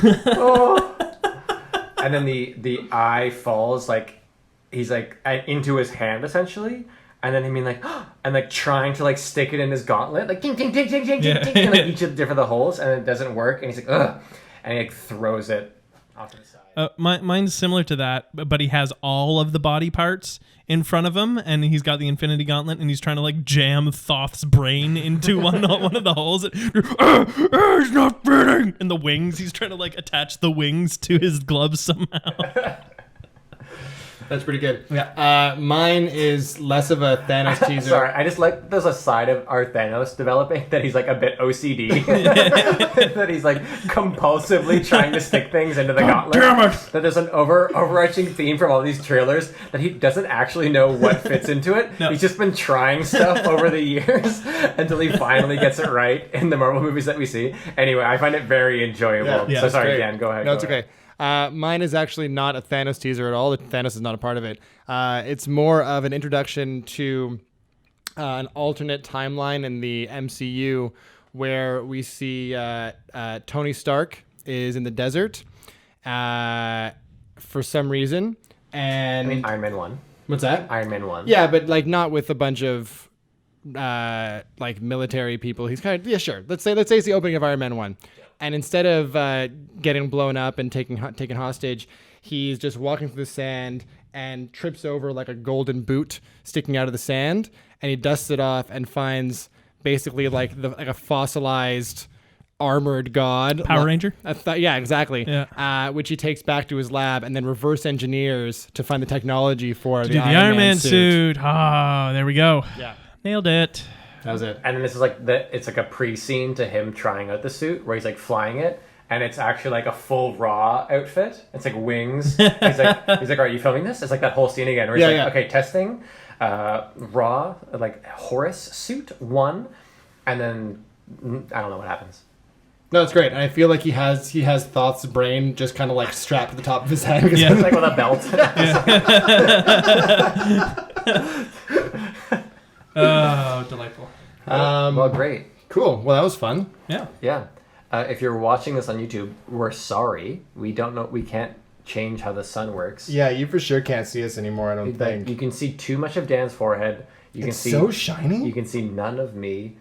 oh. And then the eye falls, like he's like into his hand essentially. And then him being like, oh, and like trying to like stick it in his gauntlet, like ting ting ting ting ting ting ting, and like each of the different holes, and it doesn't work. And he's like, ugh, and he like throws it off to the side. Mine's similar to that, but he has all of the body parts in front of him, and he's got the Infinity Gauntlet, and he's trying to like jam Thoth's brain into one of the holes. He's not fitting. And the wings, he's trying to like attach the wings to his gloves somehow. That's pretty good. Yeah. Mine is less of a Thanos teaser. Sorry, I just like there's a side of our Thanos developing that he's like a bit OCD. That he's like compulsively trying to stick things into the gauntlet. Damn it! That there's an overarching theme from all these trailers that he doesn't actually know what fits into it. No. He's just been trying stuff over the years until he finally gets it right in the Marvel movies that we see. Anyway, I find it very enjoyable. Yeah, so sorry, great. Dan, go ahead. No, it's okay. Mine is actually not a Thanos teaser at all. Thanos is not a part of it. It's more of an introduction to an alternate timeline in the MCU where we see Tony Stark is in the desert for some reason. And I mean, Iron Man 1. What's that? Iron Man 1. Yeah, but like not with a bunch of like military people. He's kind of, yeah, sure. Let's say it's the opening of Iron Man 1. And instead of getting blown up and taken hostage, he's just walking through the sand and trips over like a golden boot sticking out of the sand, and he dusts it off and finds basically like a fossilized armored god. Power Ranger? Yeah, exactly. Yeah. Which he takes back to his lab and then reverse engineers to find the technology for the Iron Man suit. Ah, there we go. Yeah. Nailed it. That was it. And then this is like it's like a pre-scene to him trying out the suit where he's like flying it, and it's actually like a full Raw outfit. It's like wings. He's like, are you filming this? It's like that whole scene again where he's okay, testing, Raw, like Horus suit 1, and then I don't know what happens. No, it's great. And I feel like he has Thoth's brain just kind of like strapped to the top of his head. Yeah. Like with a belt. Oh, delightful. Well, great. Cool. Well, that was fun. Yeah. Yeah. If you're watching this on YouTube, we're sorry. We don't know. We can't change how the sun works. Yeah, you for sure can't see us anymore, I don't think. You can see too much of Dan's forehead. You It's can see so shiny. You can see none of me.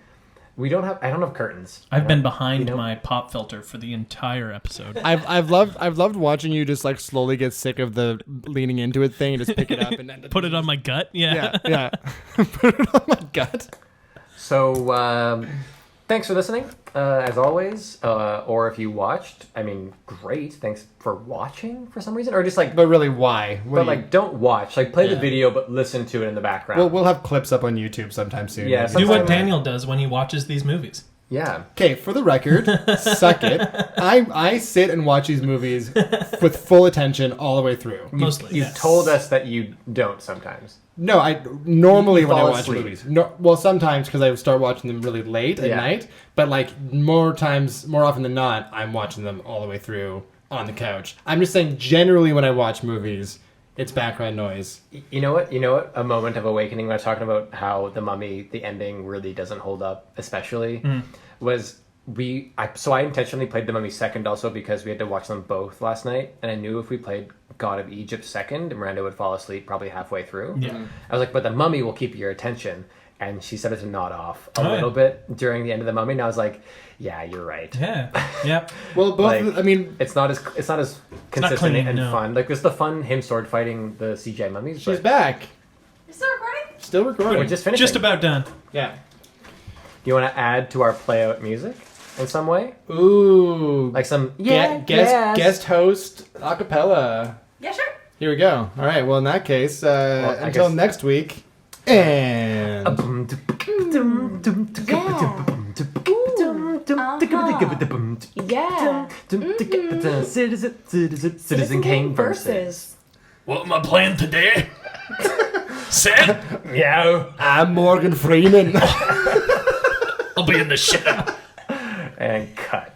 I don't have curtains. I've been behind my pop filter for the entire episode. I've loved watching you just like slowly get sick of the leaning into it thing and just pick it up and Put it on my gut. Yeah. yeah. Put it on my gut. So, thanks for listening, as always. Or if you watched, I mean, great. Thanks for watching for some reason. Or just like, But really, why? don't watch. Like, play the Yeah. video, but listen to it in the background. We'll have clips up on YouTube sometime soon. Yeah, Do what Sometime- Daniel does when he watches these movies. Yeah. Okay, for the record, suck it. I sit and watch these movies with full attention all the way through. Mostly. You've yes. told us that you don't sometimes. No, I normally You when I fall watch asleep. movies. No, well, sometimes because I start watching them really late at Yeah. night. But like more often than not, I'm watching them all the way through on the couch. I'm just saying, generally, when I watch movies, it's background noise. You know what? A moment of awakening when I was talking about how The Mummy, the ending really doesn't hold up, especially, was I intentionally played The Mummy second also because we had to watch them both last night, and I knew if we played God of Egypt second, Miranda would fall asleep probably halfway through. Yeah. I was like, but The Mummy will keep your attention. And she started to nod off a Oh, little yeah. bit during the end of The Mummy, and I was like, yeah, you're right. Yeah. Yep. Well, both. Like, I mean, It's not as consistent clean, and no. fun. Like, there's the fun him sword fighting the CGI mummies. she's But back, You still recording? still recording. we're just finishing. Just about done. Yeah. You want to add to our play out music in some way? Ooh. Like some guest host acapella. Yeah, sure. Here we go. All right. Well, in that case, I until guess- next week, and Yeah. Citizen Kane versus. What am I playing today? Set. Meow. I'm Morgan Freeman. I'll be in the shit. And cut.